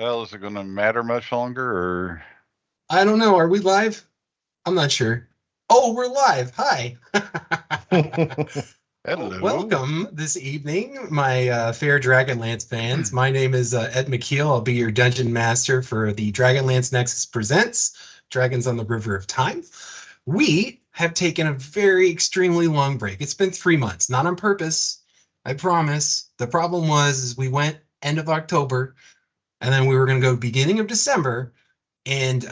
Well, is it going to matter much longer, or? I don't know. Are we live? I'm not sure. Oh, we're live. Hi. Hello. Welcome this evening, my fair Dragonlance fans. My name is Ed McKeel. I'll be your dungeon master for the Dragonlance Nexus Presents Dragons on the River of Time. We have taken a very extremely long break. It's been 3 months, not on purpose. I promise. The problem was we went end of October, and then we were going to go beginning of December. And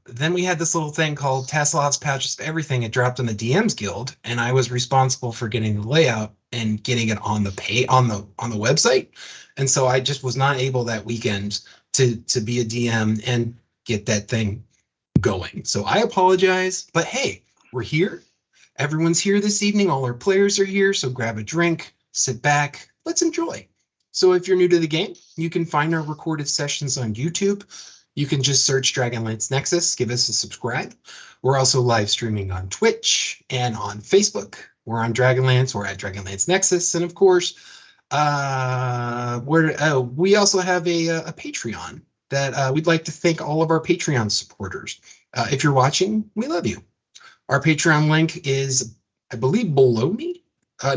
then we had this little thing called Tasselhoff's Patches of Everything. It dropped on the DMs Guild, and I was responsible for getting the layout and getting it on the website. And so I just was not able that weekend to be a DM and get that thing going. So I apologize, but hey, we're here. Everyone's here this evening. All our players are here. So grab a drink, sit back, let's enjoy. So if you're new to the game, you can find our recorded sessions on YouTube. You can just search Dragonlance Nexus, give us a subscribe. We're also live streaming on Twitch and on Facebook. We're on Dragonlance, we're at Dragonlance Nexus, and of course, we also have a Patreon that we'd like to thank all of our Patreon supporters. If you're watching, we love you. Our Patreon link is, I believe, below me.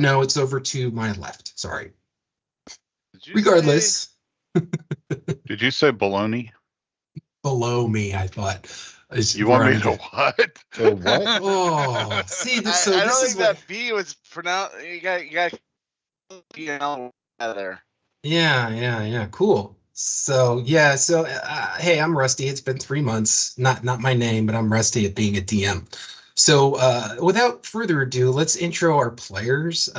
No, it's over to my left. Sorry. Regardless. Did you say baloney? Below me, I thought. You want me to what? To what? Oh, see, this, I don't this think is that what. B was pronounced. You got there. Yeah. Cool. So yeah, hey, I'm Rusty. It's been 3 months. Not my name, but I'm Rusty at being a DM. So without further ado, let's intro our players.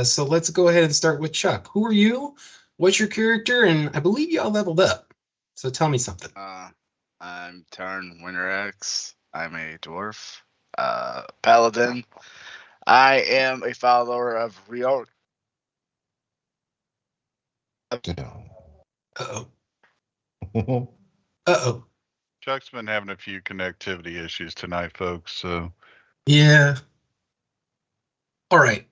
So let's go ahead and start with Chuck. Who are you? What's your character? And I believe y'all leveled up. So tell me something. I'm Tarn Winter-X. I'm a dwarf, paladin. I am a follower of Rior. Uh-oh. Chuck's been having a few connectivity issues tonight, folks. So yeah. All right.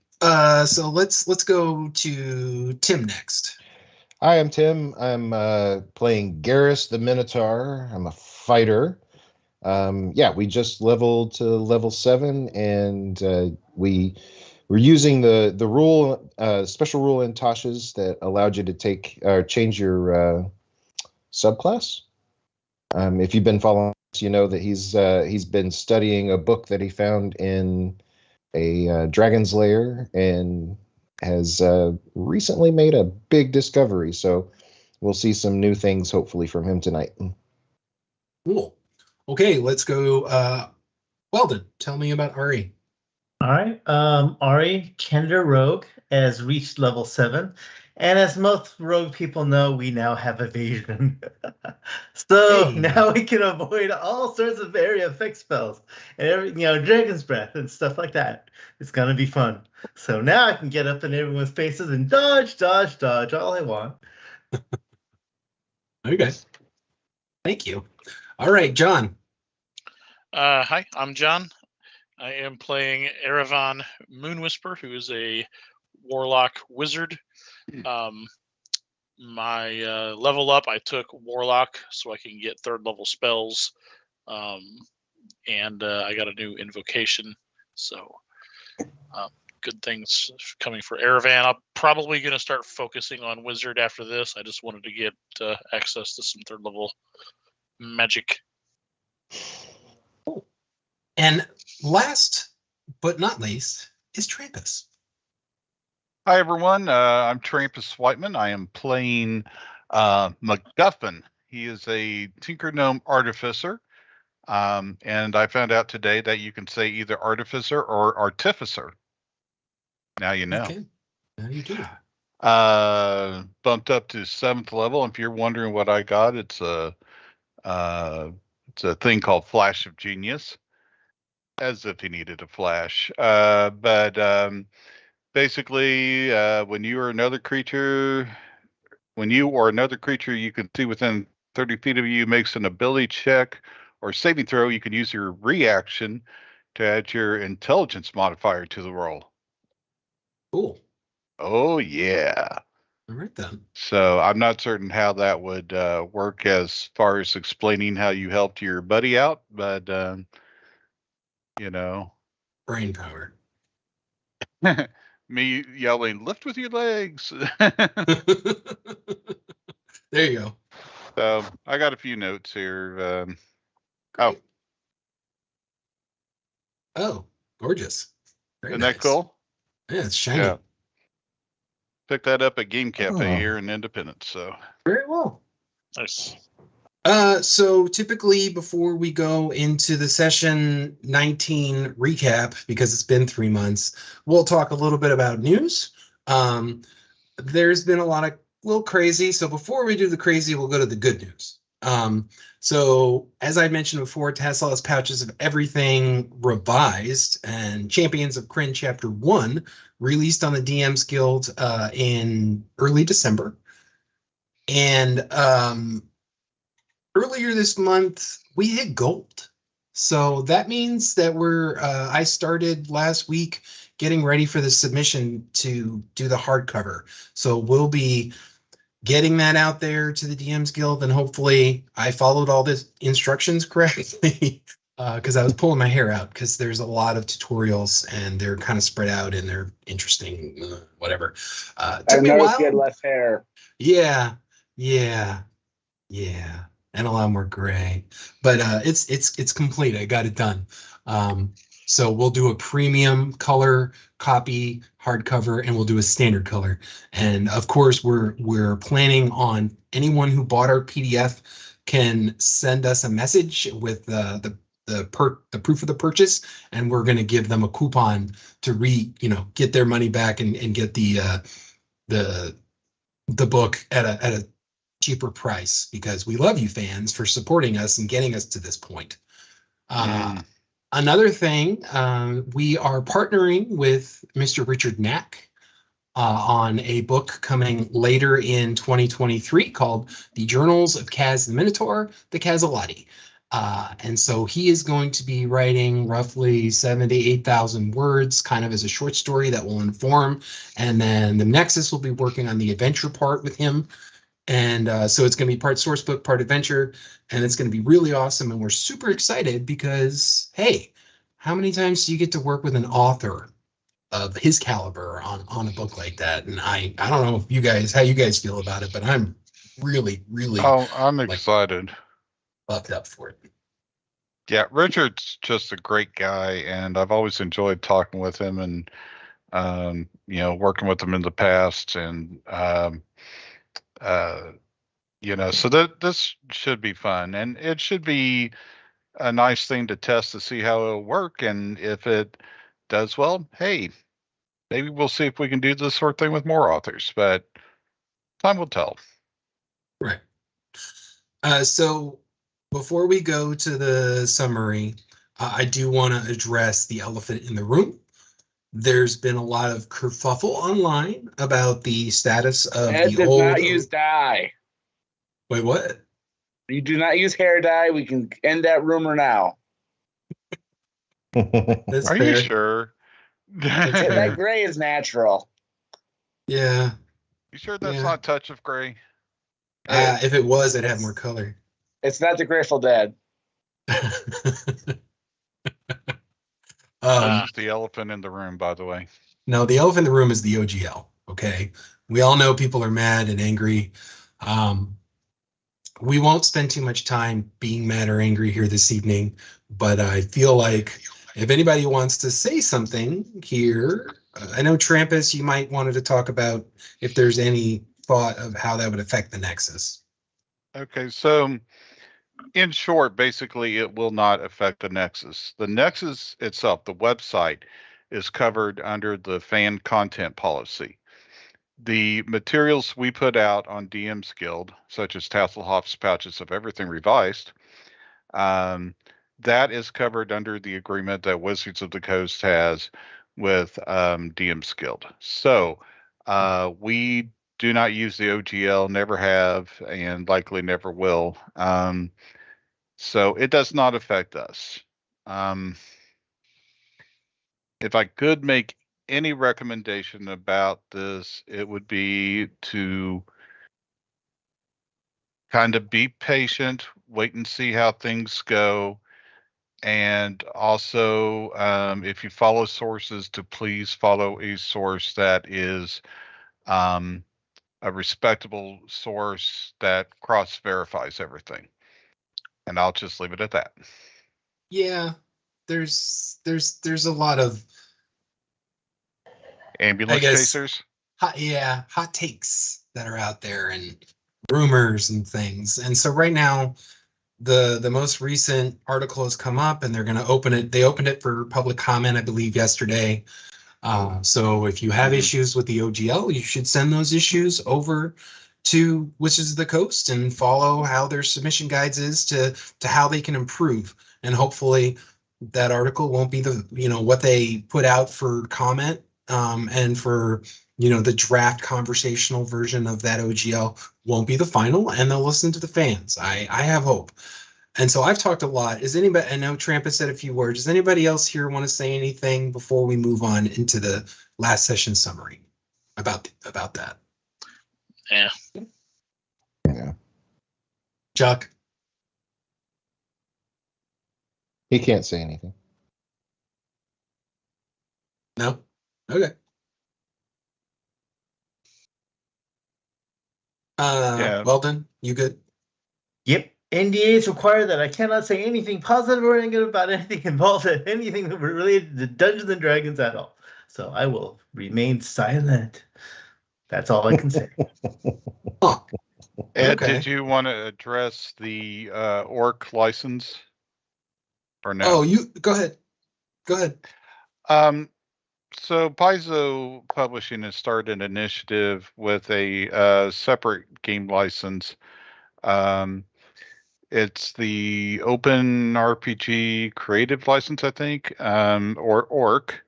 So let's go to Tim next. Hi, I'm Tim. I'm playing Garrus the Minotaur. I'm a fighter. We just leveled to level 7, and we're using the rule, special rule in Tasha's that allowed you to change your subclass. If you've been following us, you know that he's been studying a book that he found in a dragon's lair and has recently made a big discovery. So we'll see some new things hopefully from him tonight. Cool. Okay, let's go. Weldon, tell me about Ari. All right. Ari, Canada Rogue, has reached level 7. And as most rogue people know, we now have evasion. So now we can avoid all sorts of area effect spells and Dragon's Breath and stuff like that. It's gonna be fun. So now I can get up in everyone's faces and dodge all I want. Okay. Thank you. All right, John. Hi, I'm John. I am playing Erevan Moonwhisper, who is a warlock wizard. My level up, I took Warlock so I can get 3rd level spells, and I got a new invocation. So good things coming for Erevan. I'm probably going to start focusing on wizard after this. I just wanted to get access to some 3rd level magic. And last but not least is Trampus. hi, everyone. I'm Trampus Whiteman. I am playing MacGuffin. He is a Tinker Gnome Artificer. And I found out today that you can say either Artificer or Artificer. Now you know. Okay. Now you do. Bumped up to 7th level. If you're wondering what I got, it's a thing called Flash of Genius. As if he needed a flash. Basically, when you or another creature you can see within 30 feet of you makes an ability check or saving throw, you can use your reaction to add your intelligence modifier to the roll. Cool. Oh, yeah. All right then. So I'm not certain how that would work as far as explaining how you helped your buddy out, but you know, Brain power. me yelling, "Lift with your legs!" There you go. So I got a few notes here. Great. Oh, gorgeous. Very Isn't nice. that cool? Yeah, it's shiny. Yeah. Picked that up at Game Cafe Oh. here in Independence. So Very well. Nice. So typically before we go into the session 19 recap, because it's been 3 months, we'll talk a little bit about news. There's been a lot of little crazy. So before we do the crazy, we'll go to the good news. So as I mentioned before, Tassel's Pouches of Everything revised and Champions of Krynn Chapter 1 released on the DMs Guild in early December. And earlier this month, we hit gold. So that means that I started last week getting ready for the submission to do the hardcover. So we'll be getting that out there to the DMs Guild, and hopefully I followed all the instructions correctly because I was pulling my hair out because there's a lot of tutorials and they're kind of spread out and they're interesting, whatever. Took me a while. You had less hair. Yeah. And a lot more gray, but it's complete. I got it done. So we'll do a premium color copy hardcover, and we'll do a standard color. And of course, we're planning on anyone who bought our PDF can send us a message with the proof of the purchase, and we're going to give them a coupon to get their money back and get the book at a cheaper price, because we love you fans for supporting us and getting us to this point. Another thing, we are partnering with Mr. Richard Knack on a book coming later in 2023 called The Journals of Kaz the Minotaur, the Kazalati. And so he is going to be writing roughly 7,000 to 8,000 words, kind of as a short story that will inform. And then the Nexus will be working on the adventure part with him. And so it's going to be part source book, part adventure, and it's going to be really awesome. And we're super excited because, hey, how many times do you get to work with an author of his caliber on a book like that? And I don't know if how you guys feel about it, but I'm really, really I'm excited. Bucked up for it. Yeah, Richard's just a great guy, and I've always enjoyed talking with him and working with him in the past, and so this should be fun, and it should be a nice thing to test to see how it'll work. And if it does well, hey, maybe we'll see if we can do this sort of thing with more authors, but time will tell. Right. So before we go to the summary, I do want to address the elephant in the room. There's been a lot of kerfuffle online about the status of Ed the does old. not use dye. Wait, what? You do not use hair dye. We can end that rumor now. That's Are fair. you sure? That gray is natural. Yeah. You sure that's Yeah. not touch of gray? If it was, I'd have more color. It's not the Grateful Dead. That's the elephant in the room, by the way. No, the elephant in the room is the OGL. Okay, we all know people are mad and angry. We won't spend too much time being mad or angry here this evening, but I feel like if anybody wants to say something here, I know Trampus, you might wanted to talk about if there's any thought of how that would affect the Nexus. Okay, so in short, basically, it will not affect the Nexus. The Nexus itself, the website, is covered under the fan content policy. The materials we put out on DM's Guild, such as Tasselhoff's Pouches of Everything Revised, that is covered under the agreement that Wizards of the Coast has with DM's Guild. So we do not use the OGL, never have, and likely never will. So it does not affect us. If I could make any recommendation about this, it would be to kind of be patient, wait and see how things go. And also, if you follow sources, to please follow a source that is a respectable source that cross verifies everything. And I'll just leave it at that. Yeah, there's a lot of Ambulance guess- chasers. hot takes that are out there and rumors and things. And so right now, the most recent article has come up, and they're going to open it. They opened it for public comment, I believe, yesterday. So if you have issues with the OGL, you should send those issues over to Wizards of the Coast and follow how their submission guides is to how they can improve. And hopefully that article won't be the, what they put out for comment, and for, the draft conversational version of that OGL won't be the final, and they'll listen to the fans. I have hope. And so I've talked a lot. Is anybody, I know Tramp has said a few words. Does anybody else here want to say anything before we move on into the last session summary about that? Yeah. Yeah. Chuck? He can't say anything. No? Okay. Yeah. Weldon, you good? Yep. NDAs require that I cannot say anything positive or negative about anything involved in anything that were related to Dungeons and Dragons at all. So I will remain silent. That's all I can say. Huh. Ed, Okay. did you want to address the orc license or no? Oh, you go ahead. Go ahead. So Paizo Publishing has started an initiative with a separate game license. It's the Open RPG Creative License, I think, or ORC,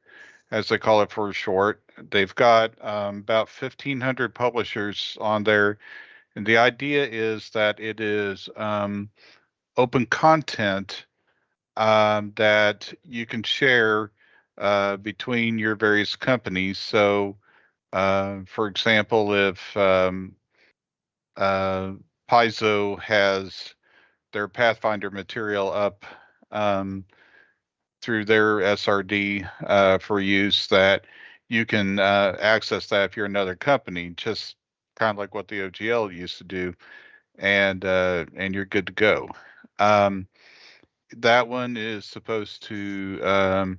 as they call it for short. They've got about 1,500 publishers on there. And the idea is that it is open content that you can share between your various companies. So, for example, if Paizo has their Pathfinder material up through their SRD for use, that you can access that if you're another company, just kind of like what the OGL used to do, and you're good to go. That one is supposed to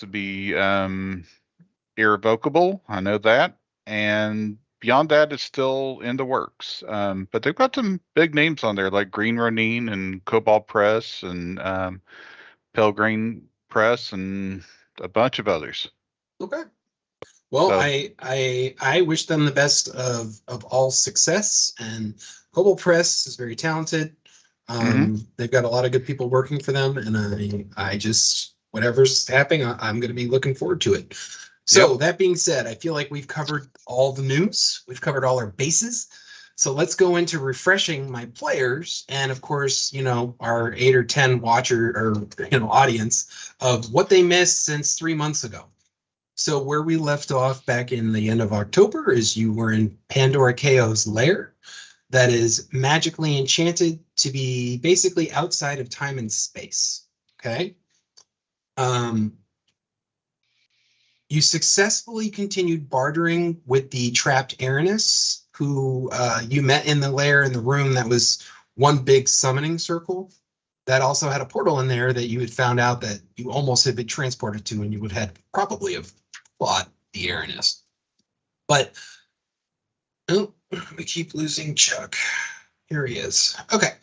be irrevocable. I know that, and beyond that, it's still in the works. But they've got some big names on there like Green Ronin and Cobalt Press and Pelgrane Press and a bunch of others. Okay. Well, So- I wish them the best of all success, and Cobalt Press is very talented. They've got a lot of good people working for them, and I just, whatever's happening, I'm going to be looking forward to it. So that being said, I feel like we've covered all the news. We've covered all our bases. So let's go into refreshing my players, and of course, our 8 or 10 watcher or audience of what they missed since 3 months ago. So where we left off back in the end of October is you were in Pandora Chaos lair that is magically enchanted to be basically outside of time and space. Okay. You successfully continued bartering with the trapped Aranis, who you met in the lair in the room that was one big summoning circle that also had a portal in there that you had found out that you almost had been transported to, and you would have probably have fought the Aranis. But we keep losing Chuck. Here he is. Okay.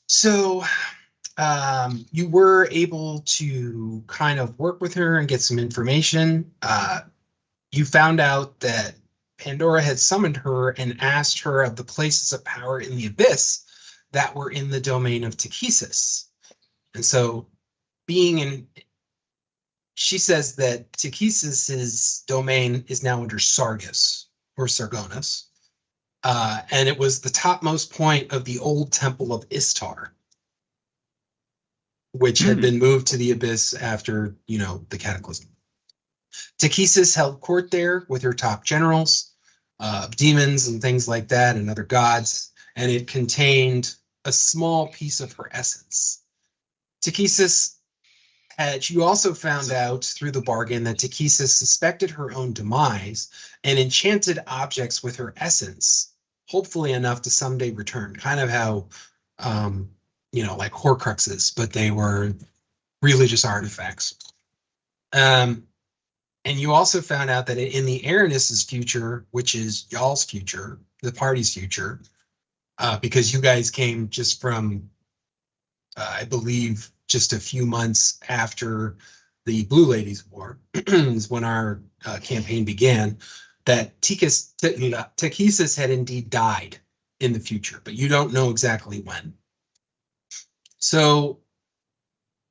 So you were able to kind of work with her and get some information. You found out that Pandora had summoned her and asked her of the places of power in the abyss that were in the domain of Takesis. And so she says that Takesis' domain is now under Sargus or Sargonis. And it was the topmost point of the old temple of Istar. which had been moved to the abyss after, the cataclysm. Takesis held court there with her top generals, demons and things like that, and other gods, and it contained a small piece of her essence. You also found out through the bargain that Takesis suspected her own demise and enchanted objects with her essence, hopefully enough to someday return. Kind of how, like Horcruxes, but they were religious artifacts. And you also found out that in the Aranis's future, which is y'all's future, the party's future, because you guys came just from, I believe, just a few months after the Blue Ladies War, is when our campaign began, that Takesis had indeed died in the future, but you don't know exactly when. So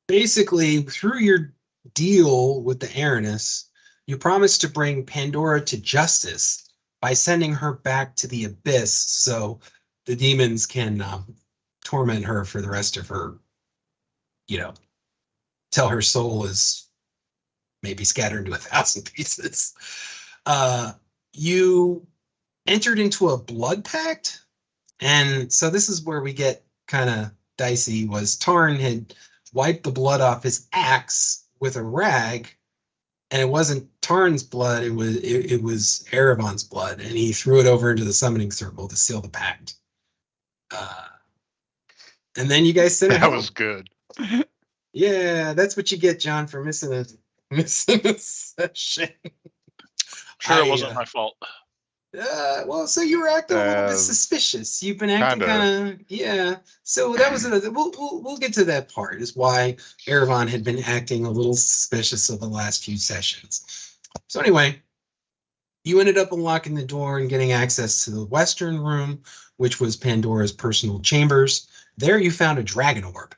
basically, through your deal with the Aranis, you promised to bring Pandora to justice by sending her back to the abyss so the demons can torment her for the rest of her, till her soul is maybe scattered into 1,000 pieces. You entered into a blood pact, and so this is where we get kind of dicey. Was Tarn had wiped the blood off his axe with a rag, and it wasn't Tarn's blood, it was Erevan's blood, and he threw it over into the summoning circle to seal the pact. And then you guys said That was good. Yeah, that's what you get, John, for missing a session. Sure, it wasn't my fault. Well, so you were acting a little bit suspicious. You've been acting kind of, yeah. So that was we'll get to that part. Is why Erevan had been acting a little suspicious of the last few sessions. So anyway, you ended up unlocking the door and getting access to the Western Room, which was Pandora's personal chambers. There you found a dragon orb,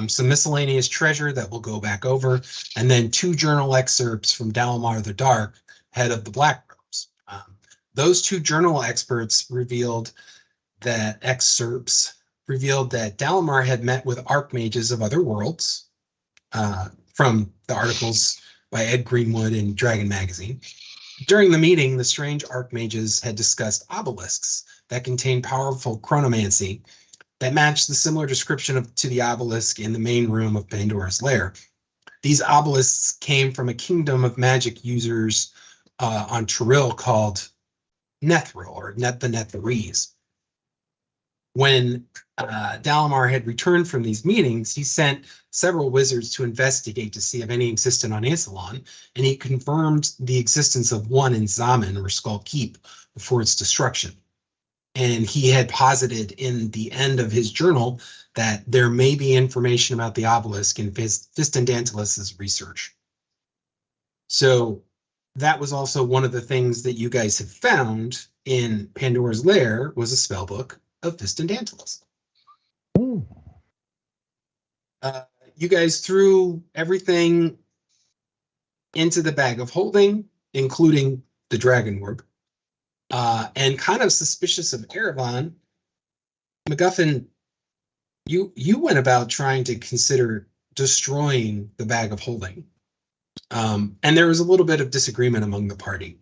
some miscellaneous treasure that we'll go back over, and then 2 journal excerpts from Dalamar the Dark, head of the Black Robes. Those 2 journal excerpts revealed that Dalamar had met with archmages of other worlds, from the articles by Ed Greenwood in Dragon Magazine. During the meeting, the strange archmages had discussed obelisks that contained powerful chronomancy that matched the similar description to the obelisk in the main room of Pandora's lair. These obelisks came from a kingdom of magic users on Trill called Nethril, or the Netherese. When Dalamar had returned from these meetings, he sent several wizards to investigate to see if any existed on Asalon, and he confirmed the existence of one in Zaman, or Skull Keep, before its destruction. And he had posited in the end of his journal that there may be information about the obelisk in Fistandantilus's research. So that was also one of the things that you guys have found in Pandora's lair, was a spell book of Fistandantilus. You guys threw everything into the bag of holding, including the dragon orb. And kind of suspicious of Erevan, MacGuffin, you went about trying to consider destroying the bag of holding. And there was a little bit of disagreement among the party.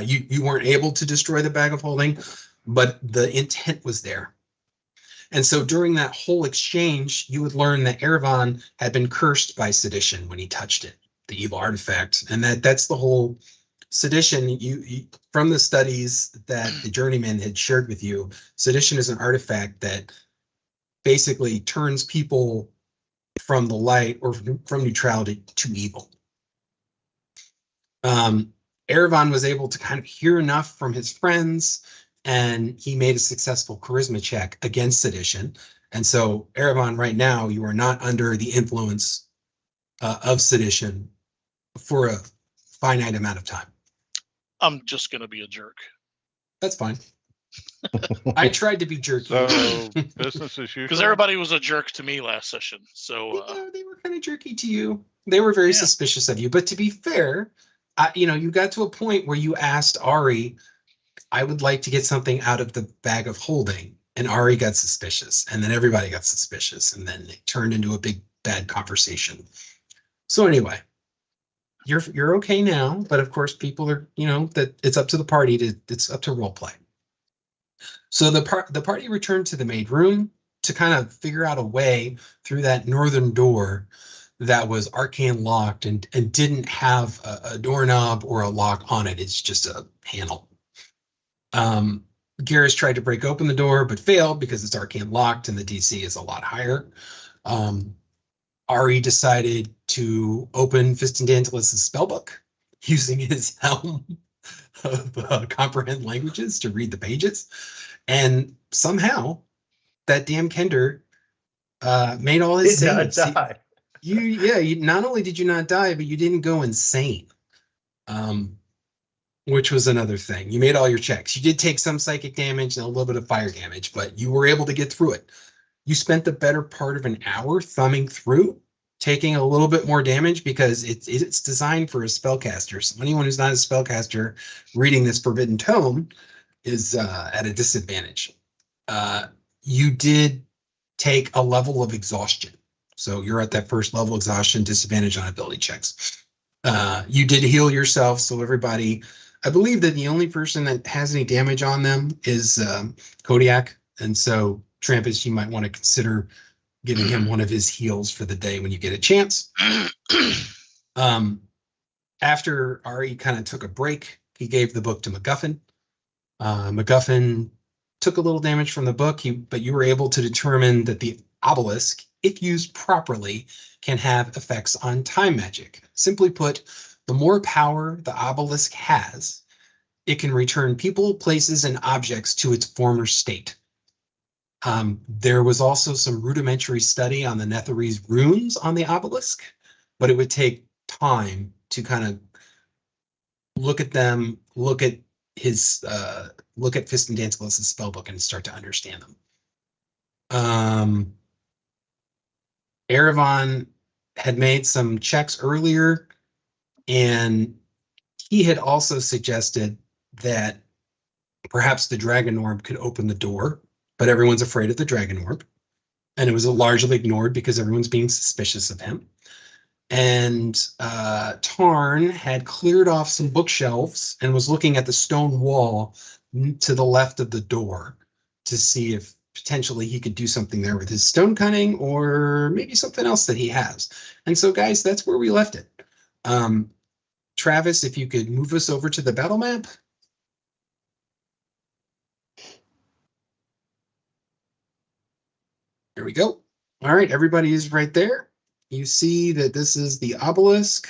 You weren't able to destroy the bag of holding, but the intent was there. And so during that whole exchange, you would learn that Erevan had been cursed by sedition when he touched it, the evil artifact. And that's the whole sedition. You from the studies that the journeyman had shared with you, sedition is an artifact that basically turns people from the light or from neutrality to evil. Erevan was able to kind of hear enough from his friends, and he made a successful charisma check against sedition. And so, Erevan, right now, you are not under the influence of sedition for a finite amount of time. I'm just going to be a jerk. That's fine. I tried to be jerky. So business as usual. Because everybody was a jerk to me last session. So they were kind of jerky to you. They were very suspicious of you. But to be fair, you got to a point where you asked Ari, I would like to get something out of the bag of holding. And Ari got suspicious, and then everybody got suspicious, and then it turned into a big bad conversation. So anyway, you're okay now, but of course people are, that it's up to the party it's up to role play. So the party returned to the maid room to kind of figure out a way through that northern door that was arcane locked and didn't have a doorknob or a lock on it. It's just a panel. Garrus tried to break open the door, but failed because it's arcane locked and the DC is a lot higher. Ari decided to open Fistandantilus' spellbook using his helm of comprehend languages to read the pages. And somehow that damn Kender made all his saves. You not only did you not die, but you didn't go insane. Which was another thing. You made all your checks. You did take some psychic damage and a little bit of fire damage, but you were able to get through it. You spent the better part of an hour thumbing through, taking a little bit more damage because it's designed for a spellcaster. So anyone who's not a spellcaster reading this Forbidden Tome is at a disadvantage. You did take a level of exhaustion. So you're at that first level exhaustion, disadvantage on ability checks. You did heal yourself, so everybody... I believe that the only person that has any damage on them is Kodiak, and so Trampus, you might want to consider giving him one of his heals for the day when you get a chance. After Ari kind of took a break, he gave the book to MacGuffin. MacGuffin took a little damage from the book, but you were able to determine that the obelisk, if used properly, can have effects on time magic. Simply put, the more power the obelisk has, it can return people, places, and objects to its former state. There was also some rudimentary study on the Netherese runes on the obelisk, but it would take time to kind of look at them, look at Fistandantilus' spellbook and start to understand them. Erevan had made some checks earlier, and he had also suggested that perhaps the Dragon Orb could open the door, but everyone's afraid of the Dragon Orb. And it was largely ignored because everyone's being suspicious of him. And Tarn had cleared off some bookshelves and was looking at the stone wall to the left of the door to see if potentially he could do something there with his stone cunning or maybe something else that he has. And so, guys, that's where we left it. Travis, if you could move us over to the battle map. There we go. All right, everybody is right there. You see that this is the obelisk.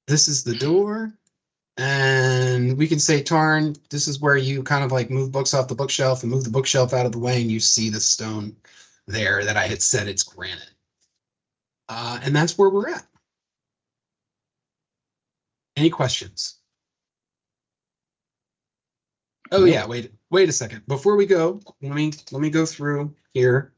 This is the door. And we can say, Tarn, this is where you kind of like move books off the bookshelf and move the bookshelf out of the way, and you see the stone there that I had said it's granite. And that's where we're at. Any questions? Oh yeah, wait a second. Before we go, let me go through here.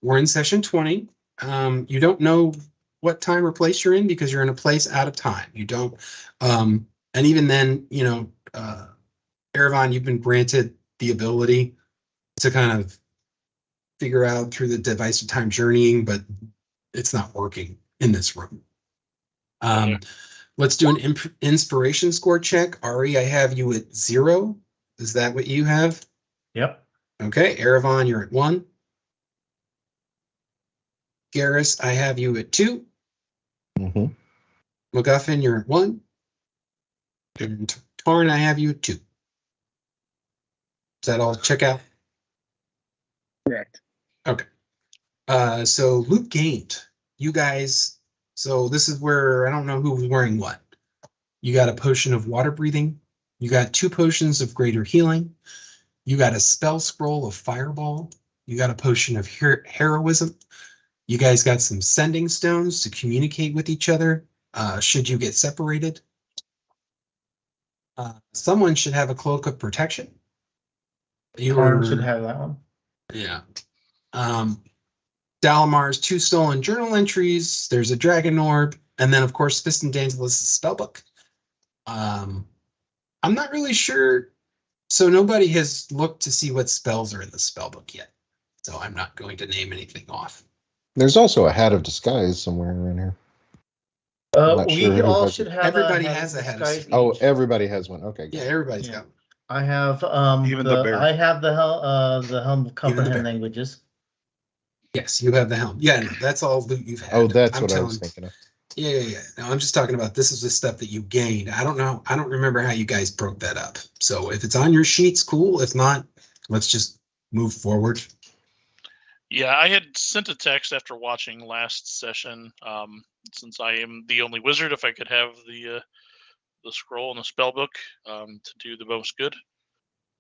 We're in session 20. You don't know what time or place you're in because you're in a place out of time. You don't, and even then, Erevan, you've been granted the ability to kind of figure out through the device of time journeying, but it's not working in this room. Let's do an inspiration score check. Ari, I have you at 0. Is that what you have? Yep. Okay, Erevan, you're at 1. Garrus, I have you at 2. Mm-hmm. MacGuffin, you're at 1. And Tarn, I have you at 2. Does that all check out? Correct. Okay. So loot gained. You guys, so this is where I don't know who was wearing what. You got a potion of water breathing. You got 2 potions of greater healing. You got a spell scroll of fireball. You got a potion of heroism. You guys got some sending stones to communicate with each other should you get separated. Someone should have a cloak of protection. Tarn should have that one. Yeah. Dalamar's 2 stolen journal entries. There's a dragon orb, and then of course Fistandantilus' spellbook. I'm not really sure So nobody has looked to see what spells are in the spell book yet. So I'm not going to name anything off. There's also a hat of disguise somewhere around here. I'm not We sure who all has should it. have Everybody a hat has of a hat of disguise disguise. Oh, each. everybody has one. Okay. Yeah, everybody's Yeah. got one. I have Even the bear. I have the helm of comprehend bear. languages. Yes, you have the helm. Yeah, no, that's all loot you've had. Oh, that's I'm what I telling- was thinking of. Yeah. No, I'm just talking about this is the stuff that you gained. I don't know. I don't remember how you guys broke that up. So if it's on your sheets, cool. If not, let's just move forward. Yeah, I had sent a text after watching last session. Since I am the only wizard, if I could have the scroll and the spell book to do the most good,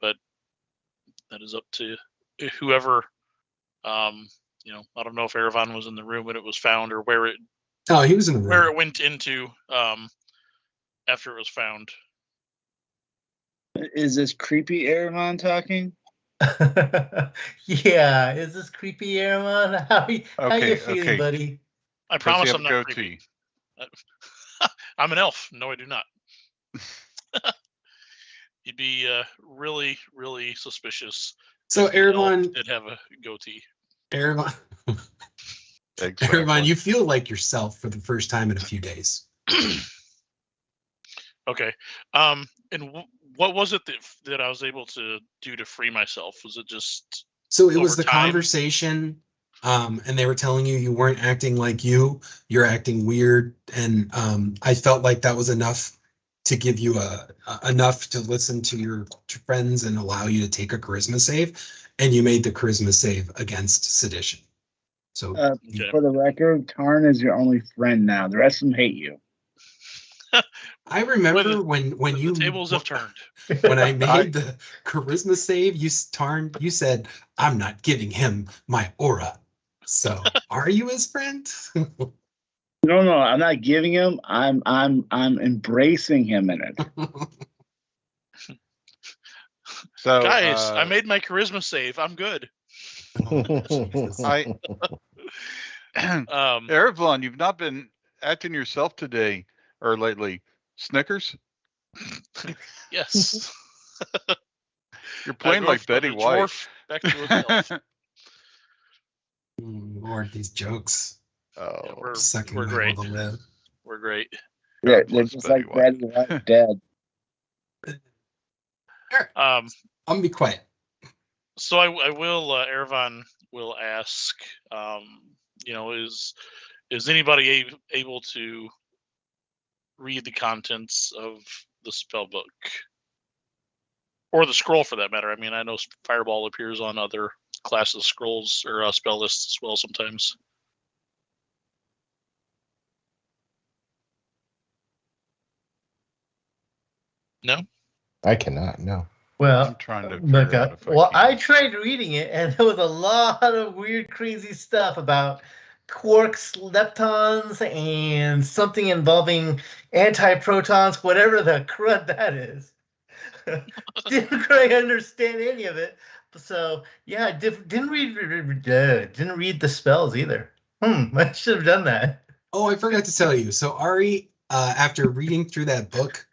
but that is up to whoever. I don't know if Erevan was in the room when it was found or where it Oh, he was in the room. where it went into after it was found. Is this creepy Aramon talking? Yeah, is this creepy, Aaron? How you Okay, feeling, okay. buddy? I Does he promise have I'm a not goatee? creepy. I'm an elf. No, I do not. You'd be really, really suspicious. So if the elf Erebon, did have a goatee. Erebon, Exactly. Erebon, you feel like yourself for the first time in a few days. Okay. And what was it that I was able to do to free myself? Was it just So it was over the time? conversation, and they were telling you weren't acting like you're acting weird, and I felt like that was enough to give you enough to listen to your friends and allow you to take a charisma save, and you made the charisma save against sedition. So Okay. For the record, Tarn is your only friend now. The rest of them hate you. I remember the- when you the tables have turned? when I made the charisma save, you said, "I'm not giving him my aura." So, are you his friend? No, I'm not giving him. I'm embracing him in it. So, Guys, I made my charisma save. I'm good. I Erevan, you've not been acting yourself today or lately. Snickers? Yes. You're playing I go like from Betty a White. dwarf back to an elf. Lord, these jokes. Oh, We're Sucking we're my great. will to live. We're great. Yeah, they're bless just Betty like White. Betty White dead. Um. I'm gonna be quiet. So I will. Erevan will ask. Is anybody able to read the contents of the spell book or the scroll for that matter? I mean, I know Fireball appears on other classes scrolls or spell lists as well sometimes. No. I cannot. No. Well, I'm trying to look figure out up. if Well, I can. tried reading it, and there was a lot of weird, crazy stuff about quarks, leptons, and something involving antiprotons, whatever the crud that is. Didn't quite understand any of it. So yeah, didn't read the spells either. I should have done that. Oh, I forgot to tell you. So Ari, after reading through that book,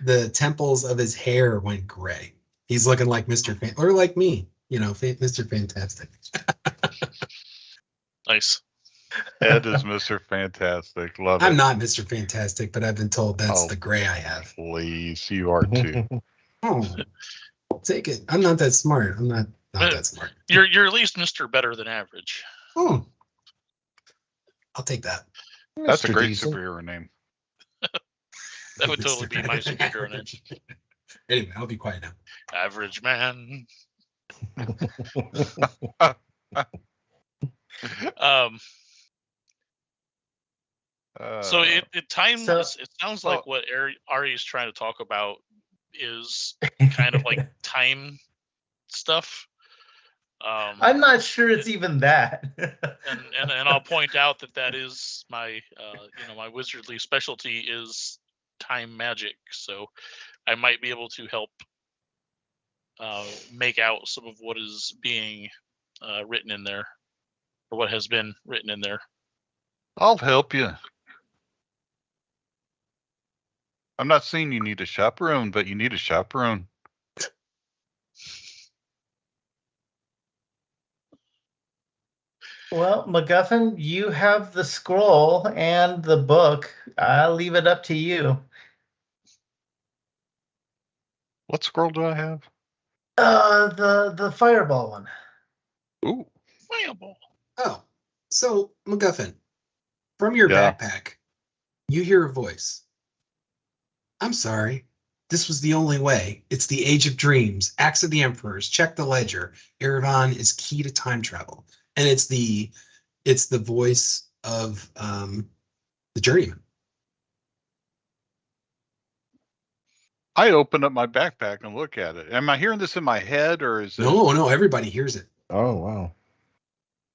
the temples of his hair went gray. He's looking like Mr. or like me, Mr. Fantastic. Nice. Ed is Mr. Fantastic. Love I'm it. not Mr. Fantastic, but I've been told that's Oh. the gray I have. Please, you are too. Oh, I'll take it. I'm not that smart. I'm not that smart. You're at least Mr. Better than average. Oh, I'll take that. That's a Mr. great Decent. superhero name. That would totally be my superhero name. Anyway, I'll be quiet now. Average man. So it times. So- It sounds like what Ari is trying to talk about is kind of like time stuff. I'm not sure it's even that. and I'll point out that is my my wizardly specialty is time magic. So I might be able to help make out some of what is being written in there, or what has been written in there. I'll help you. I'm not saying you need a chaperone, but you need a chaperone. Well, MacGuffin, you have the scroll and the book. I'll leave it up to you. What scroll do I have? The fireball one. Ooh. Fireball. Oh, so MacGuffin, from your Yeah. backpack, you hear a voice. I'm sorry. This was the only way. It's the Age of Dreams, Acts of the Emperors, check the ledger. Erevan is key to time travel. And it's the voice of the journeyman. I open up my backpack and look at it. Am I hearing this in my head or is it? No, everybody hears it. Oh wow.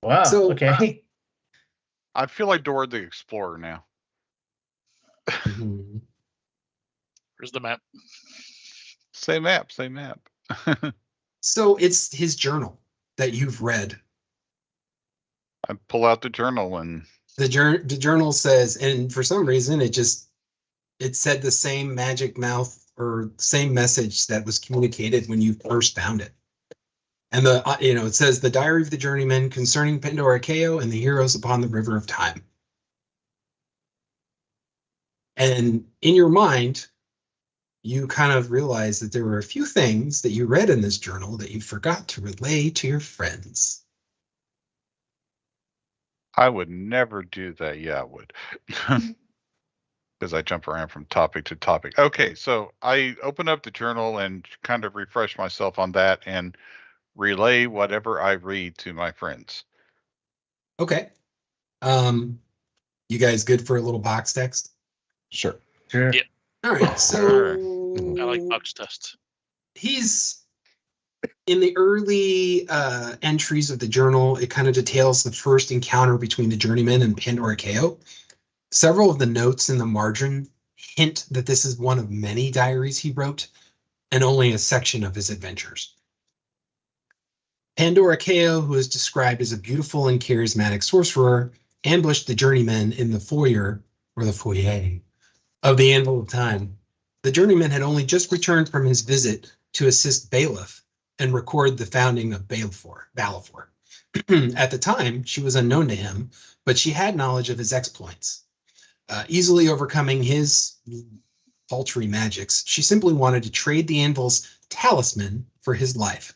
Wow. So, Okay. I feel like Dora the Explorer now. Mhm. Here's the map. Same map, same map. So it's his journal that you've read. I pull out the journal and The journal says, and for some reason it said the same magic mouth or same message that was communicated when you first found it. And it says the Diary of the Journeyman concerning Pandora Kao and the heroes upon the River of Time. And in your mind, you kind of realize that there were a few things that you read in this journal that you forgot to relay to your friends. I would never do that. Yeah, I would. Because I jump around from topic to topic. Okay, so I open up the journal and kind of refresh myself on that and relay whatever I read to my friends. Okay. You guys good for a little box text? Sure. Sure. Yeah. All right. Sure. I like box tests. He's in the early entries of the journal. It kind of details the first encounter between the journeyman and Pandora Kao. Several of the notes in the margin hint that this is one of many diaries he wrote and only a section of his adventures. Pandora Kao, who is described as a beautiful and charismatic sorcerer, ambushed the journeyman in the foyer of the Anvil of Time. The journeyman had only just returned from his visit to assist Bailiff and record the founding of Balafor. At the time, she was unknown to him, but she had knowledge of his exploits. Easily overcoming his paltry magics, she simply wanted to trade the Anvil's talisman for his life.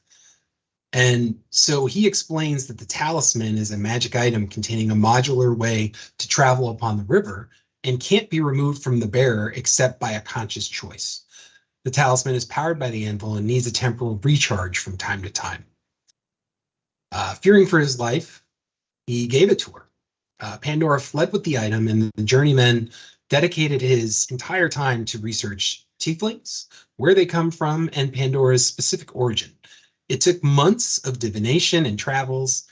And so he explains that the talisman is a magic item containing a modular way to travel upon the river and can't be removed from the bearer except by a conscious choice. The talisman is powered by the anvil and needs a temporal recharge from time to time. Fearing for his life, he gave it to her. Pandora fled with the item, and the journeyman dedicated his entire time to research tieflings, where they come from, and Pandora's specific origin. It took months of divination and travels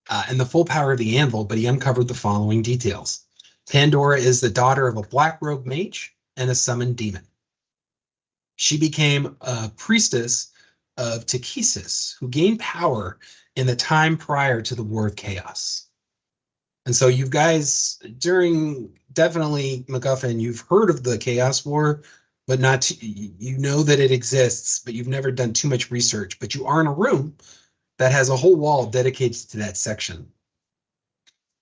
and the full power of the anvil, but he uncovered the following details. Pandora is the daughter of a black-robed mage and a summoned demon. She became a priestess of Takesis, who gained power in the time prior to the War of Chaos. And so you guys, definitely MacGuffin, you've heard of the Chaos War, but you know that it exists, but you've never done too much research. But you are in a room that has a whole wall dedicated to that section.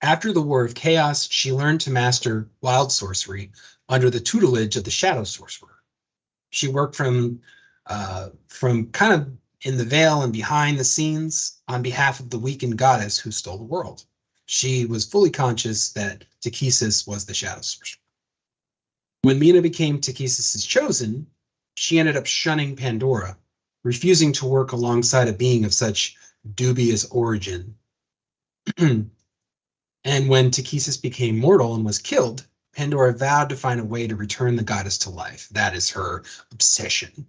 After the War of Chaos, she learned to master wild sorcery under the tutelage of the Shadow Sorcerer. She worked from kind of in the veil and behind the scenes on behalf of the weakened goddess who stole the world. She was fully conscious that Takesis was the Shadow Sorcerer. When Mina became Takesis' chosen, she ended up shunning Pandora, refusing to work alongside a being of such dubious origin. And when Takesis became mortal and was killed, Pandora vowed to find a way to return the goddess to life. That is her obsession.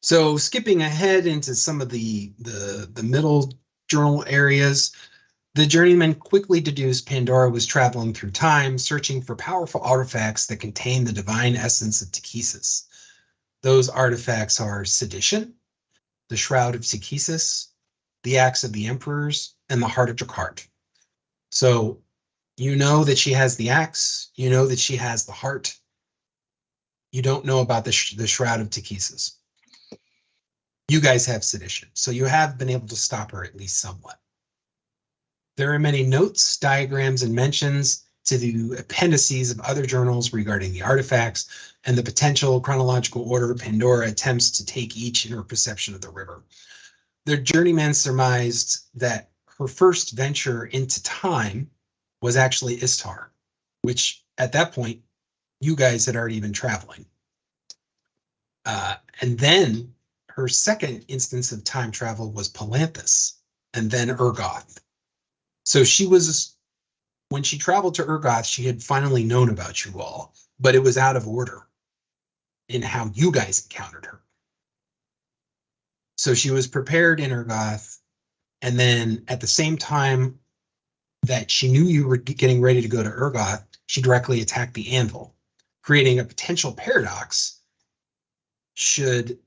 So skipping ahead into some of the middle journal areas, the journeyman quickly deduced Pandora was traveling through time, searching for powerful artifacts that contain the divine essence of Takesis. Those artifacts are Sedition, the Shroud of Takesis, the Axe of the Emperors, and the Heart of Drakart. So you know that she has the axe, you know that she has the heart. You don't know about the Shroud of Takesis. You guys have Sedition, so you have been able to stop her at least somewhat. There are many notes, diagrams, and mentions to the appendices of other journals regarding the artifacts and the potential chronological order Pandora attempts to take each in her perception of the river. The journeyman surmised that her first venture into time was actually Istar, which at that point, you guys had already been traveling. And then her second instance of time travel was Palanthas, and then Urgoth. So when she traveled to Urgoth, she had finally known about you all, but it was out of order in how you guys encountered her. So she was prepared in Urgoth, and then at the same time that she knew you were getting ready to go to Urgoth, she directly attacked the anvil, creating a potential paradox should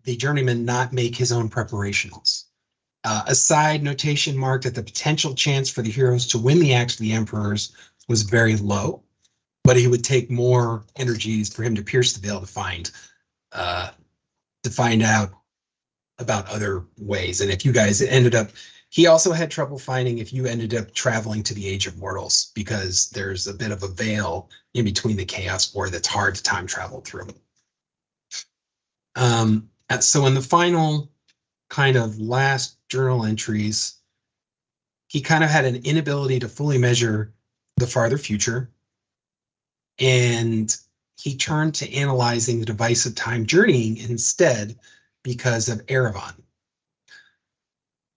the journeyman not make his own preparations. A side notation marked that the potential chance for the heroes to win the Axe of the Emperors was very low, but it would take more energies for him to pierce the veil to find out about other ways. And if you guys ended up, he also had trouble finding if you ended up traveling to the Age of Mortals, because there's a bit of a veil in between the Chaos War that's hard to time travel through. So in the final kind of last journal entries, he kind of had an inability to fully measure the farther future, and he turned to analyzing the device of time journeying instead because of Erevan.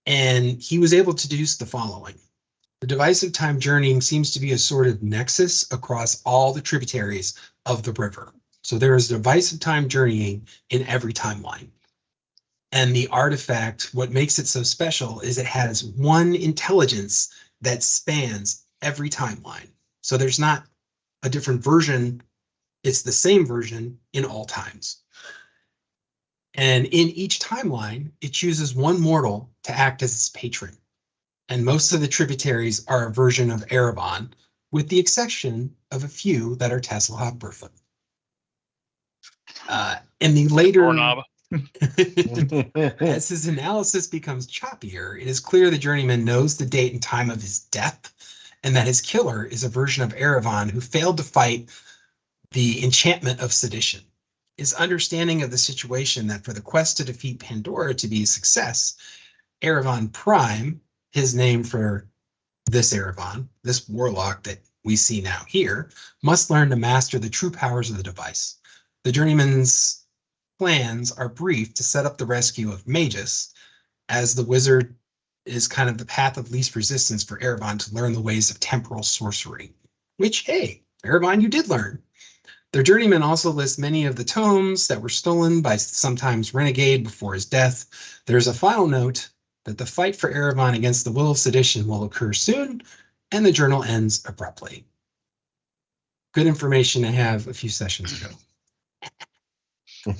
And he was able to deduce the following. The device of time journeying seems to be a sort of nexus across all the tributaries of the river. So there is a device of time journeying in every timeline. And the artifact, what makes it so special is it has one intelligence that spans every timeline. So there's not a different version. It's the same version in all times. And in each timeline, it chooses one mortal to act as its patron. And most of the tributaries are a version of Erevan, with the exception of a few that are Tasselhoff Burfoot. In the later, as his analysis becomes choppier, it is clear the journeyman knows the date and time of his death, and that his killer is a version of Erevan who failed to fight the enchantment of sedition. His understanding of the situation that for the quest to defeat Pandora to be a success, Erevan Prime, his name for this Erevan, this warlock that we see now here, must learn to master the true powers of the device. The journeyman's plans are brief to set up the rescue of Magus, as the wizard is kind of the path of least resistance for Erevan to learn the ways of temporal sorcery, which, hey, Erevan, you did learn. The journeyman also lists many of the tomes that were stolen by sometimes Renegade before his death. There's a final note that the fight for Erevan against the Will of Sedition will occur soon, and the journal ends abruptly. Good information to have a few sessions ago. So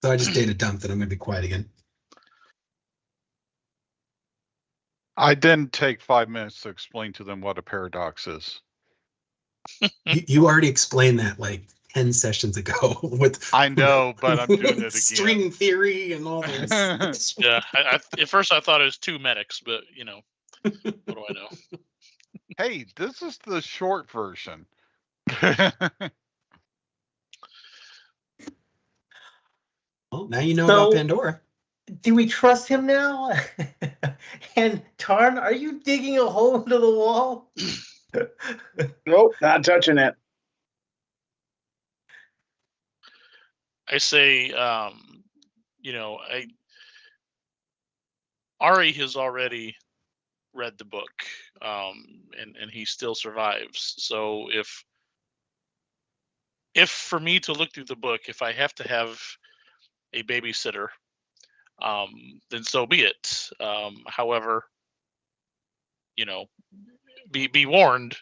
I just data dumped and I'm going to be quiet again. I didn't take 5 minutes to explain to them what a paradox is. You already explained that like 10 sessions ago. I know, but I'm doing it again. String theory and all this. Yeah, at first I thought it was 2 medics, but you know, what do I know? Hey, this is the short version. Well, now you know about Pandora. Do we trust him now? And Tarn, are you digging a hole into the wall? Nope, not touching it. I say, Ari has already read the book, and he still survives. So if for me to look through the book, if I have to have a babysitter, then so be it. However, be warned,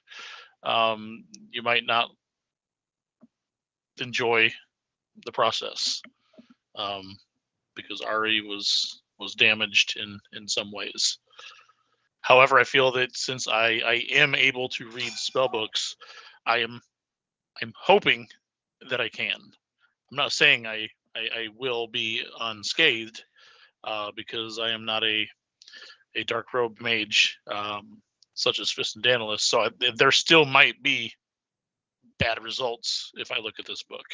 you might not enjoy the process, because Ari was damaged in some ways. However, I feel that since I am able to read spell books, I'm hoping that I can. I'm not saying I will be unscathed, because I am not a dark robe mage such as Fist and Daedalus. So there still might be bad results if I look at this book.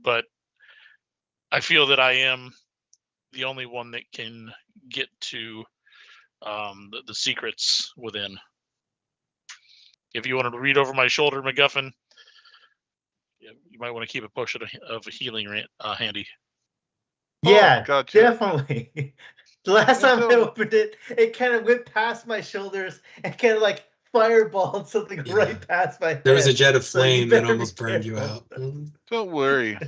But I feel that I am the only one that can get to the secrets within. If you wanted to read over my shoulder, MacGuffin, you might want to keep a potion of healing handy. Yeah, gotcha. definitely. The last time I opened it, it kind of went past my shoulders and kind of like fireballed something right past my head. There was a jet of So you flame that better be almost burned you careful. out. Mhm. Don't worry.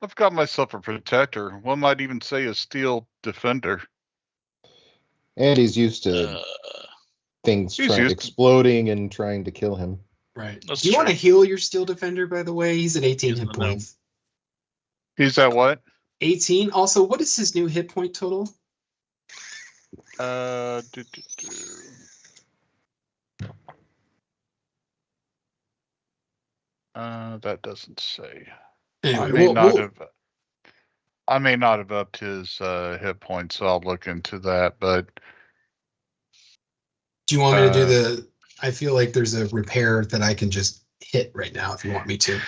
I've got myself a protector. One might even say a steel defender. And he's used to things exploding and trying to kill him. Right. That's Do you want to true. heal your steel defender, by the way? He's at 18 He's hit the gnome. points. He's at what? 18. Also, what is his new hit point total? That doesn't say. Anyway, I may not have upped his hit points, so I'll look into that. But do you want me to do the? I feel like there's a repair that I can just hit right now if you want me to.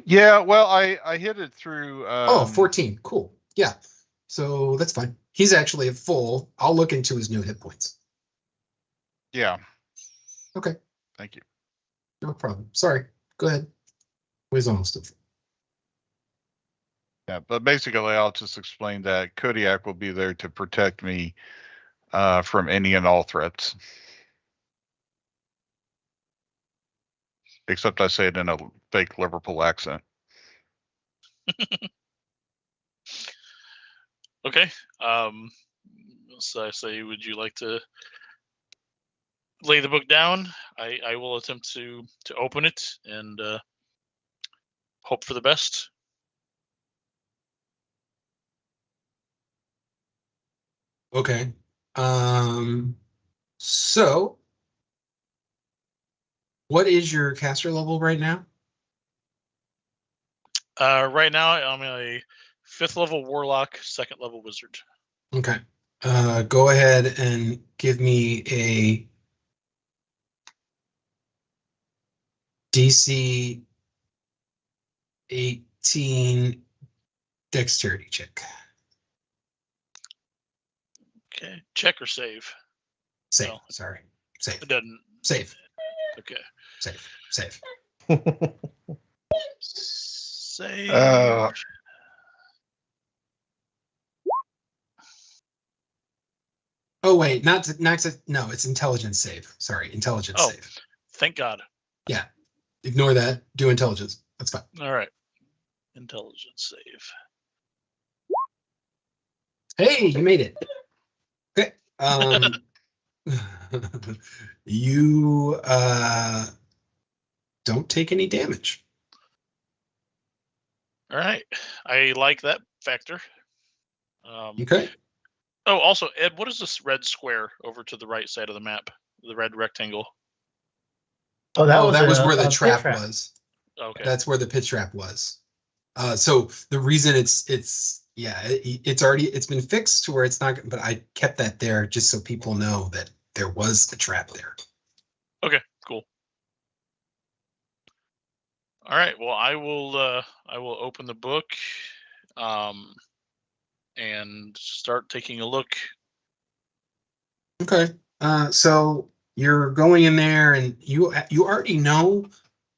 Yeah, well, I hit it through. 14. Cool. Yeah. So that's fine. He's actually at full. I'll look into his new hit points. Yeah. Okay. Thank you. No problem. Sorry. Go ahead. He's almost at full. Yeah, but basically, I'll just explain that Kodiak will be there to protect me from any and all threats. Except I say it in a fake Liverpool accent. Okay. So I say, would you like to lay the book down? I will attempt to open it and hope for the best. Okay. So what is your caster level right now? Right now, I'm a 5th level warlock, 2nd level wizard. Okay. Go ahead and give me a DC 18 dexterity check. Okay. Check or save? Save. No. Sorry. Save. It doesn't. Save. Okay. Save. Save. Save. Oh wait, no, it's intelligence save. Sorry, intelligence save. Thank God. Yeah. Ignore that. Do intelligence. That's fine. All right. Intelligence save. Hey, you made it. Okay. You don't take any damage. All right. I like that factor. Okay. Oh, also, Ed, what is this red square over to the right side of the map? The red rectangle. Oh, that was where the trap was. Okay. That's where the pit trap was. So the reason it's been fixed to where it's not, but I kept that there just so people know that there was a trap there. Okay, cool. All right. Well, I will open the book, and start taking a look. Okay. So you're going in there, and you already know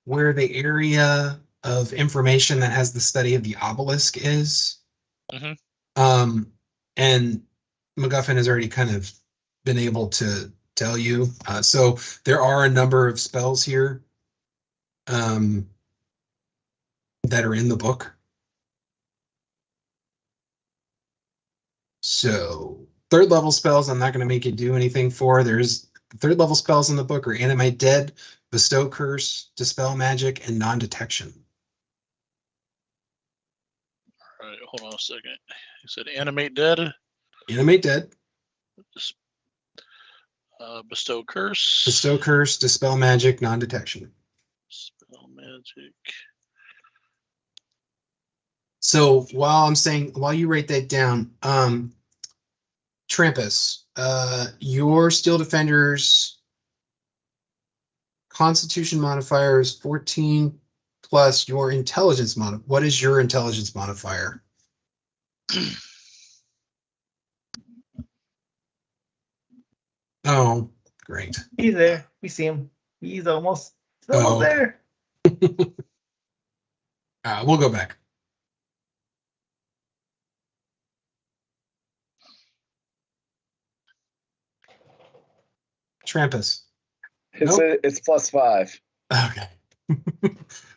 where the area of information that has the study of the obelisk is. Mm-hmm. And MacGuffin has already kind of been able to tell you. So there are a number of spells here that are in the book. So 3rd level spells, I'm not going to make you do anything for. There's 3rd level spells in the book are Animate Dead, Bestow Curse, Dispel Magic, and Non-Detection. All right, hold on a second. You said Animate Dead? Animate Dead. Bestow Curse. Bestow Curse, Dispel Magic, Non-Detection. Spell Magic. So while you write that down, Trampus, your Steel Defender's Constitution modifier is 14 plus your intelligence modifier. What is your intelligence modifier? Oh, great. He's there. We see him. He's almost there. We'll go back. Trampus. It's +5. Okay.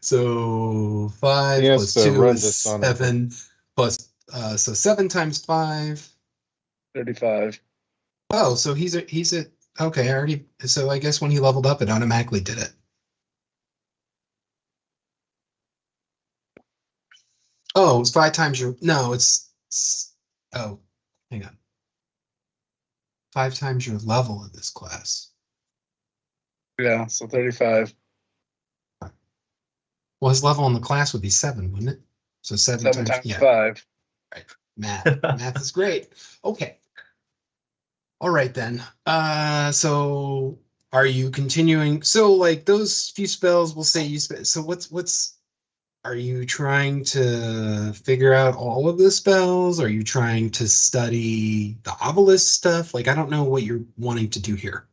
So 5 Yes, plus so 2 run is this on 7 plus so 7 times 5. 35. Oh, so he's a okay, I already so I guess when he leveled up it automatically did it. Oh, it's 5 times your oh, hang on. 5 times your level in this class. Yeah, so 35. Well, his level in the class would be 7, wouldn't it? So 7 7 times, times yeah. 5. Math is great. Okay. All right then. So are you continuing? So like those few spells, we'll say you spend. So what's? Are you trying to figure out all of the spells? Are you trying to study the obelisk stuff? Like I don't know what you're wanting to do here.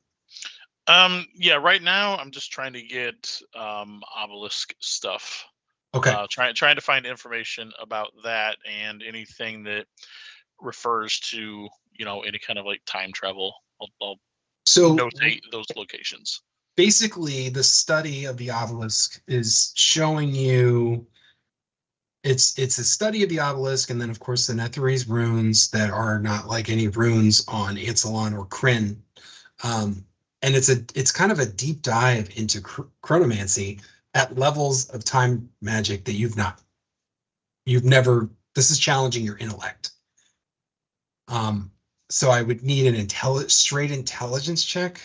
Yeah, right now I'm just trying to get obelisk stuff. Okay. Trying to find information about that and anything that refers to, any kind of like time travel. I'll So notate those locations. basically, the study of the obelisk is showing you it's a study of the obelisk, and then of course the Netherese runes that are not like any runes on Ansalon or Kryn. And it's kind of a deep dive into chronomancy at levels of time magic that you've never. This is challenging your intellect. So I would need an straight intelligence check.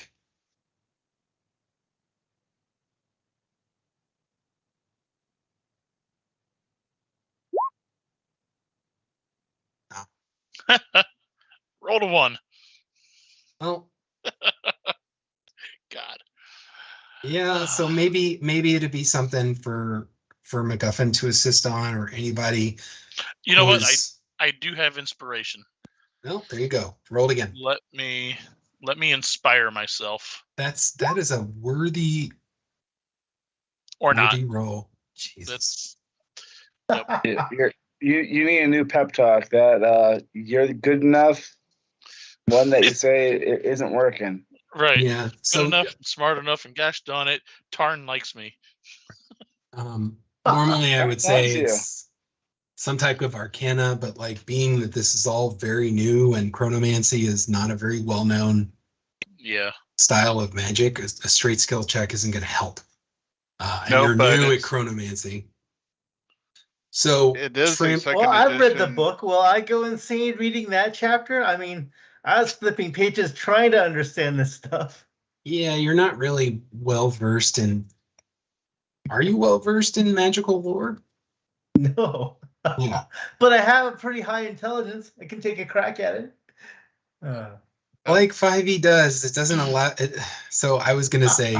Roll to 1. Oh, God. yeah. So maybe it'd be something for MacGuffin to assist on, or anybody. You know what? I do have inspiration. No, there you go. Roll again. Let me inspire myself. That is a worthy Or not. roll. Jesus. Yep. You need a new pep talk that you're good enough. One that you say it isn't working. Right. Yeah. Good So enough, smart enough, and gosh darn it, Tarn likes me. normally I would say Loves you. it's some type of arcana, but like being that this is all very new and chronomancy is not a very well-known style of magic, a straight skill check isn't going to help. And No, you're but new at it's- chronomancy. So It is a Tramp- second Well, I've read the edition. book. Will I go insane reading that chapter? I mean, I was flipping pages trying to understand this stuff. yeah, you're not really well versed in. Are you well versed in magical lore? No. Yeah. But I have a pretty high intelligence. I can take a crack at it. Like 5e does, it doesn't allow it. So I was gonna say,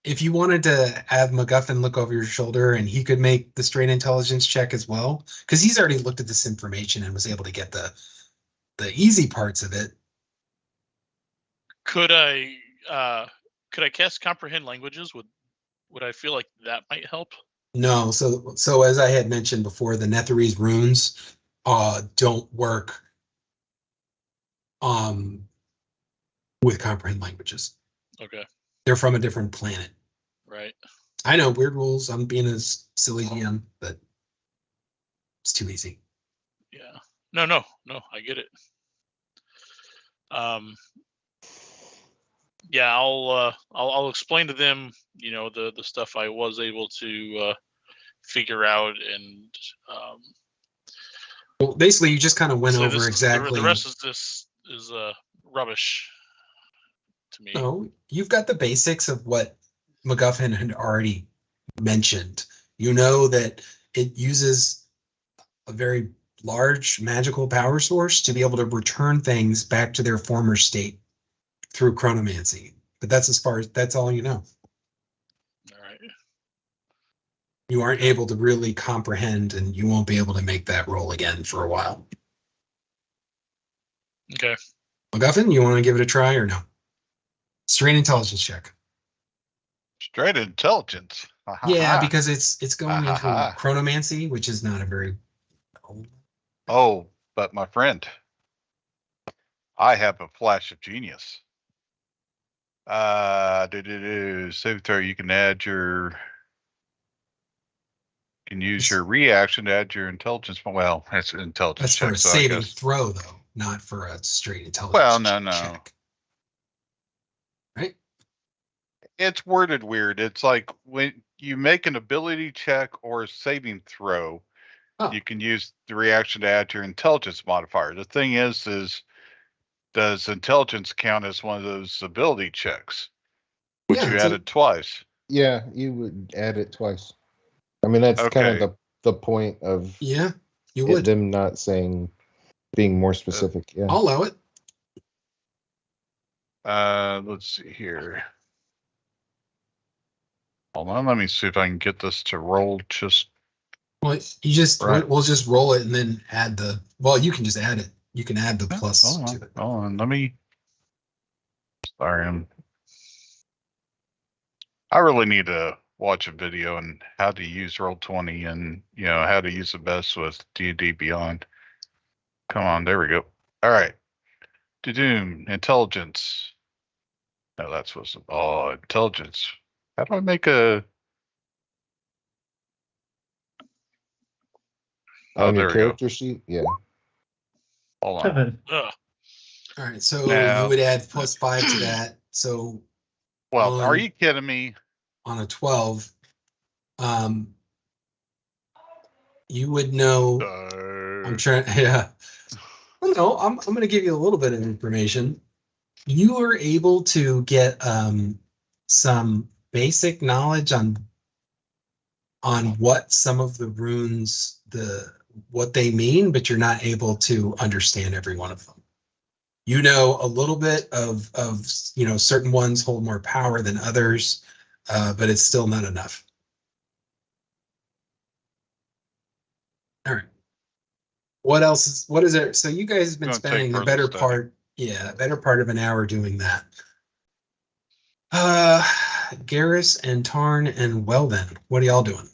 if you wanted to have MacGuffin look over your shoulder and he could make the straight intelligence check as well, because he's already looked at this information and was able to get the easy parts of it. Could I cast comprehend languages? Would I feel like that might help? No, so as I had mentioned before, the Netherese runes don't work with comprehend languages. Okay. They're from a different planet. Right. I know, weird rules. I'm being a silly DM, but it's too easy. Yeah. No, I get it. Yeah, I'll explain to them, the stuff I was able to figure out, and Well, basically, you just kind of went so over exactly. the rest of this is rubbish to me. No, you've got the basics of what MacGuffin had already mentioned. You know that it uses a very large magical power source to be able to return things back to their former state through chronomancy. But that's all you know. All right. You aren't able to really comprehend, and you won't be able to make that roll again for a while. Okay. MacGuffin, you want to give it a try or no? Straight intelligence check. Straight intelligence. Yeah, because it's going into Ah-ha-ha. chronomancy, which is not a very. Oh, but my friend, I have a flash of genius. Save throw. You can add your. You can use your reaction to add your intelligence. Well, that's an intelligence That's for check. a so I saving guess- throw, though, not for a straight intelligence. Well, no. check. Right? It's worded weird. It's like when you make an ability check or a saving throw, Oh. you can use the reaction to add your intelligence modifier. The thing is does intelligence count as one of those ability checks? Which Yeah, you it's a- added twice. Yeah, you would add it twice. I mean, that's kind Okay. of the point of Yeah, you would. them not saying, being more specific. Yeah. I'll allow it. Let's see here. Hold on, let me see if I can get this to roll just Well, you just Right. we'll just roll it and then add the. Well, you can just add it. You can add the plus hold to on, it. hold on. Let me. Sorry, I really need to watch a video on how to use Roll20 and how to use the best with D&D Beyond. Come on, there we go. All right. Doom intelligence. No, that's what's intelligence. How do I make a? Oh, On there your we go. character sheet? Yeah. Hold on. 7. Ugh. All right, so Now- you would add +5 to that. So Well, are on- you kidding me? on a 12, you would know. I'm trying. Yeah. Well, no, I'm going to give you a little bit of information. You are able to get some basic knowledge on what some of the runes what they mean, but you're not able to understand every one of them. You know a little bit of certain ones hold more power than others, but it's still not enough. All right. What is there? So you guys have been Gonna take spending the further better study. better part of an hour doing that. Garrus and Tarn and Weldon, what are y'all doing?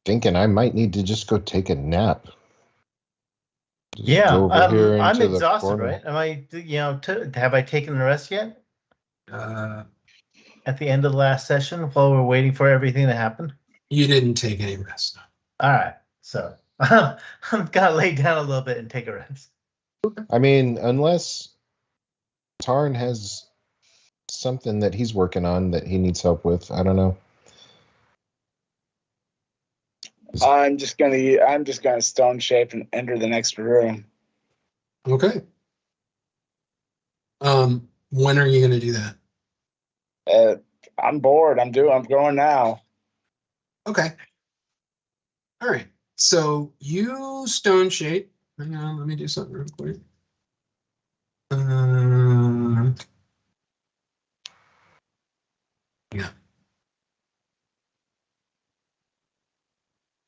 Thinking I might need to just go take a nap. Just Yeah, go over here I'm into the exhausted, corner. right? Am I, have I taken the rest yet? At the end of the last session while we're waiting for everything to happen? You didn't take any rest. All right, so I'm gonna lay down a little bit and take a rest. I mean, unless Tarn has something that he's working on that he needs help with. I don't know. I'm just gonna stone shape and enter the next room. Okay. When are you going to do that? I'm bored. I'm going now. Okay. All right. So you stone shape. Hang on, let me do something real quick. Yeah.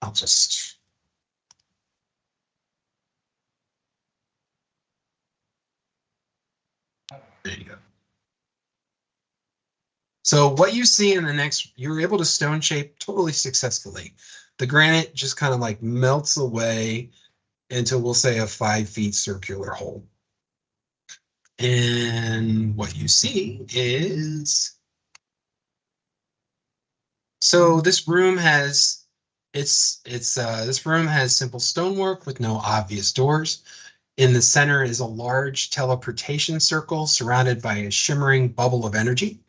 I'll just. There you go. So what you see in the next, you're able to stone shape totally successfully. The granite just kind of like melts away into, we'll say, a 5 feet circular hole. And what you see is, so this room has, this room has simple stonework with no obvious doors. In the center is a large teleportation circle surrounded by a shimmering bubble of energy.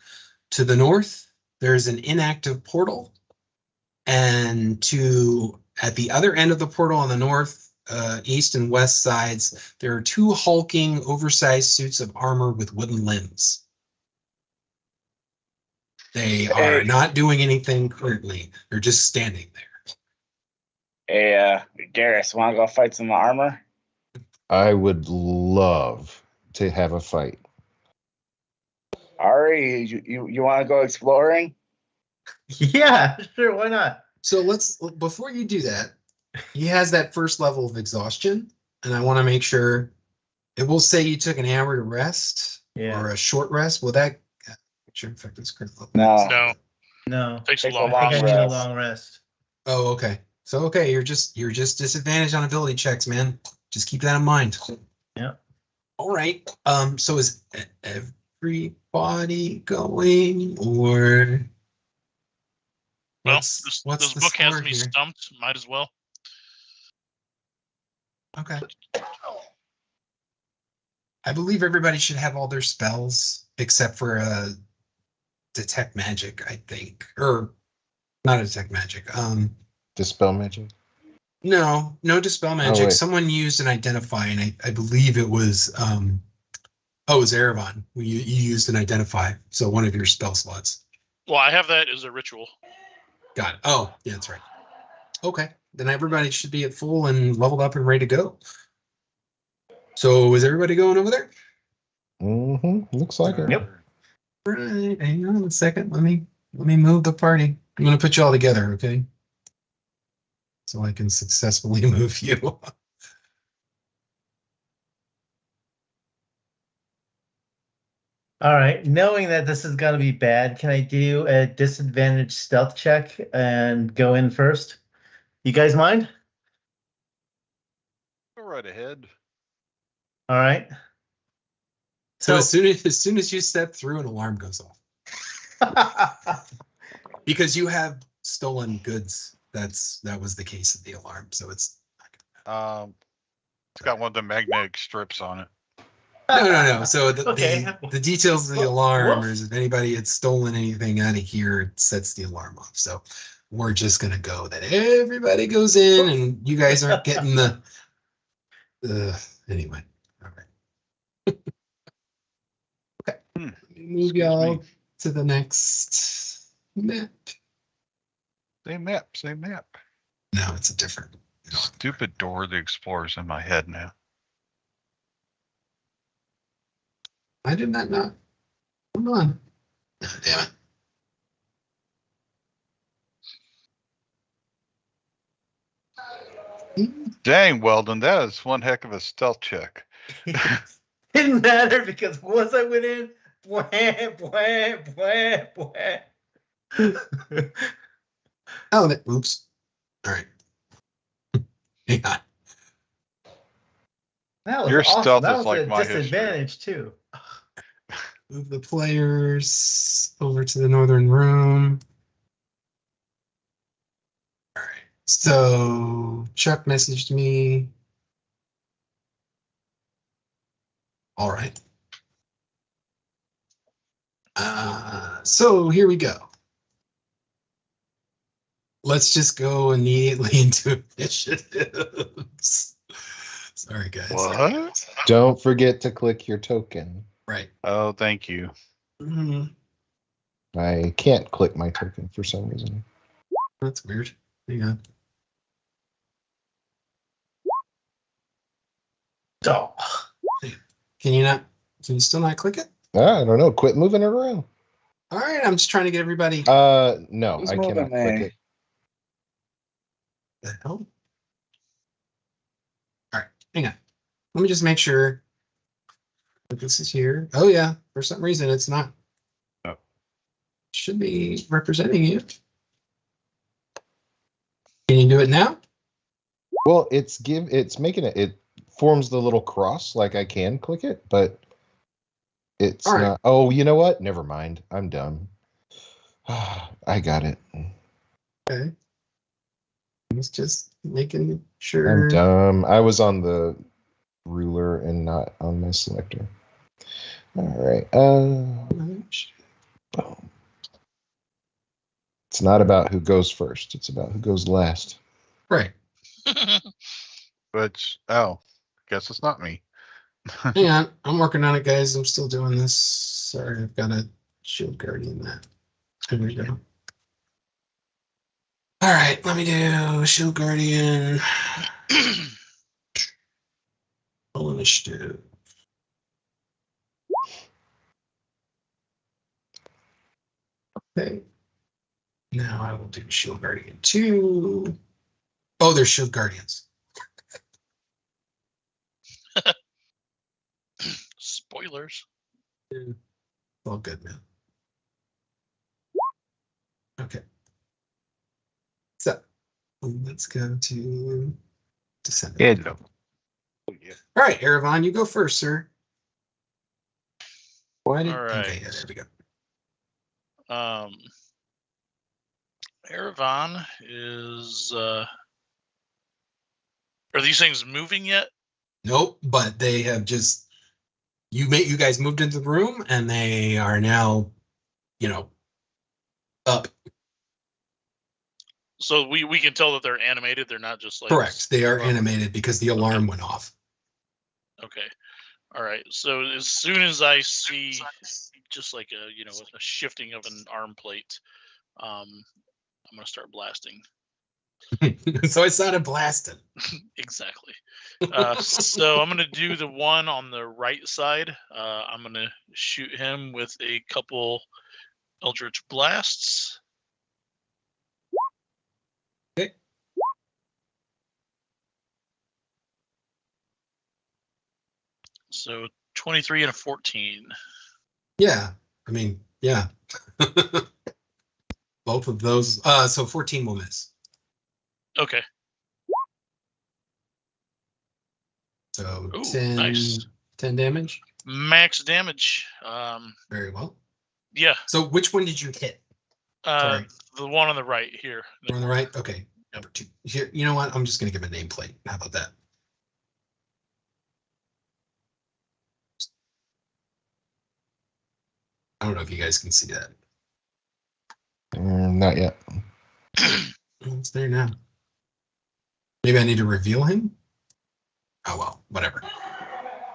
To the north, there's an inactive portal. And at the other end of the portal on the north, east and west sides, there are 2 hulking, oversized suits of armor with wooden limbs. They are not doing anything currently. They're just standing there. Hey, Garrus, want to go fight some armor? I would love to have a fight. Ari, you want to go exploring? Yeah, sure, why not? So let's, before you do that, he has that first level of exhaustion, and I want to make sure it will say you took an hour to rest or a short rest. Will that sure affect this critical? No. No, No. takes a Takes a long I think I long need a rest. long rest. Oh, okay. So okay, you're just disadvantaged on ability checks, man. Just keep that in mind. Yeah. All right. So is everybody going, or well, what's this the book has score me here? stumped. Might as well. Okay. I believe everybody should have all their spells except for detect magic, I think. Or not a detect magic. Dispel magic. No dispel magic. wait. Someone used an identify, and I believe it was it was Erevan. You used an identify, so one of your spell slots. Well, I have that as a ritual. Got it. Oh, yeah, that's right. Okay. Then everybody should be at full and leveled up and ready to go. So is everybody going over there? Mm-hmm. Looks like it. Yep. Right, hang on a second. Let me move the party. I'm gonna put you all together, okay? So I can successfully move you. All right. Knowing that this is gonna be bad, can I do a disadvantage stealth check and go in first? You guys mind? Go right ahead. All right. So as soon as you step through, an alarm goes off. Because you have stolen goods. That was the case of the alarm. So it's It's got one of the magnetic strips on it. no. So Okay. the details of the alarm Woof. is if anybody had stolen anything out of here, it sets the alarm off. So we're just gonna go that everybody goes in, and you guys aren't getting the. Anyway, all right. Okay, Hmm. let me move Excuse y'all me. to the next map. Same map, same map. No, it's a different. Stupid Dora the Explorer's in my head now. I did not know. Come on. Oh, damn it. Dang, Weldon, that is one heck of a stealth check. Didn't matter because once I went in, bwah, bwah, bwah, bwah. Oh, oops. All right. Hang on. That was Your awesome. stealth That is was like a my history. disadvantage too. Move the players over to the northern room. All right. So Chuck messaged me. All right. So here we go. Let's just go immediately into initiatives. Sorry, guys. What? Don't forget to click your token. Right. Oh, thank you. Mhm. I can't click my token for some reason. That's weird. Hang on. Oh. Can you still not click it? I don't know. Quit moving it around. All right, I'm just trying to get everybody. No, Who's I moving cannot click me? it. The hell? All right, hang on. Let me just make sure that this is here. Oh yeah, for some reason it's not. Oh. Should be representing you. Can you do it now? Well, it's making it forms the little cross like I can click it, but it's All right. not. Oh, you know what? Never mind. I'm done. I got it. Okay. It's just making sure. I'm dumb. I was on the ruler and not on my selector. All right. Boom. It's not about who goes first. It's about who goes last. Right. But, oh, guess it's not me. Hang on. I'm working on it, guys. I'm still doing this. Sorry, I've got a shield guardian that. There we go. All right, let me do Shield Guardian. Roll initiative. Okay. Now I will do Shield Guardian 2. Oh, there's Shield Guardians. Spoilers. All good, man. Okay. So let's go to Descendant. Hello. Oh, yeah. All right, Erevan, you go first, sir. Why did All right. Okay, yeah, there we go. Erevan is. Are these things moving yet? Nope, but they have just you guys moved into the room and they are now, up. So we can tell that they're animated. They're not just like. Correct. They are animated because the alarm went off. Okay. All right. So as soon as I see just like a shifting of an arm plate, I'm gonna start blasting. So it sounded blasted. Exactly. So I'm gonna do the one on the right side. I'm gonna shoot him with a couple Eldritch Blasts. Okay. So 23 and a 14. Yeah. I mean, yeah. Both of those. So 14 will miss. Okay. So Ooh, 10, nice. 10 damage. Max damage. Very well. Yeah. So which one did you hit? Sorry. The one on the right here. On the right? Okay. Number 2. Here, you know what? I'm just going to give him a nameplate. How about that? I don't know if you guys can see that. Not yet. It's there now. Maybe I need to reveal him? Oh, well, whatever.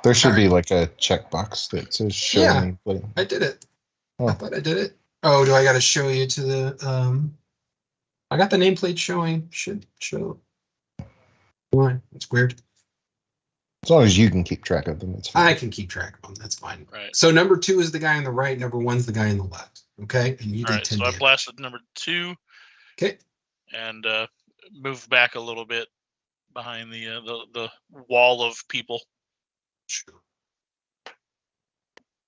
There should be Alright. like a checkbox that says show Yeah. nameplate. I did it. Oh. I thought I did it. Oh, do I got to show you to the... I got the nameplate showing. Should show. Why? It's weird. As long as you can keep track of them, it's fine. I can keep track of them. That's fine. Right. So number 2 is the guy on the right. Number 1's the guy on the left. Okay? And you All did right. 10 So I damage. blasted number 2 Okay. and moved back a little bit behind the wall of people. Sure.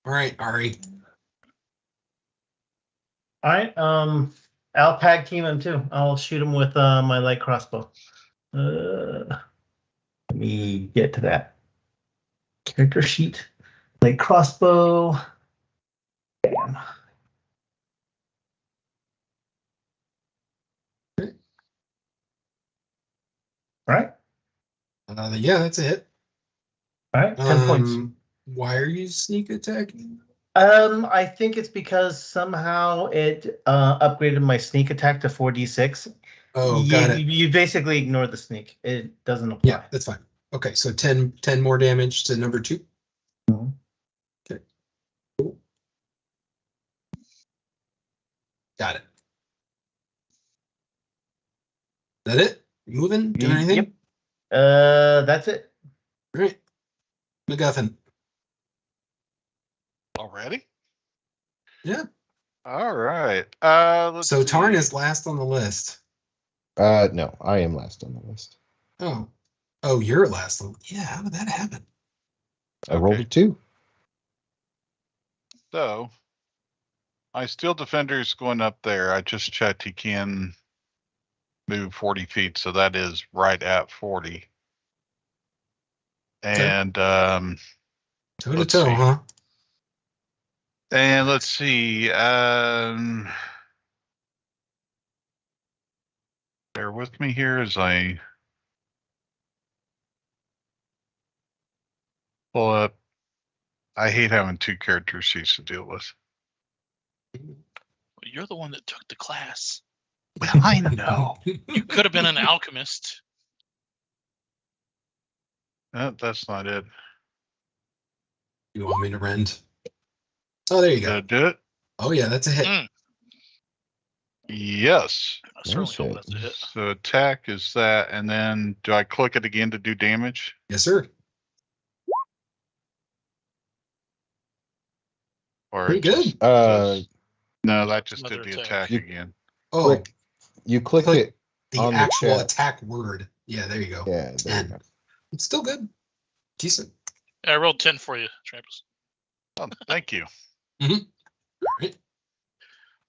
All right, Ari. All right. I'll tag team him too. I'll shoot him with my light crossbow. Let me get to that character sheet. Light crossbow. Bam. Okay. All right. Yeah, that's a hit. All right. 10 points. Why are you sneak attacking? I think it's because somehow it upgraded my sneak attack to 4d6. Oh, got it. You basically ignore the sneak. It doesn't apply. Yeah, that's fine. Okay, so 10 more damage to number 2. Mhm. Okay. Cool. Got it. Is that it? You moving? Doing anything? Yep. That's it. All right. MacGuffin. Already? Yeah. All right. Let's So Tarn see. is last on the list. No, I am last on the list. Oh, you're last on. Yeah, how did that happen? I rolled a 2. So, my Steel Defender's going up there. I just checked. He can move 40 feet, so that is right at 40. And Toe to let's toe, see. huh? And let's see. Bear with me here as I pull up. I hate having 2 character sheets to deal with. You're the one that took the class. Well, I know. You could have been an alchemist. That's not it. You want me to rend? Oh, there you Did go. I do it? Oh, yeah, that's a hit. Mm. Yes. I certainly hope Okay. that's a hit. So attack is that, and then do I click it again to do damage? Yes, sir. Or Pretty it just good. does- no, that just Another did the attack. attack again. Oh, Click. You click it the on the actual chat. attack word. Yeah, there you go. Yeah, there you 10. go. It's still good. Decent. I rolled 10 for you, Trampus. Oh, thank you. Right.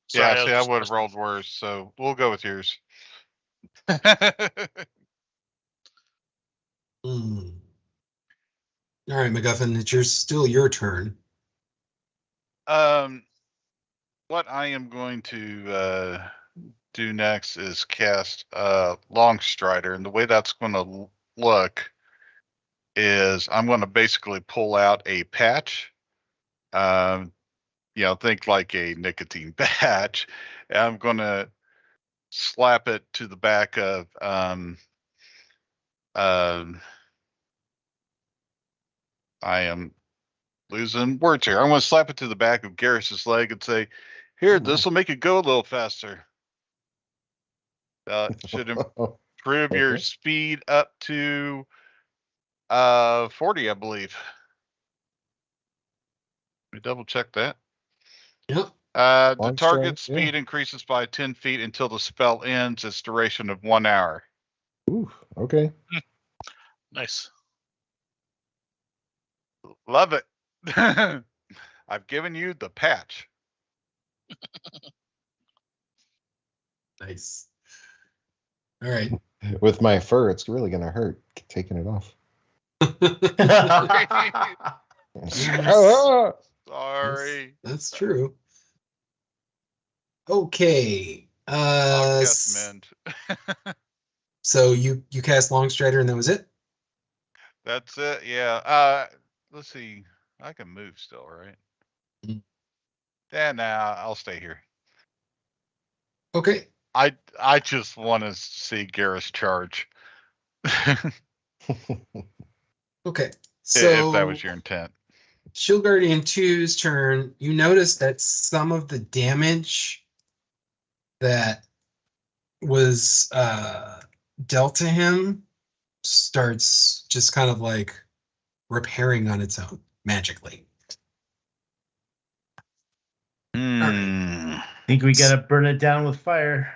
Sorry, Yeah, see, I was would have just- rolled worse, so we'll go with yours. Mm. All right, MacGuffin, still your turn. What I am going to do next is cast Long Strider, and the way that's going to look is I'm going to basically pull out a patch. Think like a nicotine patch. And I'm going to slap it to the back of I am losing words here. I'm going to slap it to the back of Garrus's leg and say, "Here, this will make it go a little faster." Should improve your Okay. speed up to 40, I believe. Let me double check that. Yep. The Long target stride, yeah. speed increases by 10 feet until the spell ends. Its duration of 1 hour. Ooh, okay. Nice. Love it. I've given you the patch. Nice. All right. With my fur, it's really gonna hurt taking it off. Ah! Sorry. That's true. Okay. I'll cast mend. So you cast Long Strider and that was it? That's it. Yeah. Let's see. I can move still, right? Mm. Yeah, nah, I'll stay here. Okay. I just want to see Garrus charge. Okay. So if that was your intent. Shield Guardian 2's turn, you notice that some of the damage that was dealt to him starts just kind of like repairing on its own magically. Think we gotta burn it down with fire.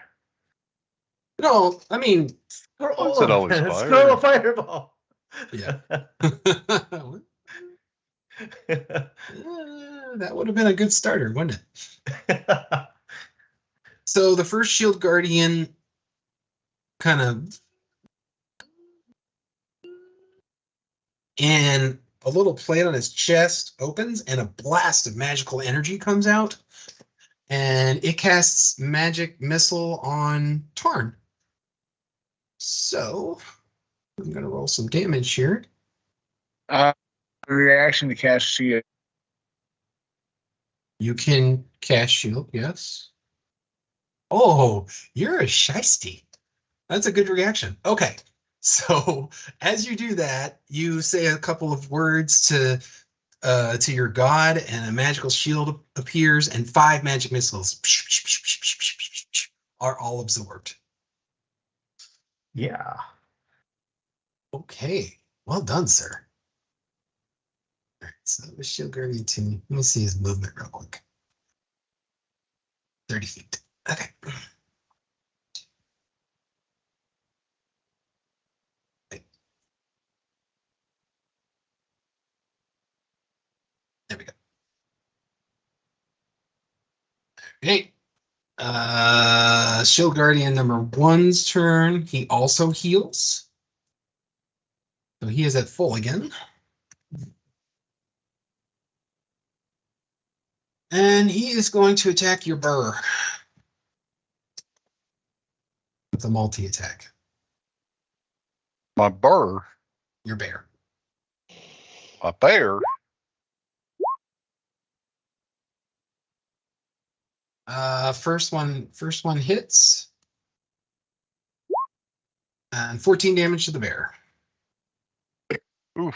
No, I mean, Is it always fire? Throw a fireball. yeah. That would have been a good starter, wouldn't it? So the first Shield Guardian kind of, and a little plate on his chest opens and a blast of magical energy comes out and it casts magic missile on Tarn. So I'm going to roll some damage here. Reaction to cast shield. You can cast shield, yes. Oh, you're a shiesty. That's a good reaction. Okay, so as you do that, you say a couple of words to your god, and a magical shield appears, and 5 magic missiles are all absorbed. Yeah. Okay, well done, sir. All right, so that was Shield Guardian 2. Let me see his movement real quick. 30 feet. Okay. There we go. Okay. Shield Guardian number 1's turn. He also heals. So he is at full again. And he is going to attack your burr with a multi-attack. My burr, Your bear. my bear. First one hits. And 14 damage to the bear. Oof.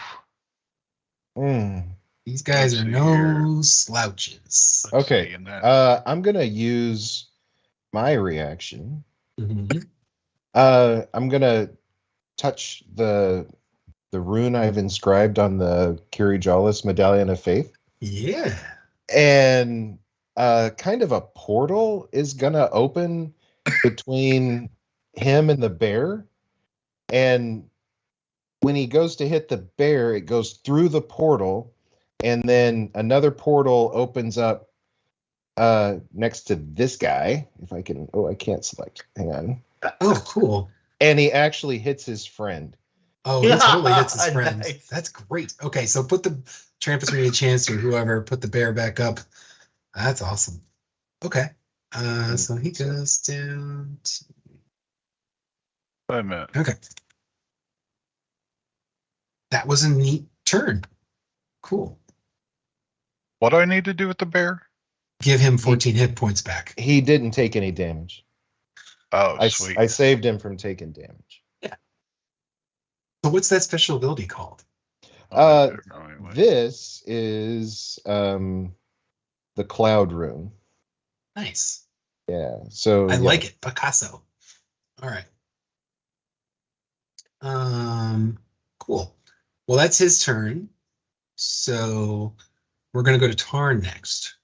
These guys Let's are see no here. slouches. Let's Okay. see in that. I'm gonna use my reaction. Mhm. I'm gonna touch the rune I've inscribed on the Kirijalis Medallion of Faith, Yeah. and kind of a portal is gonna open between him and the bear, and when he goes to hit the bear, it goes through the portal, and then another portal opens up next to this guy. If I can, I can't select. Hang on. Oh, cool. And he actually hits his friend. Oh, he totally hits his friend. Nice. That's great. Okay, so put the Trampus Media Chance or whoever, put the bear back up. That's awesome. Okay. So he goes down to... Wait a minute. Okay. That was a neat turn. Cool. What do I need to do with the bear? Give him 14 hit points back. He didn't take any damage. Oh, Sweet. I saved him from taking damage. Yeah. So what's that special ability called? Anyway. This is the Cloud Rune. Nice. Yeah. So I like it. Picasso. All right. Cool. Well, that's his turn. So we're gonna go to Tarn next.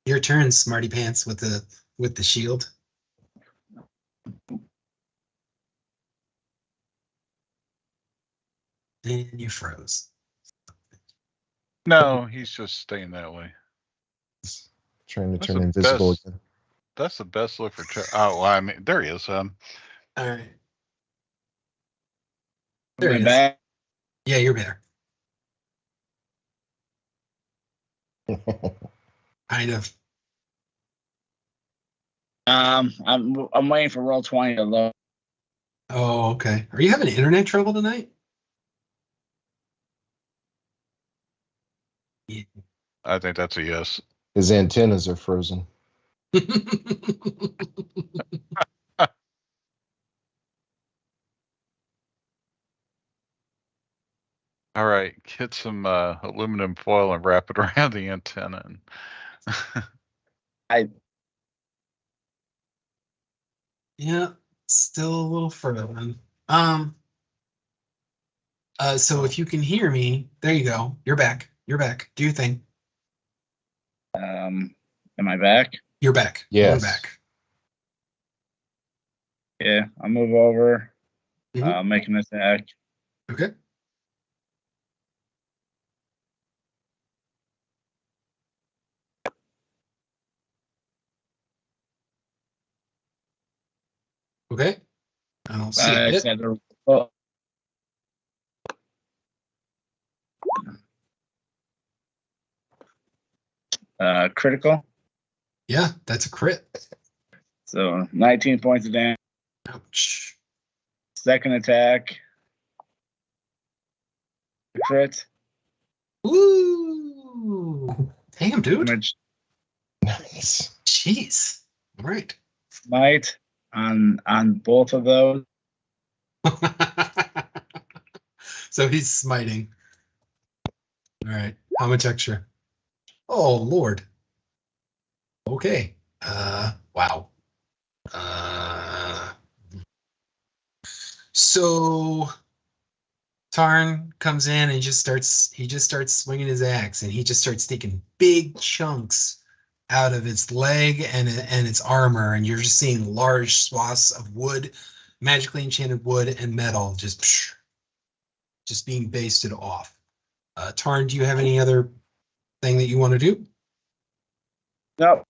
Your turn, Smarty Pants with the shield. And you froze. No, he's just staying that way. Trying to That's turn the invisible best. again. That's the best look for. Oh, well, I mean, there he is. All right. Am There I he is. back? Yeah, you're better. Kind of. I'm waiting for roll 20 to load. Oh, okay. Are you having internet trouble tonight? Yeah. I think that's a yes. His antennas are frozen. All right, get some aluminum foil and wrap it around the antenna. Yeah, still a little frozen. So if you can hear me, there you go. You're back. You're back. Do your thing. Am I back? You're back. Yes. You're back. Yeah, I'll move over. Mhm. Make an attack. Okay. Okay. I don't see I it. said the- oh. Critical. Yeah, that's a crit. So 19 points of damage. Ouch. Second attack. Crit. Ooh. Damn, dude. Damage. Nice. Jeez. All right. Smite on both of those. So he's smiting. All right. How much extra? Oh, Lord. Okay. Wow. So Tarn comes in and he just starts swinging his axe, and he just starts taking big chunks out of its leg and its armor, and you're just seeing large swaths of wood, magically enchanted wood and metal just being basted off. Tarn, do you have any other thing that you want to do? Nope.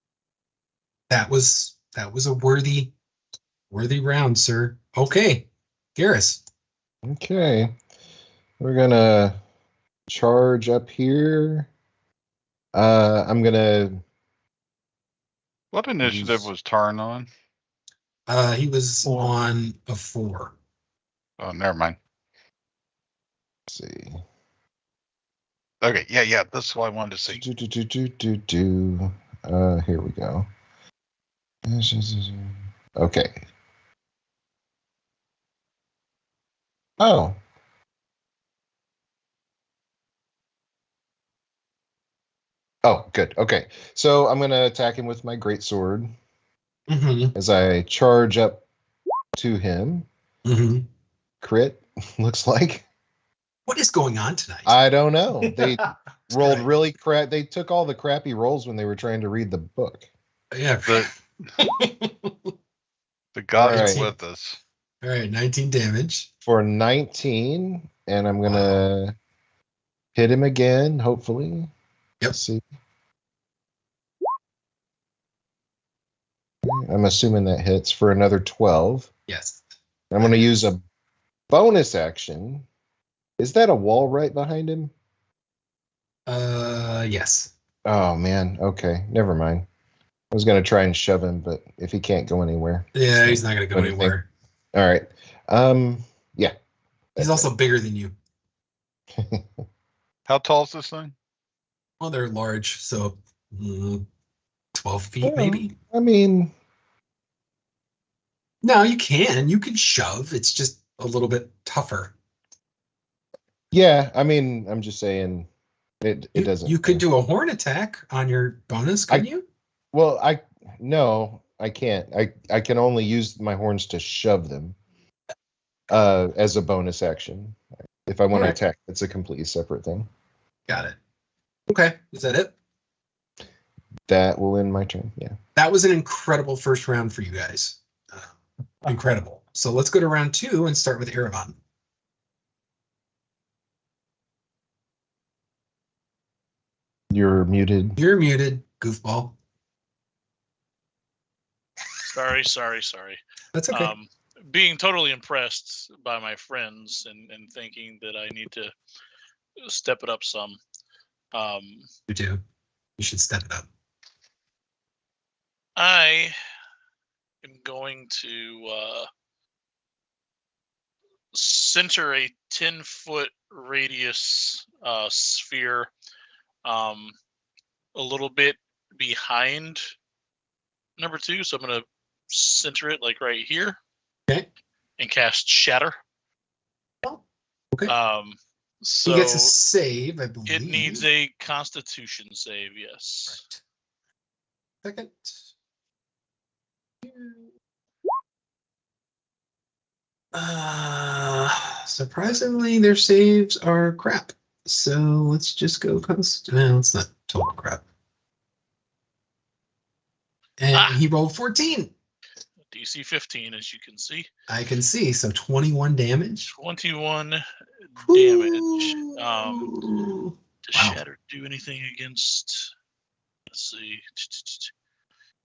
That was a worthy round, sir. Okay, Garrus. Okay. We're gonna charge up here. I'm gonna. What initiative was Tarn on? He was on a 4. Oh, never mind. See. Okay, yeah, that's what I wanted to see. Here we go. Okay. Oh. Oh, good. Okay. So I'm going to attack him with my great sword Mm-hmm. as I charge up to him. Mm-hmm. Crit, looks like. What is going on tonight? I don't know. They rolled Right. really crap. They took all the crappy rolls when they were trying to read the book. Yeah. The gods Alright. are with us. All right, 19 damage. For 19, and I'm going to hit him again, hopefully. Yep. Let's see. I'm assuming that hits for another 12. Yes. I'm going to use a bonus action. Is that a wall right behind him? Yes. Oh, man. Okay. Never mind. I was going to try and shove him, but if he can't go anywhere. Yeah, he's not going to go What do you think? anywhere. All right. Yeah. He's also bigger than you. How tall is this thing? Well, they're large, so 12 feet Well, maybe. I mean, No, you can. You can shove. It's just a little bit tougher. yeah. I mean, I'm just saying it doesn't. You could do a horn attack on your bonus, couldn't you? Well, no, I can't. I can only use my horns to shove them as a bonus action. If I want to Alright. attack, it's a completely separate thing. Got it. Okay, is that it? That will end my turn. Yeah. That was an incredible first round for you guys. Incredible. So let's go to round 2 and start with Erevan. You're muted. You're muted, goofball. Sorry. That's okay. Being totally impressed by my friends and thinking that I need to step it up some. You do. You should step it up. I am going to center a 10-foot radius sphere a little bit behind number 2. So I'm going to center it like right here. Okay. And cast Shatter. Okay. So He gets a save, I believe. it needs a Constitution save, yes. Right. Second. Surprisingly, their saves are crap. So let's just go no, it's not total crap. And he rolled 14. DC 15, as you can see. I can see. So 21 damage. 21 damage. Ooh. Does Wow. Shatter do anything against? Let's see.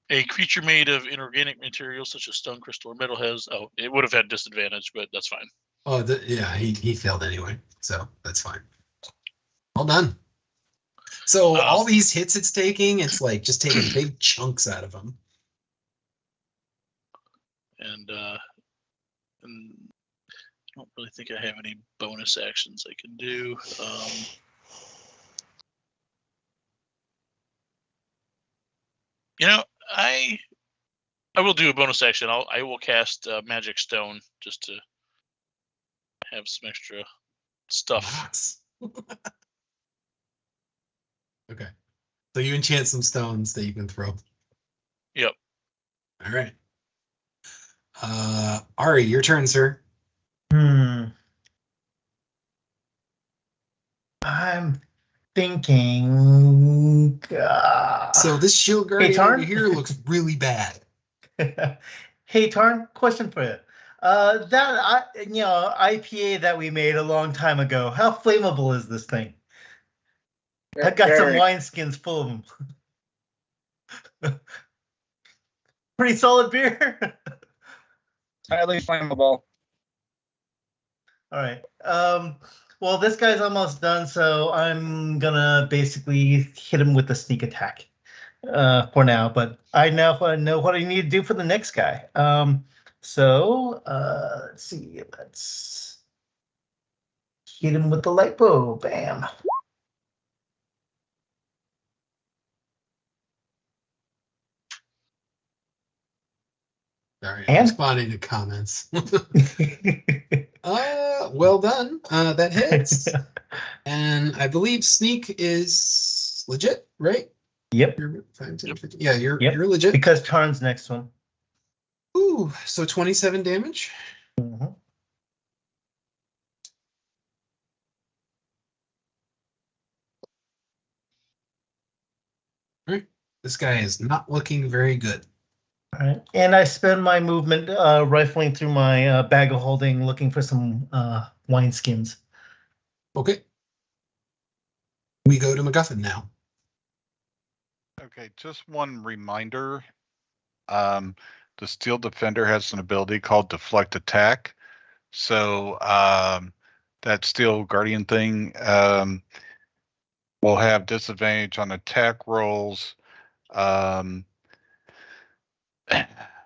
A creature made of inorganic materials such as stone, crystal, or metal has. Oh, it would have had disadvantage, but that's fine. Oh, yeah, he failed anyway. So that's fine. Well done. So all these hits it's taking, it's like just taking big chunks out of them. And I don't really think I have any bonus actions I can do. I will do a bonus action. I will cast Magic Stone just to have some extra stuff. Nice. Okay. So you enchant some stones that you can throw. Yep. All right. Ari, your turn, sir. I'm thinking. So this shield guardian Tarn? over here looks really bad. Hey, Tarn, question for you. IPA that we made a long time ago, how flammable is this thing? I've got some wineskins full of them. Pretty solid beer. Highly flammable. All right. Well, this guy's almost done, so I'm gonna basically hit him with a sneak attack for now. But I now know what I need to do for the next guy. So let's see. Let's hit him with the light bow. Bam. Sorry, And? I'm responding to comments. Well done. That hits. And I believe sneak is legit, right? Yep. You're 5, 10, 15. Yeah, you're Yep. legit. Because Tarn's next one. Ooh, so 27 damage. Mhm. All right. This guy is not looking very good. All right. And I spend my movement rifling through my bag of holding, looking for some wine skins. Okay. We go to MacGuffin now. Okay, just one reminder. The Steel Defender has an ability called Deflect Attack. So that Steel Guardian thing will have disadvantage on attack rolls.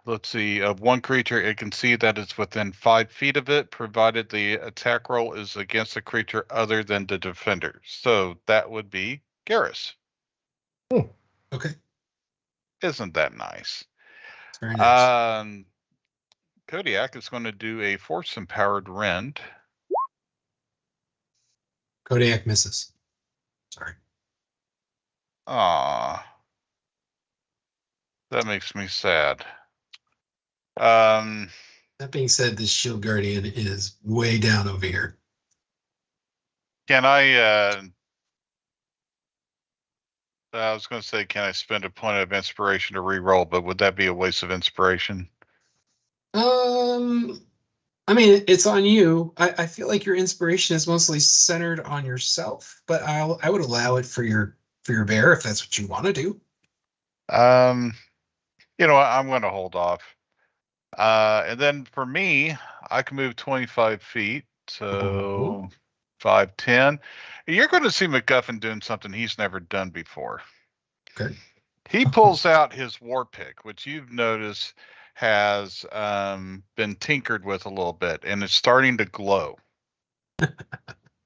Let's see, of one creature, it can see that it's within 5 feet of it, provided the attack roll is against a creature other than the defender. So that would be Garrus. Okay. Isn't that nice? It's very nice. Kodiak is going to do a Force Empowered Rend. Kodiak misses. Sorry. Aw. That makes me sad. That being said, this Shield Guardian is way down over here. Can I was going to say, can I spend a point of inspiration to re-roll, but would that be a waste of inspiration? I mean, it's on you. I feel like your inspiration is mostly centered on yourself, but I would allow it for your bear if that's what you want to do. You know what? I'm going to hold off. And then for me, I can move 25 feet, so 5, 10. You're going to see MacGuffin doing something he's never done before. Okay. He pulls out his war pick, which you've noticed has been tinkered with a little bit, and it's starting to glow.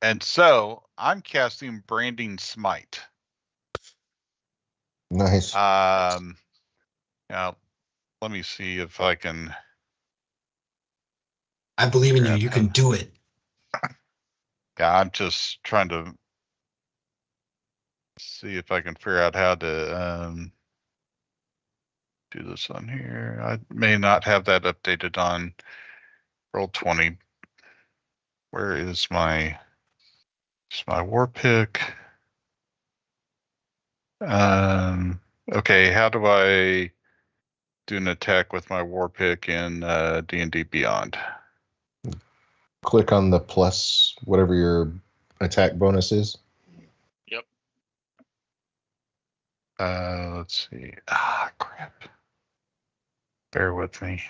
And so I'm casting Branding Smite. Nice. Now, let me see if I can. I believe in you. You can do it. Yeah, I'm just trying to see if I can figure out how to do this on here. I may not have that updated on Roll20. Where is my war pick? Okay, how do I do an attack with my war pick in D&D Beyond? Click on the plus whatever your attack bonus is. Yep. Let's see. Ah, crap. Bear with me.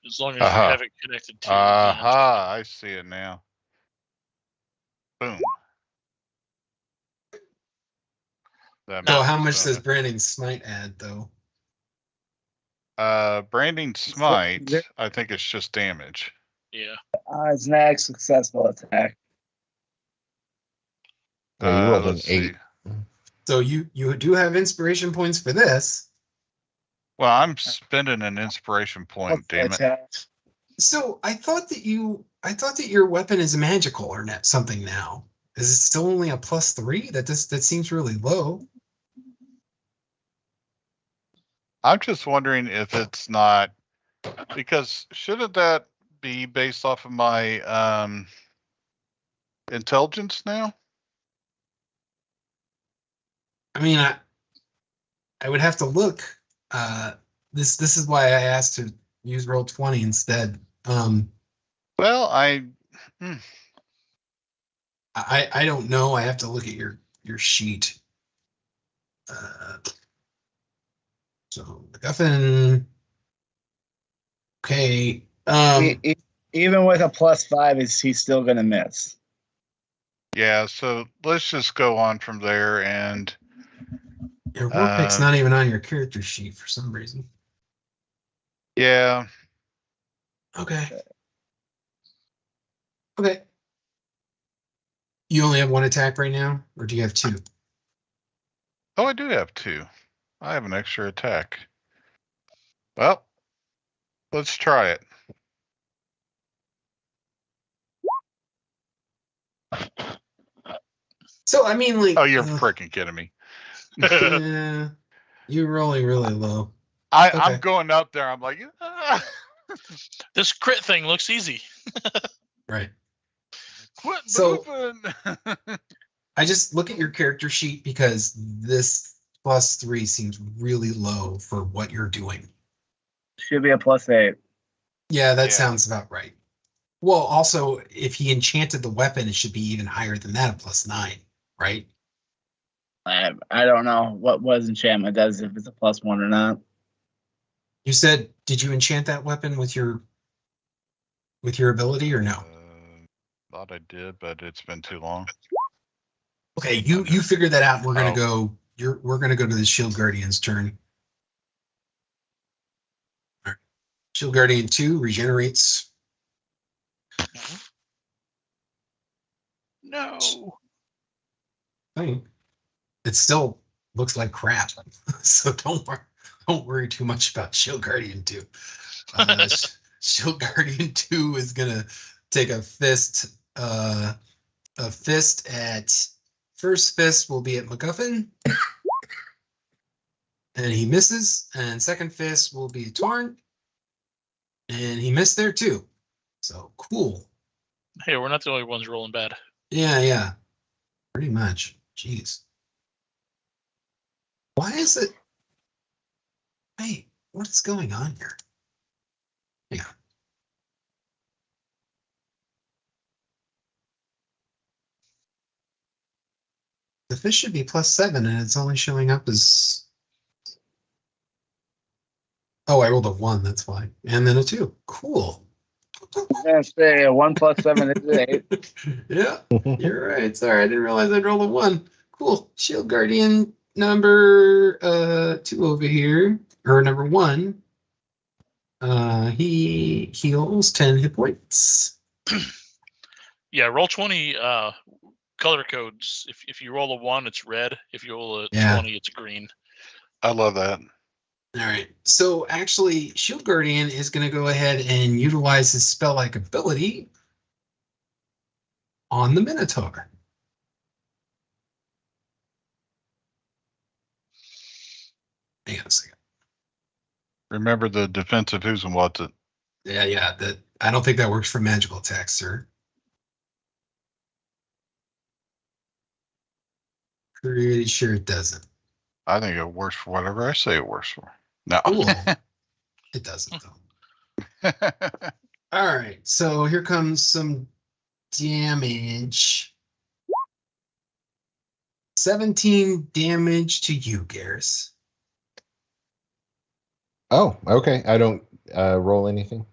As long as you have it connected to. Aha, I see it now. Boom. So how much does Branding Smite add, though? Branding Smite, I think it's just damage. Yeah. It's not successful attack. Yeah, you rolled an Let's 8. see. So you do have inspiration points for this. Well, I'm spending an inspiration point, damn it. So I thought that your weapon is magical or something now. Is it still only a +3? That seems really low. I'm just wondering if it's not, because shouldn't that be based off of my intelligence now? I mean, I would have to look. This is why I asked to use Roll20 instead. Well, I don't know. I have to look at your sheet. So MacGuffin. Okay. Even with a +5, he's still gonna miss. Yeah, so let's just go on from there. And your war pick's not even on your character sheet for some reason. Yeah. Okay. Okay. You only have one attack right now, or do you have 2? Oh, I do have 2. I have an extra attack. Well, let's try it. So I mean, like, Oh, you're freaking kidding me. yeah, you're rolling really low. I'm Okay. going up there. I'm like, "Ah, This crit thing looks easy. Right. quit So- moving. I just look at your character sheet because this +3 seems really low for what you're doing. Should be a +8. Yeah, that Yeah. sounds about right. Well, also, if he enchanted the weapon, it should be even higher than that, a +9, right? I don't know what enchantment does, if it's a +1 or not. You said, did you enchant that weapon with your ability or no? Thought I did, but it's been too long. Okay, you figure that out. We're gonna Oh. go. We're gonna go to the Shield Guardian's turn. All right. Shield Guardian 2 regenerates. No. Thing. It still looks like crap, so don't worry too much about Shield Guardian 2. Shield Guardian 2 is gonna take a fist. A fist at first fist will be at MacGuffin, and he misses. And second fist will be Torn, and he missed there too. So cool. Hey, we're not the only ones rolling bad. Yeah, pretty much. Jeez. Why is it? Wait, what's going on here? Yeah. The fish should be +7, and it's only showing up as. Oh, I rolled a 1. That's why, and then a 2. Cool. I'm gonna say a 1 + 7 is 8. Yeah, you're right. Sorry, I didn't realize I'd roll a 1. Cool. Shield Guardian number 2 over here, or number 1. He heals 10 hit points. Yeah, roll 20 color codes. If you roll a 1, it's red. If you roll a Yeah. 20, it's green. I love that. All right. So actually, Shield Guardian is going to go ahead and utilize his spell-like ability on the Minotaur. Hang on a second. Remember the defensive who's and what's it. Yeah. That I don't think that works for magical attacks, sir. Pretty sure it doesn't. I think it works for whatever I say it works for. No. Cool. It doesn't though. All right. So here comes some damage. 17 damage to you, Garrus. Oh, okay. I don't roll anything.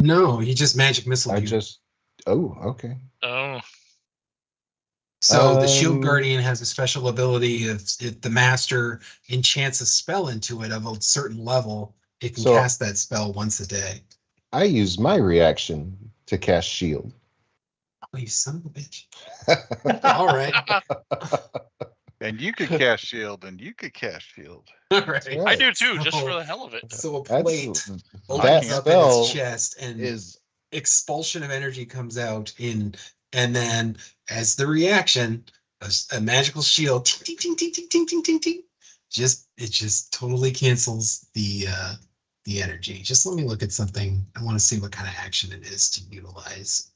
No, he just magic missile I you. just. Oh, okay. Oh, So the Shield Um, Guardian has a special ability if the master enchants a spell into it of a certain level, it can So- cast that spell once a day. I use my reaction to cast shield. Oh, you son of a bitch. All right. And you could cast shield, and you could cast shield. All right. Yeah. I do too, just Oh. for the hell of it. So a That's plate that opens up in spell his chest and is expulsion of energy comes out and then as the reaction, a magical shield ting, ting, ting, ting, ting, ting, ting, ting, it just totally cancels the energy. Just let me look at something. I want to see what kind of action it is to utilize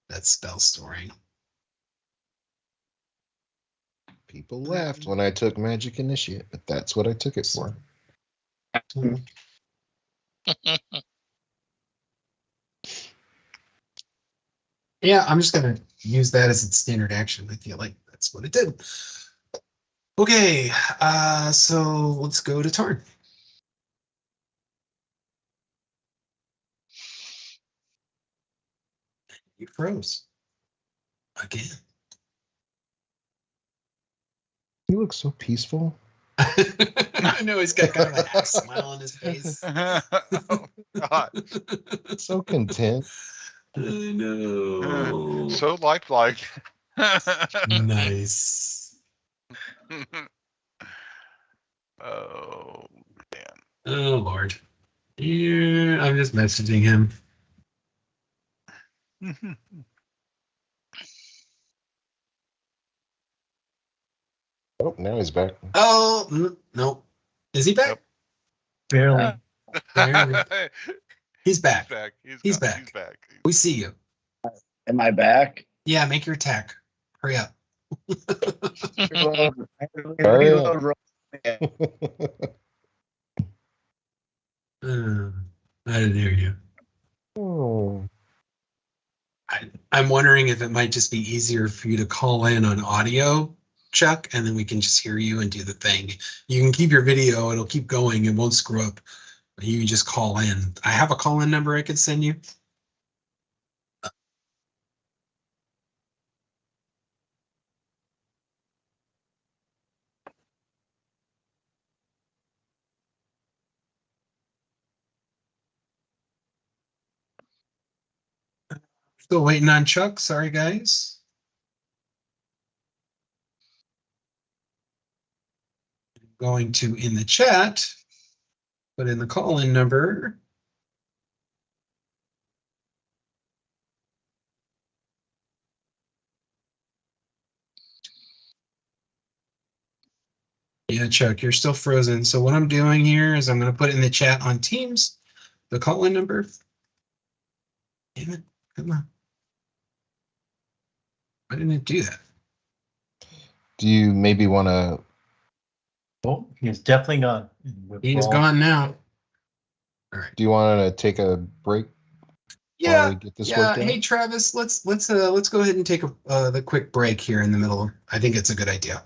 that spell storing. people laughed when I took magic initiate, but that's what I took it for. Yeah, I'm just gonna use that as its standard action. I feel like that's what it did. Okay, so let's go to Tarn. You froze. Again. You look so peaceful. I know he's got kind of a half smile on his face. Oh, God. So content. I know. So lifelike. Nice. Oh, Oh Lord. Yeah, I'm just messaging him. man. now he's back. Oh, no. Is he back? Barely. Barely. He's back. He's back. back. He's back. We see you. Am I back? Yeah, make your attack. Hurry up. Hurry up. I didn't hear you. Oh. I'm wondering if it might just be easier for you to call in on audio, Chuck, and then we can just hear you and do the thing. You can keep your video, it'll keep going, it won't screw up. You can just call in. I have a call-in number I could send you. Still waiting on Chuck. Sorry, guys. Going to, in the chat, put in the call-in number. Yeah, Chuck, you're still frozen. So what I'm doing here is I'm going to put in the chat on Teams the call-in number. Damn it, come on. Why didn't it do that? Do you maybe want to? Oh, he's definitely gone. He's gone now. Do you want to take a break? While Yeah, we get this yeah. work done? Hey, Travis, let's go ahead and take the quick break here in the middle. I think it's a good idea.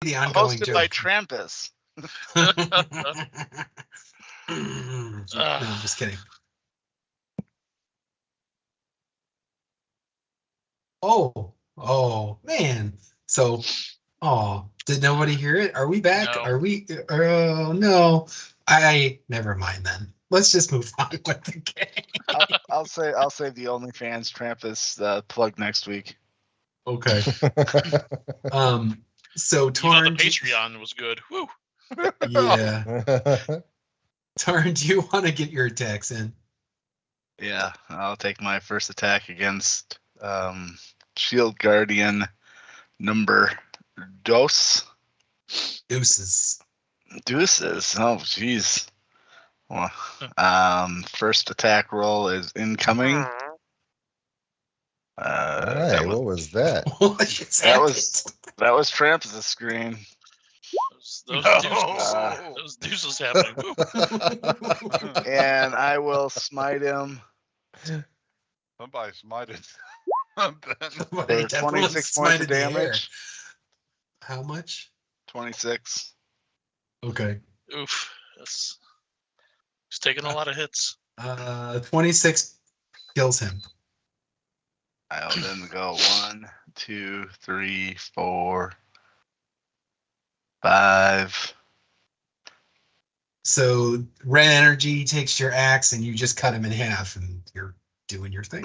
the ongoing Hosted joke. by Trampus. No, I'm just kidding. Oh, man. So, did nobody hear it? Are we back? No. Are we? Oh, no. Never mind then. Let's just move on with the game. I'll save the OnlyFans Trampus plug next week. Okay. So You thought Torn, the Patreon was good. Woo. yeah. Torn, do you want to get your attacks in? Yeah, I'll take my first attack against Shield Guardian number dos. Deuces. Deuces. Oh, jeez. Well, first attack roll is incoming. All right, what was that? That was Trampus' screen. Those deuces happening. Woo. And I will smite him Somebody smited. Somebody for definitely 26 points smited of the air. damage. How much? 26. Okay. Oof. That's he's taking a lot of hits. 26 kills him. I'll then go 1, 2, 3, 4, 5. So red energy takes your axe and you just cut him in half and you're doing your thing.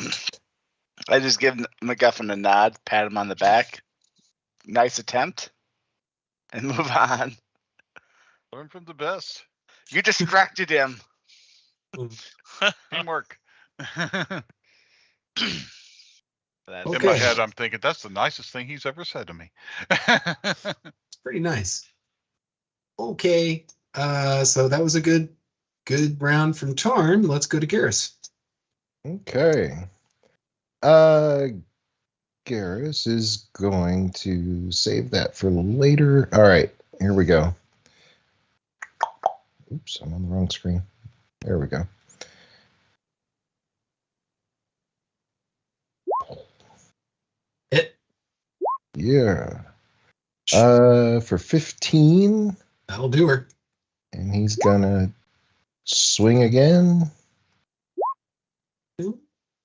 I just give MacGuffin a nod, pat him on the back. Nice attempt. And move on. Learn from the best. You distracted him. Teamwork. That's In my Okay. head, I'm thinking that's the nicest thing he's ever said to me. It's pretty nice. Okay. So that was a good round from Tarn. Let's go to Garrus. Okay. Garrus is going to save that for later. All right, here we go. Oops, I'm on the wrong screen. There we go. Hit. Yeah. For 15, That'll do her. and he's gonna swing again.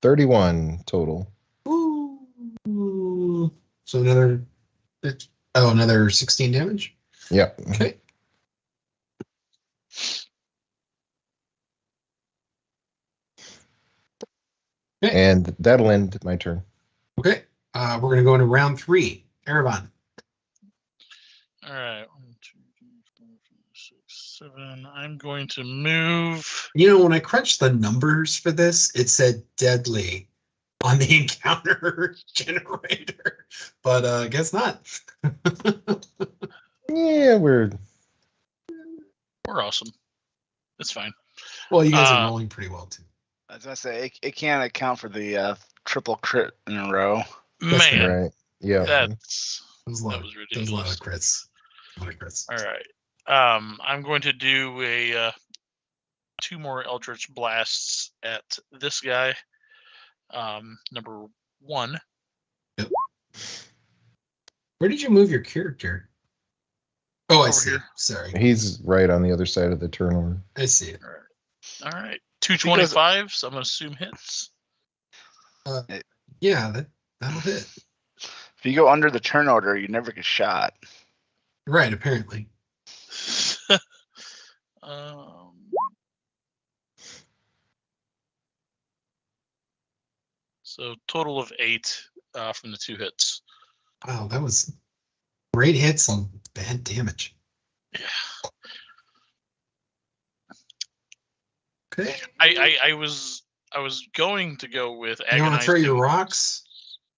31 total. Ooh. So another 16 damage. Yep. Okay. And that'll end my turn. Okay. We're gonna go into round 3. Erebon. All right. 1, 2, 3, 4, 5, 6, 7. I'm going to move. You know, when I crunched the numbers for this, it said deadly on the encounter generator, but I guess not. Yeah, we're We're awesome. It's fine. Well, you guys are rolling pretty well too. I was gonna say it can't account for the triple crit in a row. Man, right. Yeah. that's That was a that lot. was That was a lot ridiculous. of crits. A lot of crits. All right. I'm going to do a 2 more Eldritch Blasts at this guy. Number 1. Where did you move your character? Oh, I Over see. here. Sorry, He's right on the other side of the turnover. I see it. All right. 225. So I'm going to assume hits. Yeah, that'll hit. If you go under the turn order, you never get shot. Right, apparently. So total of 8 from the 2 hits. Wow, that was great hits and bad damage. Yeah. Okay. I was going to go with You want to throw your agonizing. rocks?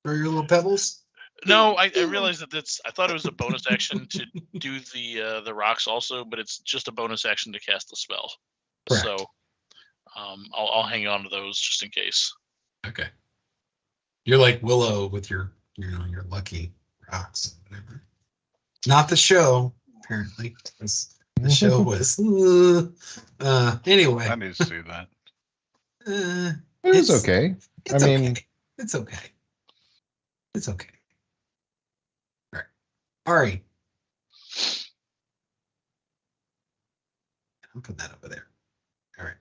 Throw your little pebbles? No, I realized that I thought it was a bonus action to do the rocks also, but it's just a bonus action to cast the spell. Correct. So I'll hang on to those just in case. Okay. You're like Willow with your lucky rocks. Whatever. Not the show, apparently. The show was anyway. I need to see that. It was It's- okay. It's I mean, okay. It's okay. It's okay. All right. Ari. I'm putting that over there. All right.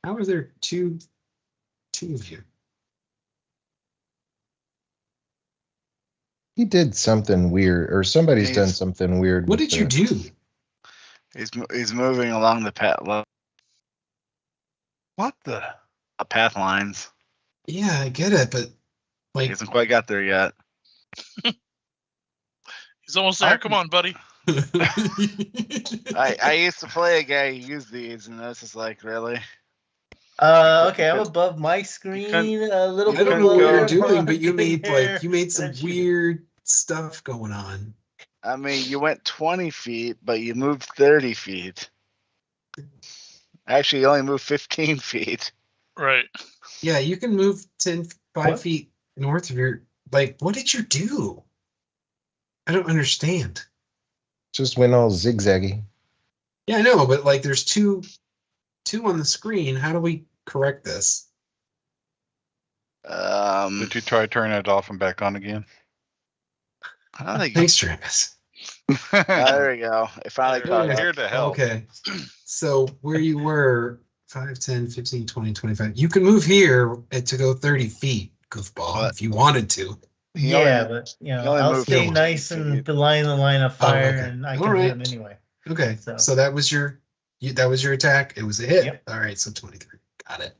How are there two of you? He did something weird, or somebody's done He's- something weird. What with did you the- do? He's moving along the path What the? path lines. Yeah, I get it, but He like, hasn't quite got there yet. He's almost there. Come on, buddy. I used to play a guy who used these, and this is like, really? Okay, I'm above my screen a little I bit. don't know what lower. you're doing, but you made There. some That's you. weird stuff going on. I mean, you went 20 feet, but you moved 30 feet. Actually, you only moved 15 feet. Right. Yeah, you can move 5 What? feet north of your. Like, what did you do? I don't understand. Just went all zigzaggy. Yeah, I know, but like, there's two on the screen. How do we correct this? Did you try turning it off and back on again? I don't think. Thanks, Travis. There we go. It finally Here- caught up. here to help. Okay. So where you were 5, 10, 15, 20, 25. You can move here to go 30 feet, goofball, What? if you wanted to. He Yeah, only- but he only I'll moved stay 15 nice and feet. behind the line of fire, okay. and I All can right. hit him anyway. Okay. So- So that was your attack. It was a hit. Yep. All right. So 23. Got it.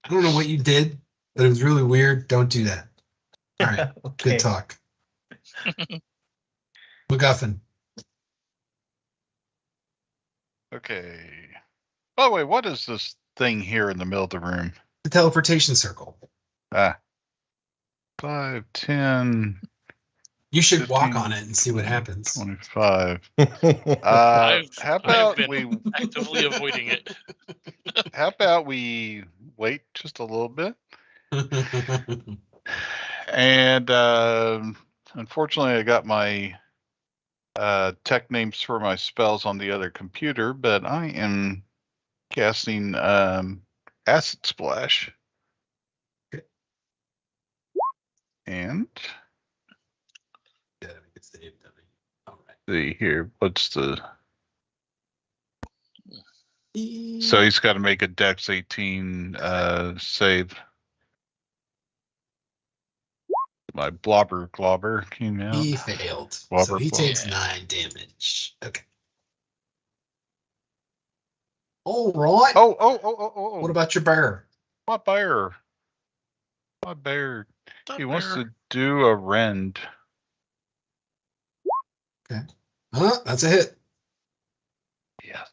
I don't know what you did, but it was really weird. Don't do that. All right. Okay. Good talk. MacGuffin. Okay. By the way, what is this thing here in the middle of the room? The teleportation circle. 5, 10, You should walk 15, on it and see what happens. 25. I've- How I've about been- we Actively avoiding it. how about we wait just a little bit? And unfortunately, I got my tech names for my spells on the other computer, but I am casting Acid Splash. Okay. And Yeah, it's the name, dummy. All right. see here, what's the? So he's got to make a Dex 18 save. My Globber came out. He failed. So Whopper he fly. takes 9 damage. Okay. All right. Oh! What about your bear? My bear? My bear. That He wants bear. to do a rend. That's a hit. Yeah.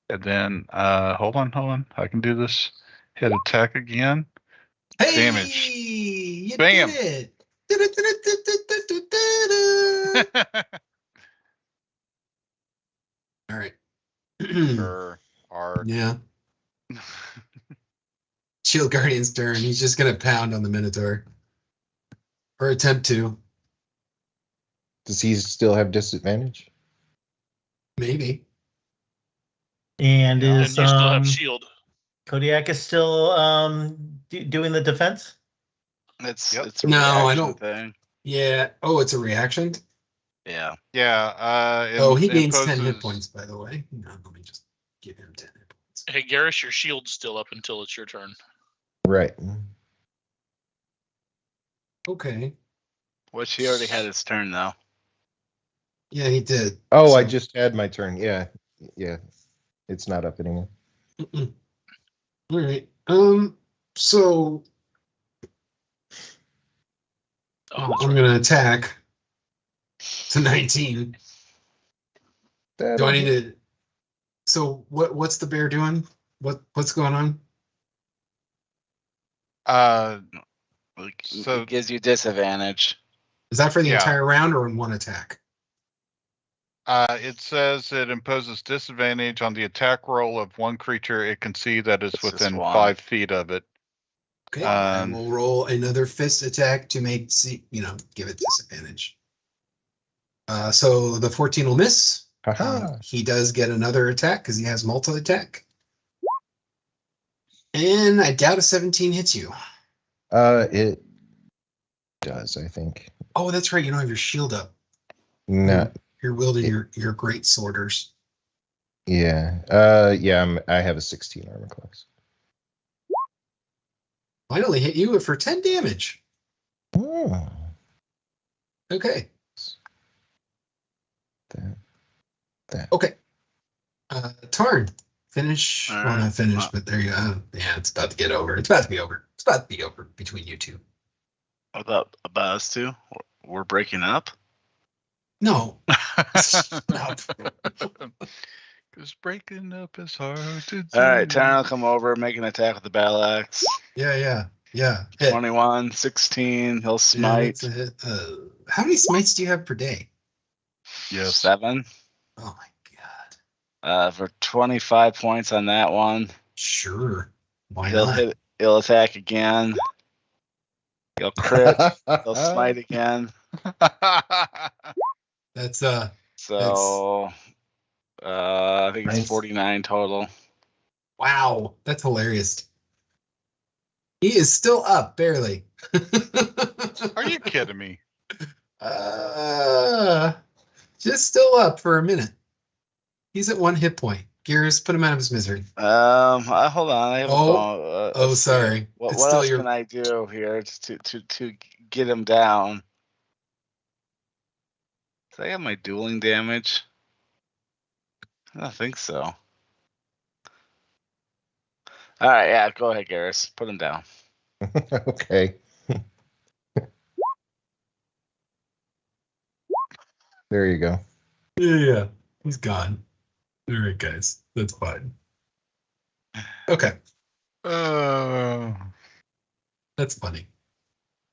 And then, hold on. I can do this. Hit attack again. Hey, Damage. You Bam. did it. All right. For our Yeah. Shield Guardian's turn. He's just gonna pound on the Minotaur. Or attempt to. Does he still have disadvantage? Maybe. And And you is still have shield. Kodiak is still doing the defense? It's Yep. it's a No, I reaction don't- thing. Yeah. Oh, it's a reaction? Yeah. yeah. Oh, he gains 10 hit imposes- points, by the way. No, let me just give him 10 hit points. Hey, Garrus, your shield's still up until it's your turn. Right. Okay. Which he already had his turn though. Yeah, he did. Oh, I So- just had my turn. Yeah. It's not up anymore. Mm-mm. All right. So Oh, that's I'm right. gonna attack to 19. Do I need to? So what's the bear doing? What's going on? Like, So- it gives you disadvantage. Is that for the Yeah. entire round or in one attack? It says it imposes disadvantage on the attack roll of one creature it can see that is It's just within one. 5 feet of it. Okay. And Um, we'll roll another fist attack to give it disadvantage. So the 14 will miss. Haha. He does get another attack because he has multi attack. And I doubt a 17 hits you. It does, I think. Oh, that's right. You don't have your shield up. No. You're wielding your great sworders. Yeah. I have a 16 armor class. Finally hit you for 10 damage. Oh. Okay. That. Okay. Tarn. Finish. All Well, right. not finish, but there you go. Yeah, it's about to get over. It's about to be over. It's about to be over between you two. About us two? We're breaking up? No. Stop. Because breaking up is hard to do. All right, Tyron will come over, make an attack with the battle axe. Yeah. Hit. 21, 16, he'll Yeah, smite. that's a hit. How many smites do you have per day? Yes. 7. Oh my god. For 25 points on that one. Sure. Why He'll not? he'll attack again. He'll crit. He'll smite again. That's So I think it's Nice. 49 total. wow. That's hilarious. He is still up, barely. Are you kidding me? Just still up for a minute. He's at 1 hit point. Garrus, put him out of his misery. Hold on. I have Oh, sorry. What It's else still your. can I do here to get him down? Do I have my dueling damage? I don't think so. All right, yeah, go ahead, Garrus. Put him down. Okay. There you go. Yeah. He's gone. All right, guys. That's fine. Okay. That's funny.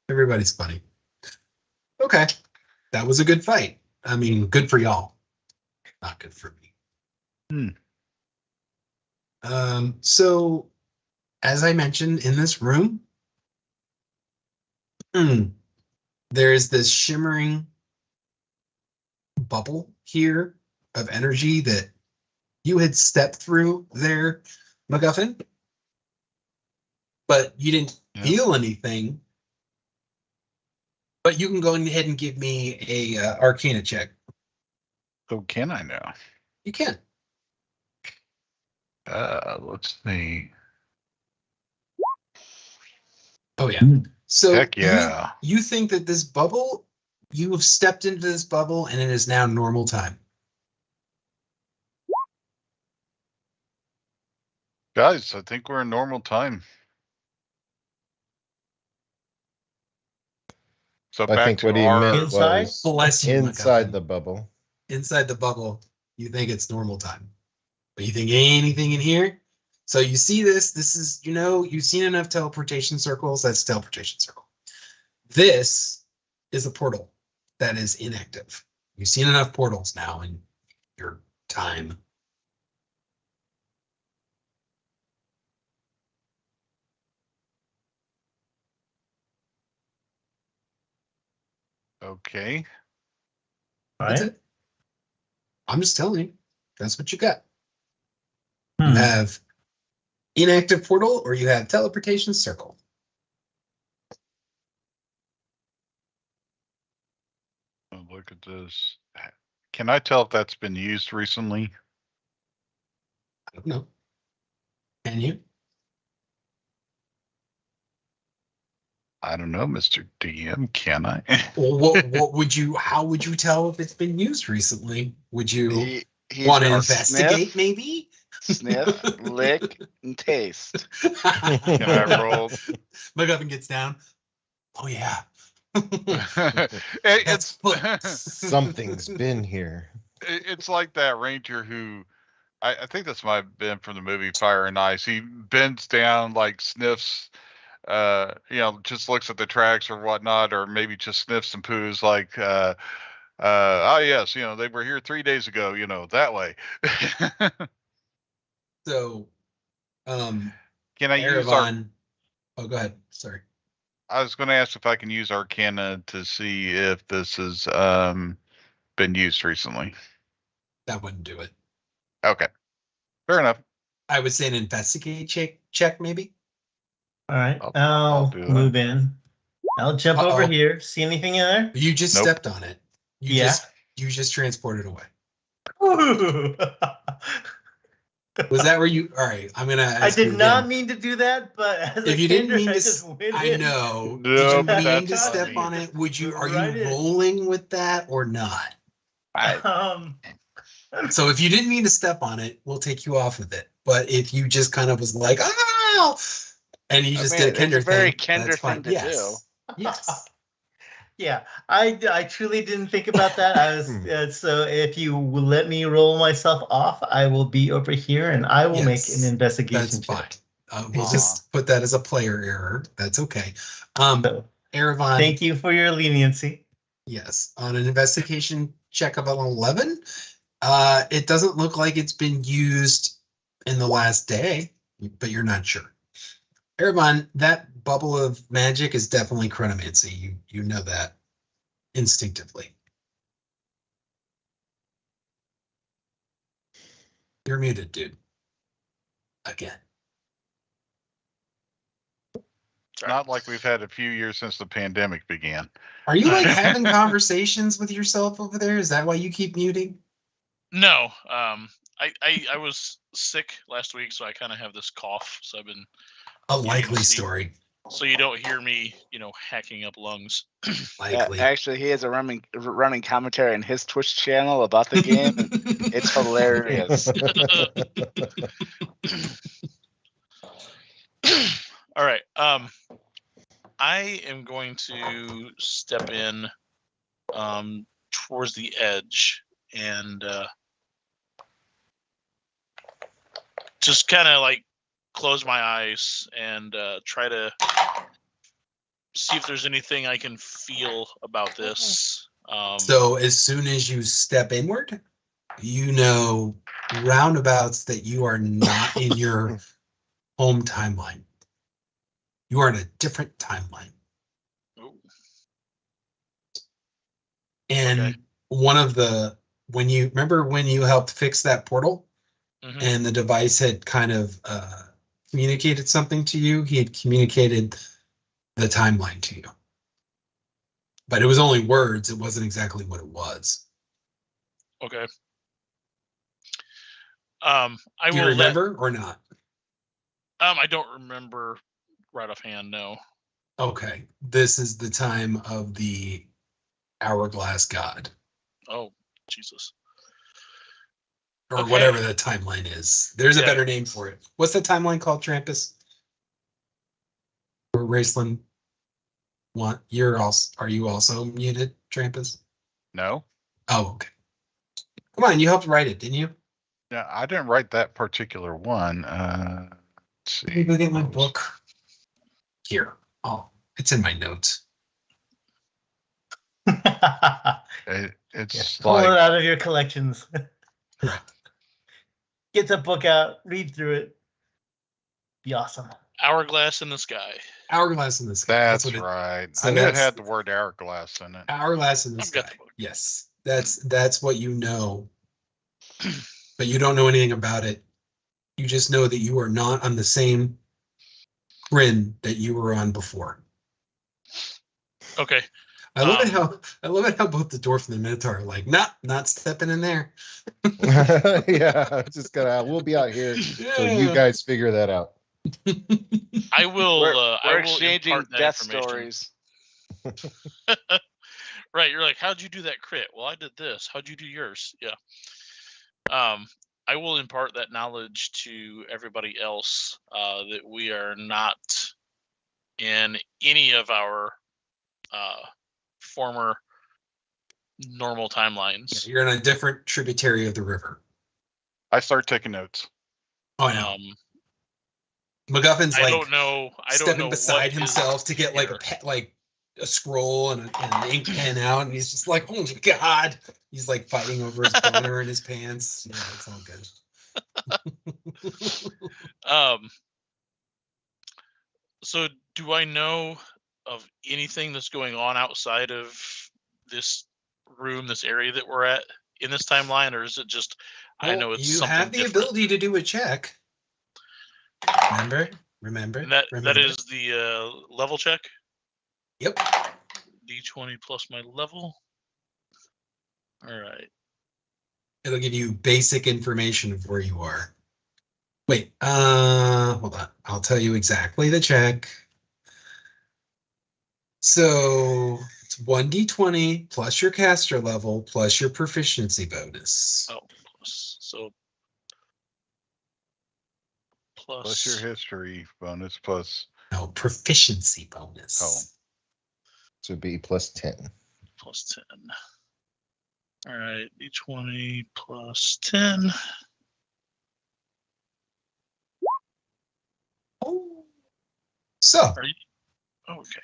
Everybody's funny. Okay. That was a good fight. I mean, good for y'all. Not good for me. So, as I mentioned in this room, there is this shimmering bubble here of energy that you had stepped through there, MacGuffin, but you didn't feel anything. But you can go ahead and give me a Arcana check. So can I now? You can. Let's see. Oh yeah. So Heck yeah. you think that this bubble, you have stepped into this bubble and it is now normal time. Guys, I think we're in normal time. So I back think to what he our meant Inside? was Bless you, inside MacGuffin. the bubble. Inside the bubble, you think it's normal time. But you think anything in here? So you see this. This is, you've seen enough teleportation circles. That's a teleportation circle. This is a portal that is inactive. You've seen enough portals now in your time. Okay. All That's right. it. I'm just telling you. That's what you got. Hmm. You have inactive portal or you have teleportation circle. Oh, look at this. Can I tell if that's been used recently? I don't know. Can you? I don't know, Mr. DM. Can I? Well, what would you? How would you tell if it's been used recently? Would you He's want to gonna investigate? Maybe. Sniff, lick, and taste. Can I roll? MacGuffin gets down. Oh yeah. It's Something's been here. it's like that ranger who I think this might have been from the movie Fire and Ice. He bends down, like sniffs, just looks at the tracks or whatnot, or maybe just sniffs and poos, like, yes, they were here 3 days ago, that way. So, Can I use our? Erevan. Oh, go ahead. Sorry. I was going to ask if I can use Arcana to see if this has been used recently. That wouldn't do it. Okay, fair enough. I would say an investigate check maybe. All right. I'll I'll do that. move in. I'll jump over Uh-oh. here. See anything in there? You just Nope. stepped on it. Yeah. You just transported away. Ooh. Was that where you? All right, I'm gonna. I Ask did you not again. mean to do that, but as If a you didn't kinder, mean I to, just went I in. know. No, Did you mean to that's step funny. on it? Would you? Are Right you in. rolling with that or not? Um, So if you didn't mean to step on it, we'll take you off of it. But if you just kind of was like, oh, and you just did a Kinder it's a very thing, Kinder that's fine. thing to Yes. Yes. yeah, I truly didn't think about that. I was so if you will let me roll myself off, I will be over here and I will make Yes, an investigation That's check. fine. We'll just put that as a player error. That's okay. So, Erevan, thank you for your leniency. yes, on an investigation check of an 11, it doesn't look like it's been used in the last day, but you're not sure. Erevan, that bubble of magic is definitely chronomancy. You know that instinctively. You're muted, dude. Again. It's not like we've had a few years since the pandemic began. Are you like having conversations with yourself over there? Is that why you keep muting? No, I was sick last week, so I kind of have this cough. So I've been A likely see. story. so you don't hear me, hacking up lungs. Likely. Actually, he has a running commentary on his Twitch channel about the game. It's hilarious. All right. I am going to step in towards the edge and just kind of like close my eyes and try to see if there's anything I can feel about this. So as soon as you step inward, you know roundabouts that you are not in your home timeline. You are in a different timeline. Ooh. And Okay. one of the, when you helped fix that portal Mhm. and the device had kind of communicated something to you, he had communicated the timeline to you. But it was only words. It wasn't exactly what it was. Okay. I Do you will remember or not? I don't remember right offhand. No. Okay. This is the time of the hourglass god, Oh, Jesus. or Okay. whatever the timeline is. There's a Yeah. better name for it. What's the timeline called, Trampus? Or Raceland? What? Are you also muted, Trampus? No, Oh, okay. Come on, you helped write it, didn't you? yeah, I didn't write that particular one. Let's Let me see. go get my book. Here. Oh, it's in my notes. It's Pull it like out of your collections. Correct. Get the book out, read through it. Be awesome. Hourglass in the sky. Hourglass in the sky. that's what it- right. so I knew it that's- had the word hourglass in it. Hourglass in the I've got sky. the book. Yes, that's what you know, but you don't know anything about it. You just know that you are not on the same grin that you were on before. Okay. I love it how both the dwarf and the minotaur are like, not stepping in there. Yeah, just we'll be out here till you guys figure that out. I will. We're, I we're will exchanging impart that death information. stories. Right. You're like, how'd you do that crit? Well, I did this. How'd you do yours? Yeah. I will impart that knowledge to everybody else that we are not in any of our former normal timelines. You're in a different tributary of the river. I start taking notes. Oh, I know. Um, MacGuffin's I like don't know. I don't stepping know beside what himself is to get like here. a scroll and an ink pen out, and he's just like, oh my god. He's like fighting over his boner in his pants. Yeah, it's all good. So do I know of anything that's going on outside of this room, this area that we're at in this timeline, or is it just I know it's you something have the different? ability to do a check. Remember. And that is the level check. Yep. D20 plus my level. All right. It'll give you basic information of where you are. Wait, hold on. I'll tell you exactly the check. So it's 1d20 plus your caster level plus your proficiency bonus. Oh, so Plus your history bonus plus. No, proficiency bonus. Oh. So be plus 10. Plus 10. All right, D20 plus 10. So, Okay.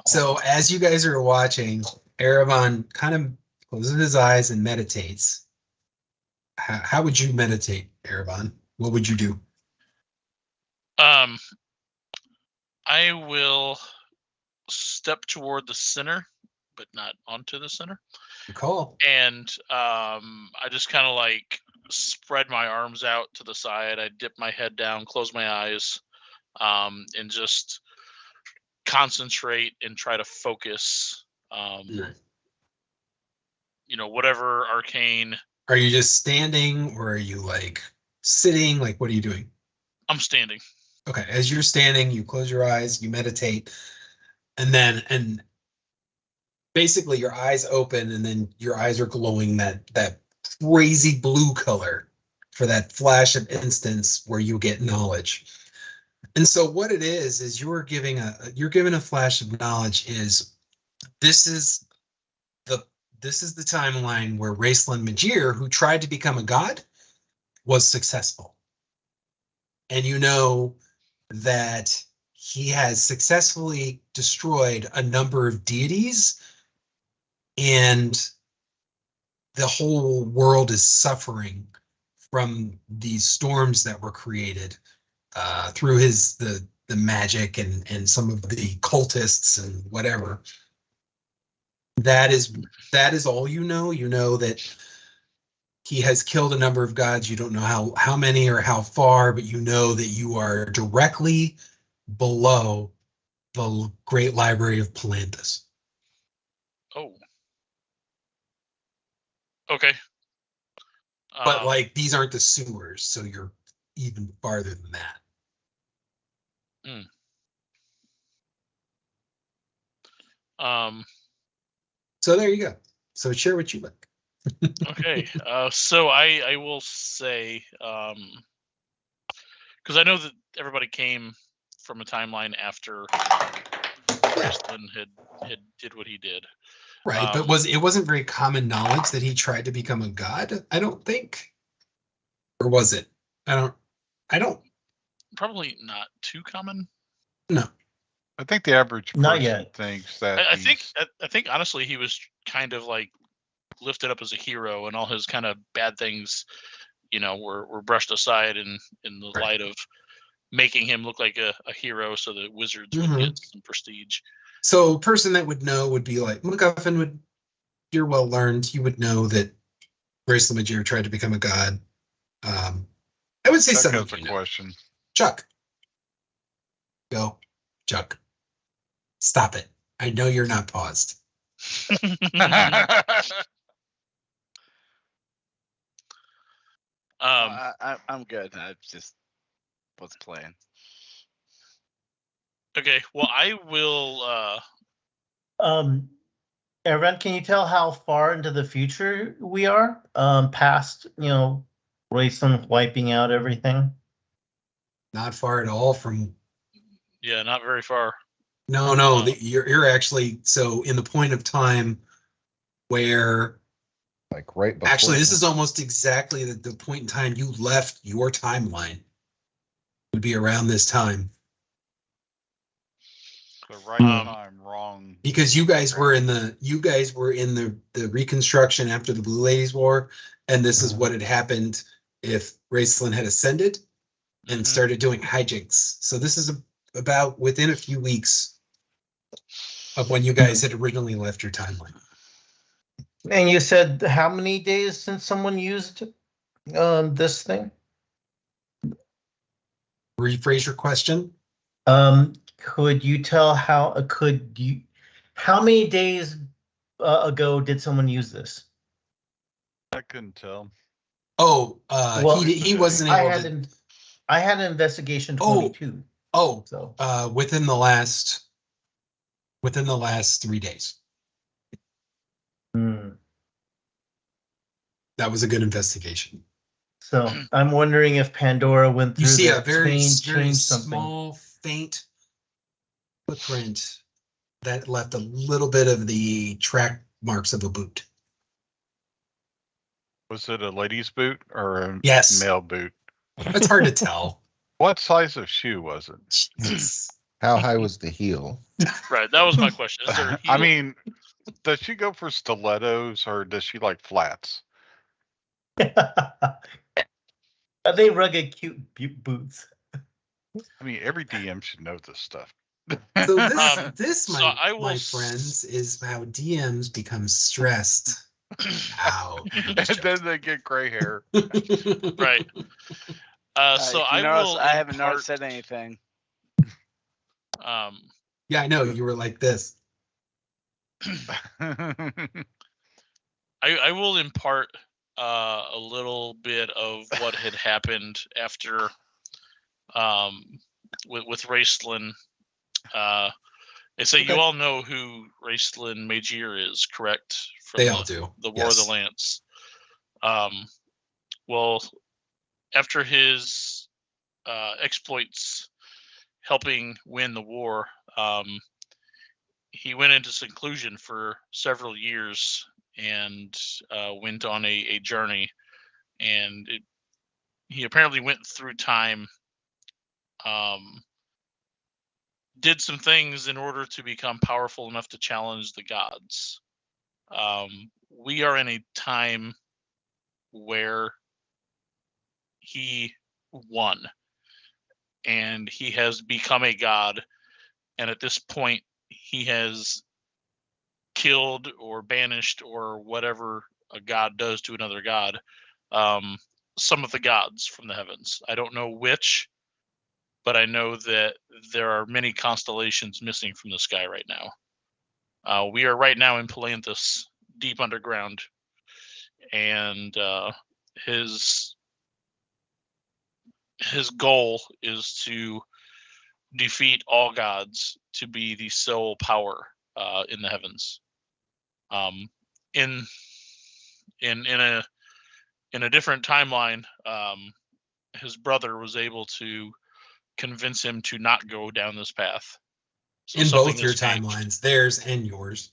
so as you guys are watching, Erevan kind of closes his eyes and meditates. How would you meditate, Erevan? What would you do? I will step toward the center, but not onto the center. Good call. And I just kind of like spread my arms out to the side. I dip my head down, close my eyes, and just concentrate and try to focus. Whatever arcane. Are you just standing, or are you like sitting? Like, what are you doing? I'm standing. Okay, as you're standing, you close your eyes, you meditate, and basically your eyes open, and then your eyes are glowing that crazy blue color for that flash of instance where you get knowledge. And so what it is you're given a flash of knowledge. This is the timeline where Raistlin Majir, who tried to become a god, was successful. And you know that he has successfully destroyed a number of deities, and the whole world is suffering from these storms that were created through the magic and some of the cultists and whatever. That is all you know. You know that he has killed a number of gods. You don't know how many or how far, but you know that you are directly below the Great Library of Palanthas. Oh. Okay. But like, these aren't the sewers, so you're even farther than that. So there you go. So share what you like. Okay. So I will say, because I know that everybody came from a timeline after Raistlin had did what he did. Right, but it wasn't very common knowledge that he tried to become a god, I don't think. Or was it? I don't. Probably not too common. No. I think the average person Not yet. thinks that I think honestly he was kind of like lifted up as a hero, and all his kind of bad things, were brushed aside in the light of making him look like a hero, so that wizards would get some prestige. So a person that would know would be like MacGuffin you're well learned. You would know that Raistlin Majir tried to become a god. I would say Chuck some has a question. Chuck. Go. Chuck. Stop it. I know you're not paused. I'm good. I just was playing. Okay, well, I will. Evan, can you tell how far into the future we are? Past, Raistlin wiping out everything. Not far at all from. Yeah, not very far. No, you're actually so in the point of time where. Like right before. Actually, this is almost exactly the point in time you left your timeline. Would be around this time. The right time, wrong. Because you guys were in the reconstruction after the Blue Ladies War, and this is what had happened if Raistlin had ascended and started doing hijinks. So this is about within a few weeks of when you guys had originally left your timeline. And you said how many days since someone used this thing? Rephrase your question. Could you tell how many days ago did someone use this? I couldn't tell. Oh, Well, he wasn't able to. I had an investigation 22. So within the last 3 days. That was a good investigation. So I'm wondering if Pandora went through. You see a very changed something. small, faint footprint that left a little bit of the track marks of a boot. Was it a lady's boot or a Yes. male boot? It's hard to tell. What size of shoe was it? Jesus. How high was the heel? Right, that was my question. Is there a I heel? mean, does she go for stilettos or does she like flats? Are they rugged, cute boots? I mean, every DM should know this stuff. So this, so my, I will my s- friends, is how DMs become stressed. Ow. And then they get gray hair. Right. So I notice will. I haven't impart, noticed said anything. Yeah, I know you were like this. I will impart a little bit of what had happened after with Raistlin. They say you all know who Raistlin Magier is, correct? From They all do. The War of Yes. the Lance. Well, after his exploits helping win the war, he went into seclusion for several years and went on a journey. And he apparently went through time, did some things in order to become powerful enough to challenge the gods. We are in a time where he won and he has become a god, and at this point he has killed or banished or whatever a god does to another god, some of the gods from the heavens. I don't know which, but I know that there are many constellations missing from the sky right now. We are right now in Palanthus, deep underground, and his goal is to defeat all gods to be the sole power in the heavens. In a different timeline, his brother was able to convince him to not go down this path. So In something both your has changed. timelines, theirs and yours.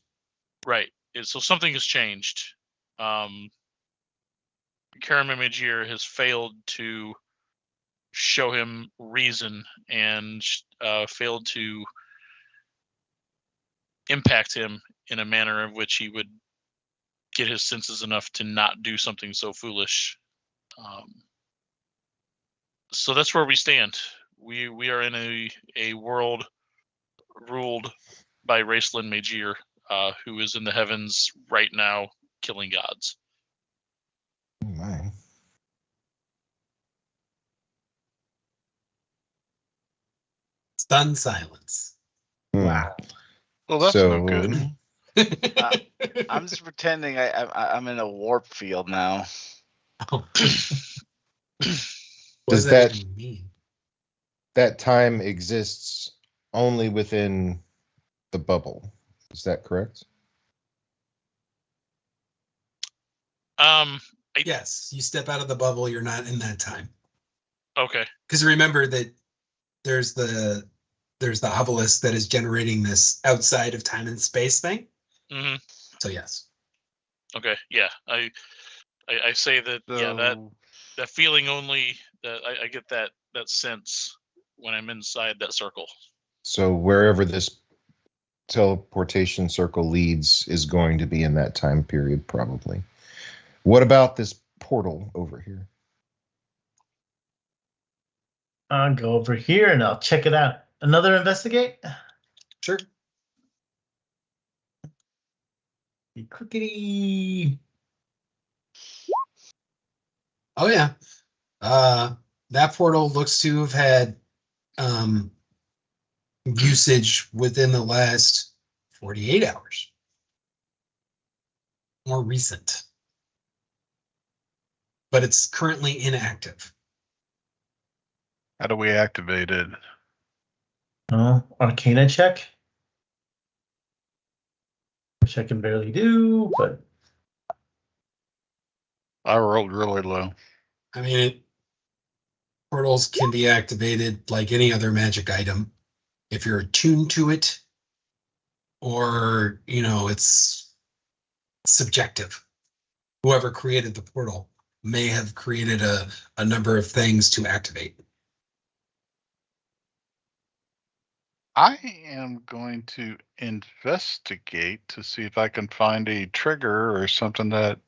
Right. So something has changed. Karim Magier has failed to show him reason and failed to impact him in a manner of which he would get his senses enough to not do something so foolish. So that's where we stand. We are in a world ruled by Raistlin Magier, who is in the heavens right now killing gods. Oh my. Stunned silence. Wow. Well, that's So, no good. I'm just pretending I'm in a warp field now. What Does that that- even mean? that time exists only within the bubble. Is that correct? Yes, you step out of the bubble, you're not in that time. Okay. Because remember that there's the obelisk that is generating this outside of time and space thing. hmm So yes. Okay. Yeah. I say that. Yeah. That feeling only. That I get that sense when I'm inside that circle. So wherever this teleportation circle leads is going to be in that time period, probably. What about this portal over here? I'll go over here and I'll check it out. Another investigate? Sure. Clickety. Oh yeah. That portal looks to have had usage within the last 48 hours. More recent. But it's currently inactive. How do we activate it? Oh, Arcana check. Which I can barely do, but I rolled really low. I mean, portals can be activated like any other magic item if you're attuned to it, or, you know, it's subjective. Whoever created the portal may have created a number of things to activate. I am going to investigate to see if I can find a trigger or something that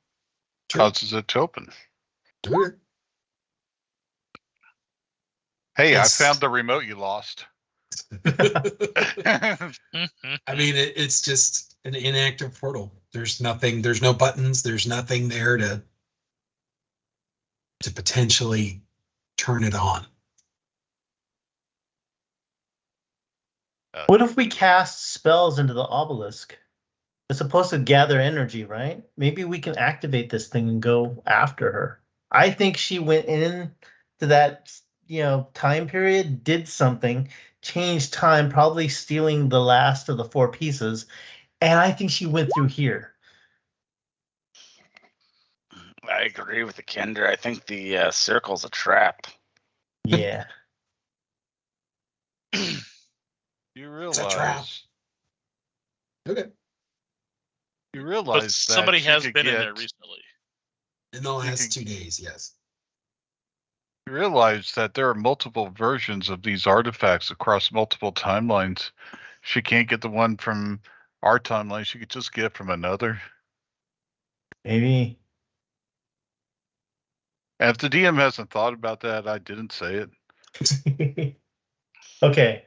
causes it to open. Do it. Hey, Yes. I found the remote you lost. I mean, it's just an inactive portal. There's nothing, there's no buttons, there's nothing there to potentially turn it on. what if we cast spells into the obelisk? It's supposed to gather energy, right? Maybe we can activate this thing and go after her. I think she went in to that, time period, did something, changed time, probably stealing the last of the 4 pieces, and I think she went through here. I agree with the Kender. I think the circle's a trap. Yeah. You It's a trap. realize Okay. you But realize that somebody you has could been in get- there recently. In the last can- 2 days, yes. You realize that there are multiple versions of these artifacts across multiple timelines. She can't get the one from our timeline. She could just get it from another. Maybe. And if the DM hasn't thought about that, I didn't say it. Okay.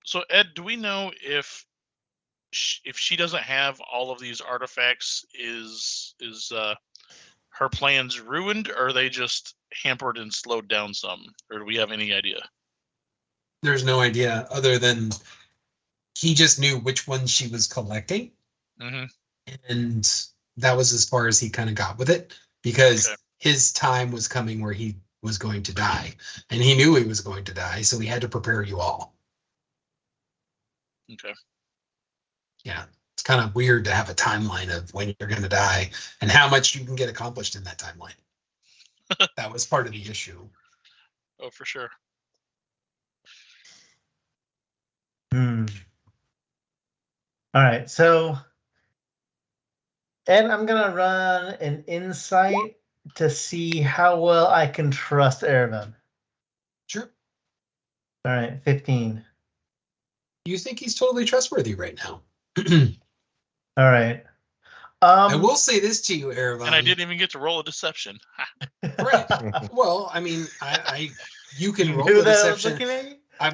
So Ed, do we know if she doesn't have all of these artifacts, is her plans ruined, or are they just hampered and slowed down some, or do we have any idea? There's no idea other than he just knew which ones she was collecting. Mm-hmm. And that was as far as he kind of got with it, because Okay. his time was coming where he was going to die, and he knew he was going to die, so he had to prepare you all. Okay. Yeah, it's kind of weird to have a timeline of when you're going to die and how much you can get accomplished in that timeline. That was part of the issue. Oh, for sure. All right, so Ed, I'm gonna run an insight to see how well I can trust Erevan. Sure. All right, 15. You think he's totally trustworthy right now? All right. I will say this to you, Erevan. And I didn't even get to roll a deception. Right. Well, I mean, you can roll knew the that I was deception. looking at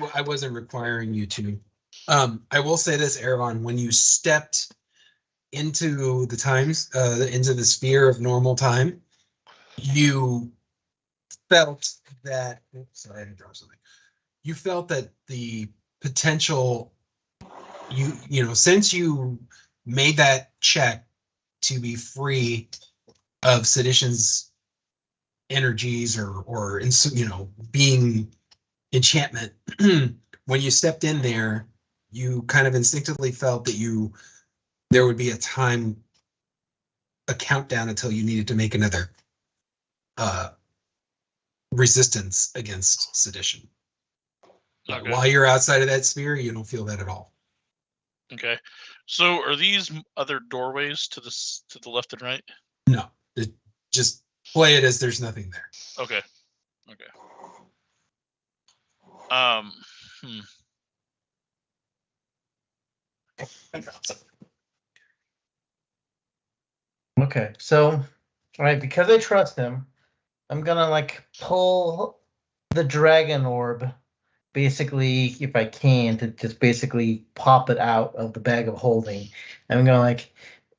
you? I wasn't requiring you to. I will say this, Erevan, when you stepped into the times, into the sphere of normal time, you felt that. Oops, sorry, I had to drop something. You felt that the potential, since you made that check to be free of sedition's energies or being enchantment, when you stepped in there, you kind of instinctively felt that there would be a countdown until you needed to make another resistance against sedition. But Okay. while you're outside of that sphere, you don't feel that at all. Okay. So are these other doorways to the left and right? No, just play it as there's nothing there. Okay. Okay. Okay, so, all right, because I trust him, I'm gonna pull the dragon orb, basically, if I can, to just basically pop it out of the bag of holding. I'm gonna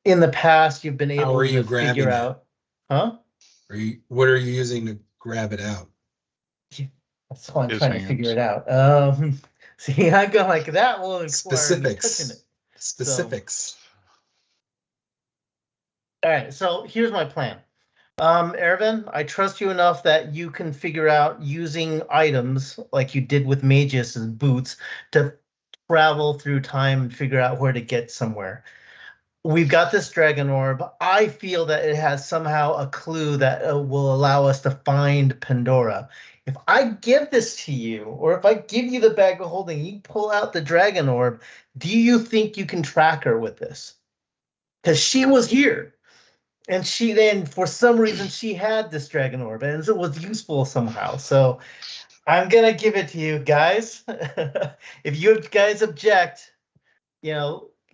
in the past, you've been How able are you to grabbing figure it? out, huh? What are you using to grab it out? That's why I'm His trying to hands. figure it out. See, I go like that will require me touching Specifics. it. Specifics. All right, so here's my plan. Ervin, I trust you enough that you can figure out using items like you did with Magus' boots to travel through time and figure out where to get somewhere. We've got this dragon orb. I feel that it has somehow a clue that will allow us to find Pandora. If I give this to you, or if I give you the bag of holding, you pull out the dragon orb, do you think you can track her with this? Because she was here. And she then, for some reason, she had this dragon orb, and it was useful somehow. So I'm gonna give it to you guys. If you guys object,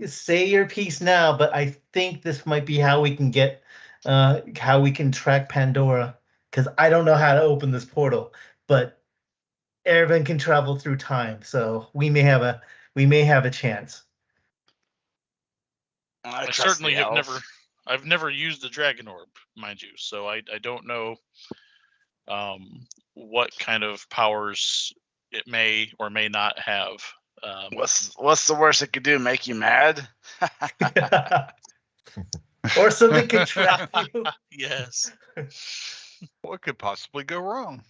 say your piece now. But I think this might be how we can get, how we can track Pandora. Because I don't know how to open this portal, but Ervin can travel through time, so we may have a chance. I trust certainly the have elf. I've never used the dragon orb, mind you, so I don't know what kind of powers it may or may not have. What's the worst it could do? Make you mad? Or something can trap you. Yes. What could possibly go wrong?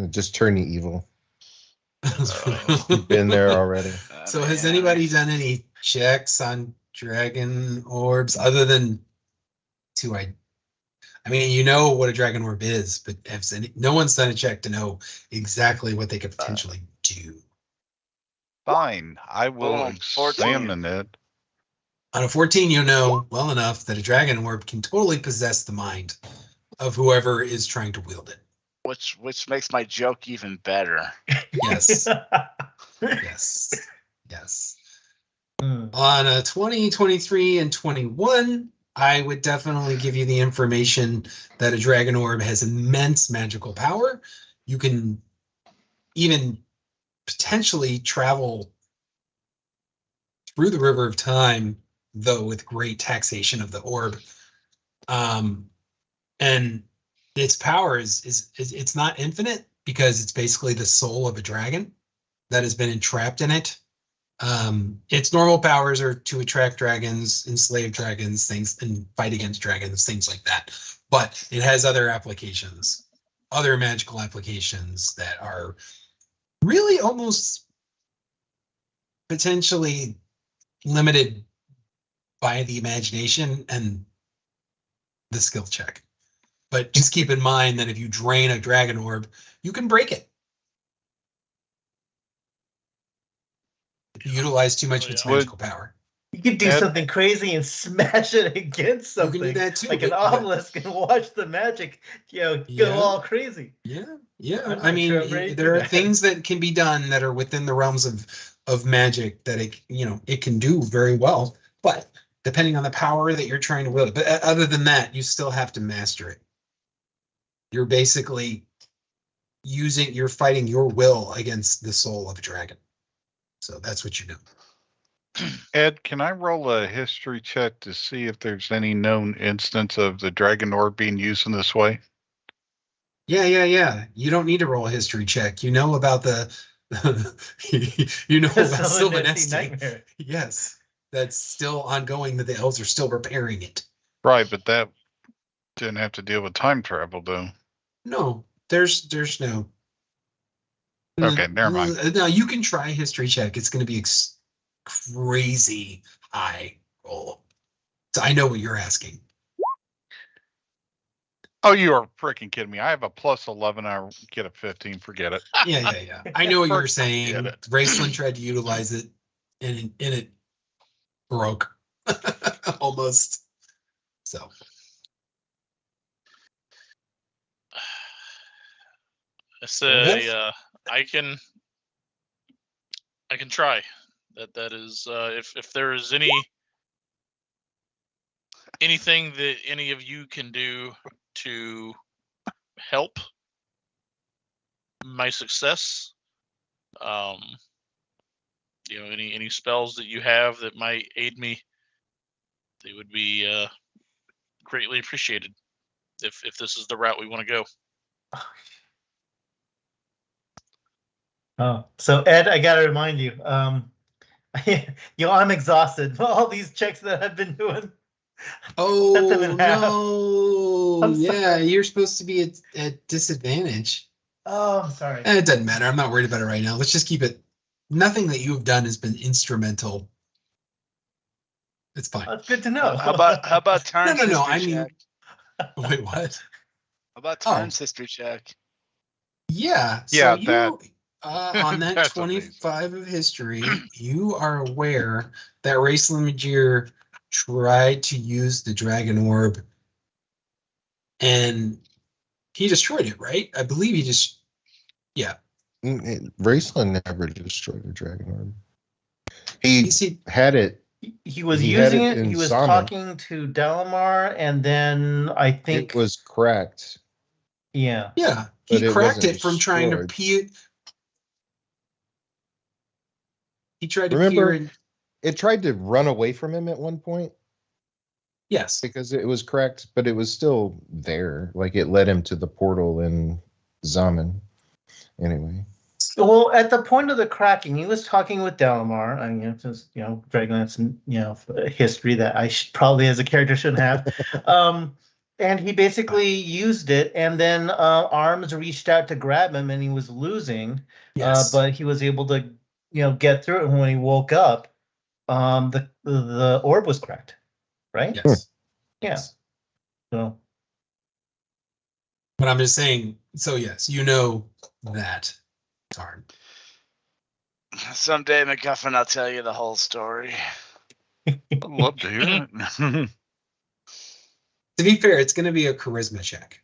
Just turn you evil. So You've been there already. has anybody done any checks on dragon orbs other than two? I mean, you know what a dragon orb is, but no one's done a check to know exactly what they could potentially do. Fine, I will Boom, 14. examine it. On a 14, you know well enough that a dragon orb can totally possess the mind of whoever is trying to wield it. Which makes my joke even better. Yes. Yes. Hmm. On a 20, 23, and 21, I would definitely give you the information that a dragon orb has immense magical power. You can even potentially travel through the river of time, though with great taxation of the orb. And its power is it's not infinite because it's basically the soul of a dragon that has been entrapped in it. Its normal powers are to attract dragons, enslave dragons, things, and fight against dragons, things like that. But it has other applications, other magical applications that are really almost potentially limited by the imagination and the skill check. But just keep in mind that if you drain a dragon orb, you can break it. If you utilize too much of its magical power. You could do something crazy and smash it against something. You can do that too. Like an obelisk and watch the magic, go all crazy. Yeah. I mean, there are things that can be done that are within the realms of magic that it can do very well. But depending on the power that you're trying to wield, but other than that, you still have to master it. You're basically you're fighting your will against the soul of a dragon. So that's what you do. Ed, can I roll a history check to see if there's any known instance of the dragon orb being used in this way? Yeah. You don't need to roll a history check. You know about about Sylvanesti Nightmare. Yes, that's still ongoing. That the elves are still repairing it. Right, but that didn't have to deal with time travel, though. No, there's no. Okay, never mind. No, you can try a history check. It's going to be crazy high roll. So I know what you're asking. Oh, you are freaking kidding me. I have a plus 11. I get a 15. Forget it. Yeah. I know what you're saying. Forget it. Raceland tried to utilize it, and it broke almost. So. I say I can try. That is if there is anything that any of you can do to help my success, any spells that you have that might aid me, they would be greatly appreciated if this is the route we want to go. Oh, so Ed, I gotta remind you, I'm exhausted. All these checks that I've been doing. Cut them Oh in half. no! I'm Yeah, sorry. you're supposed to be at disadvantage. Oh, I'm sorry. It doesn't matter. I'm not worried about it right now. Let's just keep it. Nothing that you have done has been instrumental. It's fine. That's good to know. How about Tarn's No. history I mean, check? wait, what? How about Oh. Tarn's history check? Yeah. Yeah, So you, that- on that That's 25 of history, you are aware that Raceland Majir tried to use the Dragon Orb, and he destroyed it, right? I believe he just. Yeah. Raceland never destroyed a dragon orb. He You see, had it. He was He had using it it. in He was Sama. talking to Dalamar, and then I think It was cracked. yeah. yeah, But he it cracked wasn't it from trying to destroyed. peer. He tried to Remember- peer in. It tried to run away from him at one point Yes. because it was cracked, but it was still there. Like it led him to the portal in Zaman. Anyway, Well, at the point of the cracking, he was talking with Dalamar, and just Dragonlance, history that I probably as a character shouldn't have. And he basically used it, and then Arms reached out to grab him, and he was losing. Yes. But he was able to, get through it. And when he woke up, the orb was cracked, right? Yes. Yeah. So But I'm just saying. So yes, you know that. Tarn. Someday, MacGuffin, I'll tell you the whole story. I'd love to hear it. To be fair, it's going to be a charisma check.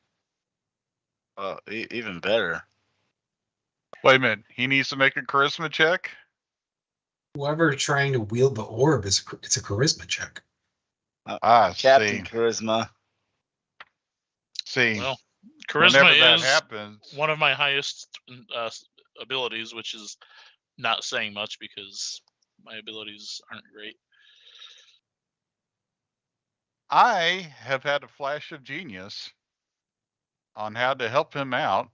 Even better. Wait a minute. He needs to make a charisma check? Whoever trying to wield the orb it's a charisma check. Captain See. Charisma. See. Well, Whenever charisma that is happens, one of my highest abilities, which is not saying much because my abilities aren't great. I have had a flash of genius on how to help him out.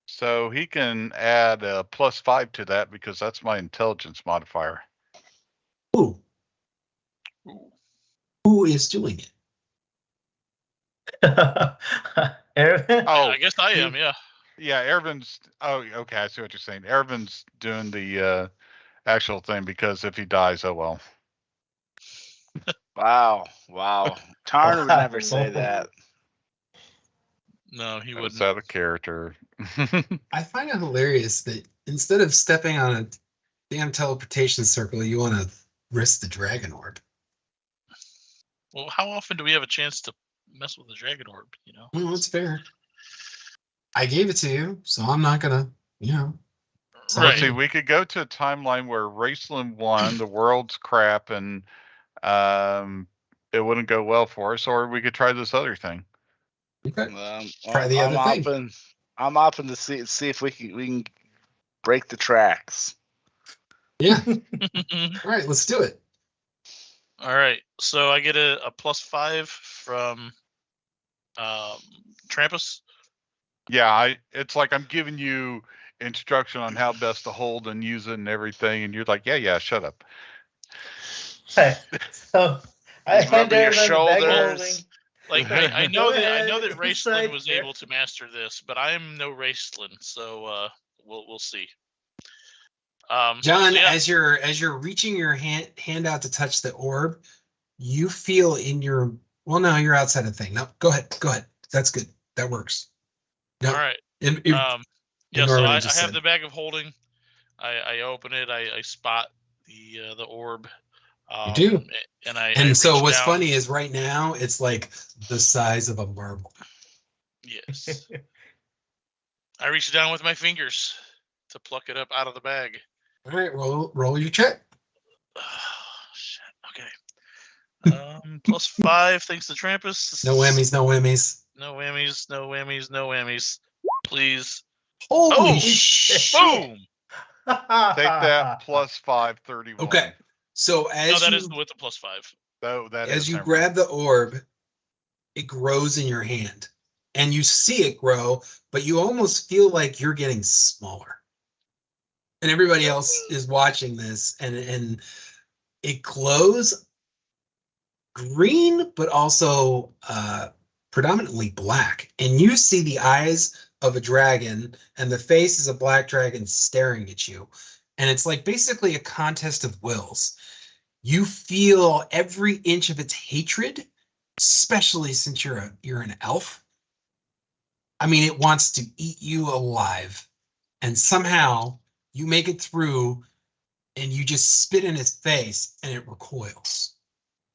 So he can add a +5 to that because that's my intelligence modifier. Who? Ooh. Who is doing it? Aaron? Oh, I guess I am, yeah. Yeah, Ervin's. Oh, okay. I see what you're saying. Ervin's doing the actual thing because if he dies, oh well. Wow. Tarn would never say that. No, he That's wouldn't. out of character. I find it hilarious that instead of stepping on a damn teleportation circle, you want to risk the dragon orb. Well, how often do we have a chance to mess with the dragon orb, Well, that's fair. I gave it to you, so I'm not gonna, So Right. let's see. We could go to a timeline where Raceland won, the world's crap, and it wouldn't go well for us, or we could try this other thing. Okay. Try the other thing. I'm open to see if we can break the tracks. Yeah. All right, let's do it. All right, so I get a +5 from Trampus. Yeah, it's like I'm giving you instruction on how best to hold and use it and everything, and you're like, yeah, shut up. Okay. So I Just rubbing your hand Aaron the bag of shoulders. holding. Like I know that Decide Raceland was there. able to master this, but I'm no Raceland, so we'll see. John, so yeah, as you're reaching your hand out to touch the orb, you feel in your no, you're outside of the thing. No, go ahead. That's good. That works. No, all right. in- Yeah, ignore so what I I just have said. the bag of holding. I open it. I spot the orb. You do. And I and so reach what's down. funny is right now it's like the size of a marble. Yes. I reach down with my fingers to pluck it up out of the bag. All right, roll your check. Oh, shit. Okay. +5 thanks to Trampus. No whammies, no whammies. No whammies. No whammies. No whammies. Please. Holy Oh, shit! Boom. Take that +5, 31. Okay, so No, that is with the +5. That as is, you never grab the orb, it grows in your hand, and you see it grow, but you almost feel like you're getting smaller. and everybody else is watching this, and it glows green, but also predominantly black. And you see the eyes of a dragon, and the face is a black dragon staring at you. And it's like basically a contest of wills. You feel every inch of its hatred, especially since you're an elf. I mean, it wants to eat you alive. And somehow you make it through and you just spit in its face and it recoils.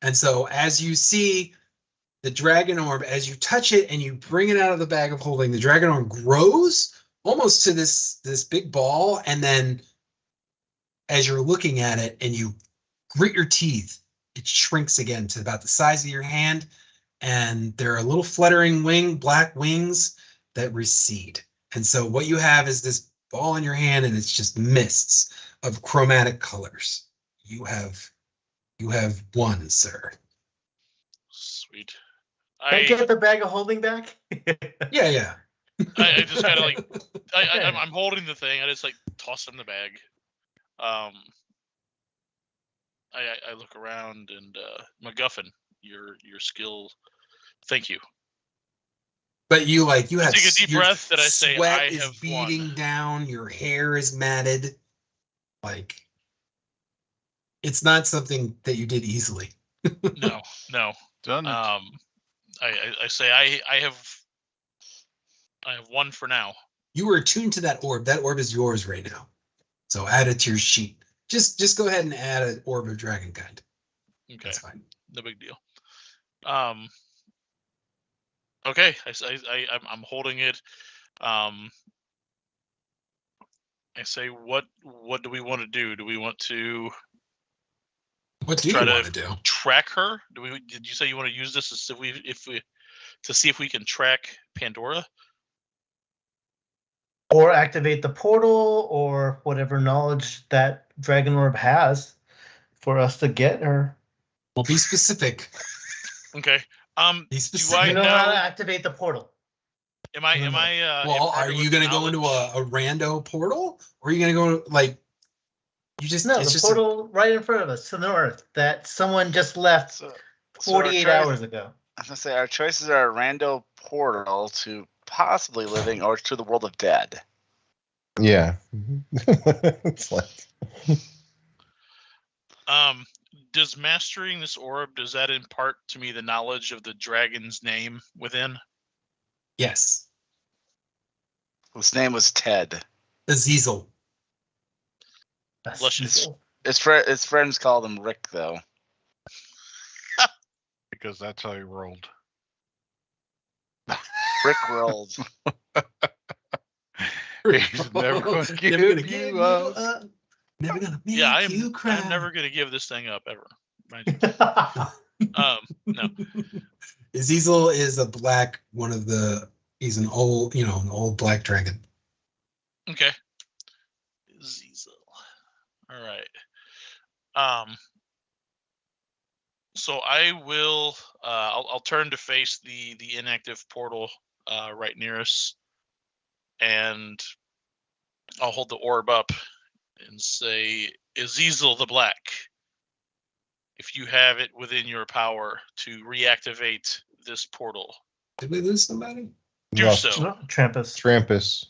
And so as you see the dragon orb, as you touch it and you bring it out of the bag of holding, the dragon orb grows almost to this big ball. And then as you're looking at it and you grit your teeth, it shrinks again to about the size of your hand. And there are little fluttering black wings that recede. And so what you have is this ball in your hand, and it's just mists of chromatic colors. You have won, sir. Sweet. Can I get the bag of holding back? Yeah. I just kind of like I'm holding the thing. I just like toss it in the bag. I look around and MacGuffin, your skill. Thank you. But you have take a deep breath that I say sweat I is have beating won. down, your hair is matted. Like it's not something that you did easily. No. Done it. I say I have won for now. You were attuned to that orb. That orb is yours right now. So add it to your sheet. Just go ahead and add an orb of dragon kind. Okay. That's fine. No big deal. Okay, I'm holding it. I say, what do we want to do? Do we want to What do you try want to to do? track her? Did you say you want to use this to see if we can track Pandora? Or activate the portal, or whatever knowledge that Dragon Orb has for us to get her. Well, be specific. Okay. Be Do specific. I You know how to know? activate the portal. Am I? Well, are you going to go into a rando portal, or are you going to go like? You just No, it's the just portal right in front of us to the north that someone just left So 48 our hours ago. I was gonna say our choices are a rando portal to possibly living or to the world of dead. Yeah. It's like Does mastering this orb, does that impart to me the knowledge of the dragon's name within? yes, His name was Ted. Azazel. That's Luscious. evil. His friends called him Rick though. Because that's how he rolled. Rick rolled. He's never going to give you up. Never gonna make Yeah, you cry. I'm never gonna give this thing up ever. Mind you. No. Azazel is a black he's an old black dragon. Okay. Zizel. All right. So I will. I'll turn to face the inactive portal right near us, and I'll hold the orb up and say, Azazel the Black, if you have it within your power to reactivate this portal, Did we lose somebody? do well, so. No, Trampus. Trampus.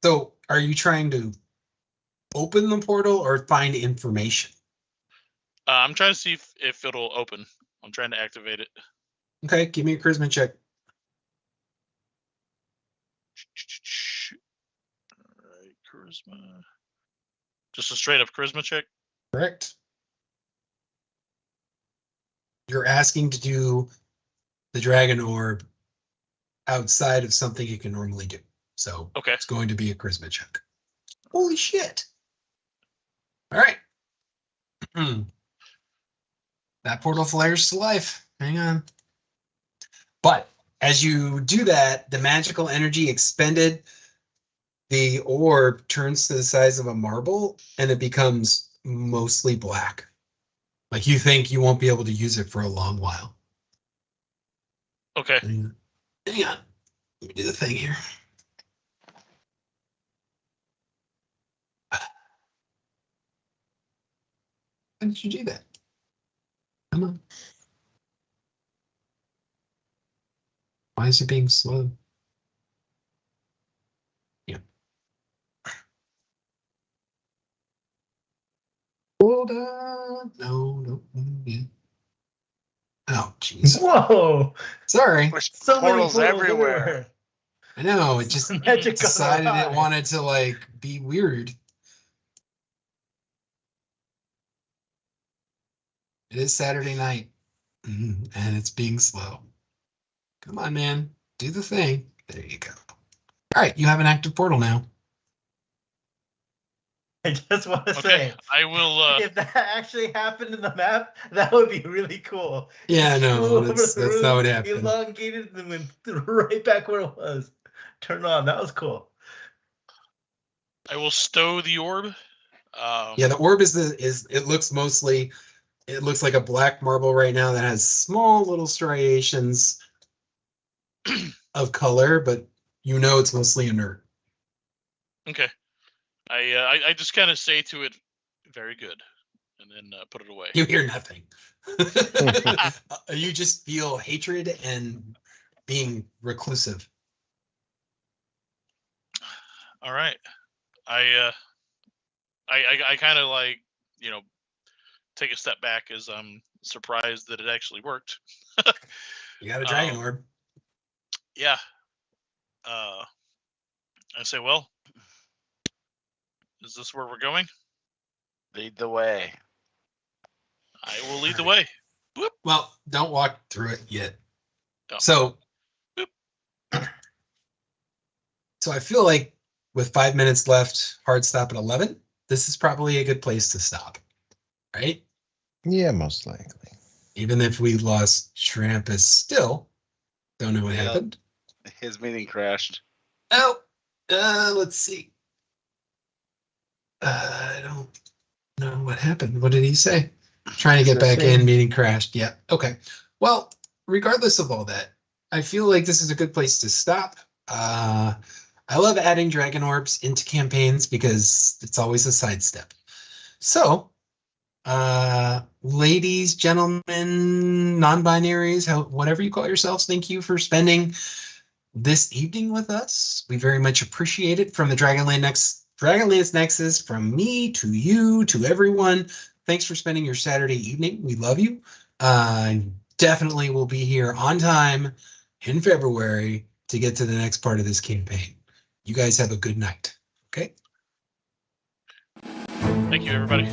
So, are you trying to open the portal or find information? I'm trying to see if it'll open. I'm trying to activate it. Okay, give me a charisma check. All right, charisma. Just a straight up charisma check. Correct. You're asking to do the dragon orb outside of something you can normally do. So Okay. it's going to be a charisma check. Holy shit. All right. That portal flares to life. Hang on. But as you do that, the magical energy expended, the orb turns to the size of a marble and it becomes mostly black. Like you think you won't be able to use it for a long while. Okay. Hang on. Let me do the thing here. Why did you do that? Come on. Why is it being slow? Yeah. Hold on. No. Yeah. Oh, jeez. Whoa! Sorry. There's So many portals everywhere. I know. It just Magic decided on it the wanted to like be weird. It is Saturday night, and it's being slow. Come on, man. Do the thing. There you go. All right, you have an active portal now. I just want to Okay, say, I will. if that actually happened in the map, that would be really cool. Yeah, Flew no, over that's the not room, what happened. elongated, and went right back where it was. Turn on. That was cool. I will stow the orb. Yeah, the orb is it looks like a black marble right now that has small little striations of color, but you know it's mostly inert. Okay. I just kind of say to it, "Very good," and then put it away. You hear nothing. You just feel hatred and being reclusive. All right. I kind of like, take a step back as I'm surprised that it actually worked. You got a dragon orb. Yeah. I say, well, is this where we're going? Lead the way. I will lead the way. Well, don't walk through it yet. Oh. So I feel like with 5 minutes left, hard stop at 11. This is probably a good place to stop, right? Yeah, most likely. Even if we lost Trampus, still don't know what Yeah. happened. His meeting crashed. Oh, let's see. I don't know what happened. What did he say? Trying to get back in, meeting crashed. Yeah. Okay. Well, regardless of all that, I feel like this is a good place to stop. I love adding dragon orbs into campaigns because it's always a sidestep. So, ladies, gentlemen, non-binaries, whatever you call yourselves, thank you for spending this evening with us. We very much appreciate it. From the Dragonlance Nexus, from me to you to everyone, thanks for spending your Saturday evening. We love you. Definitely will be here on time in February to get to the next part of this campaign. You guys have a good night. Okay? Thank you, everybody.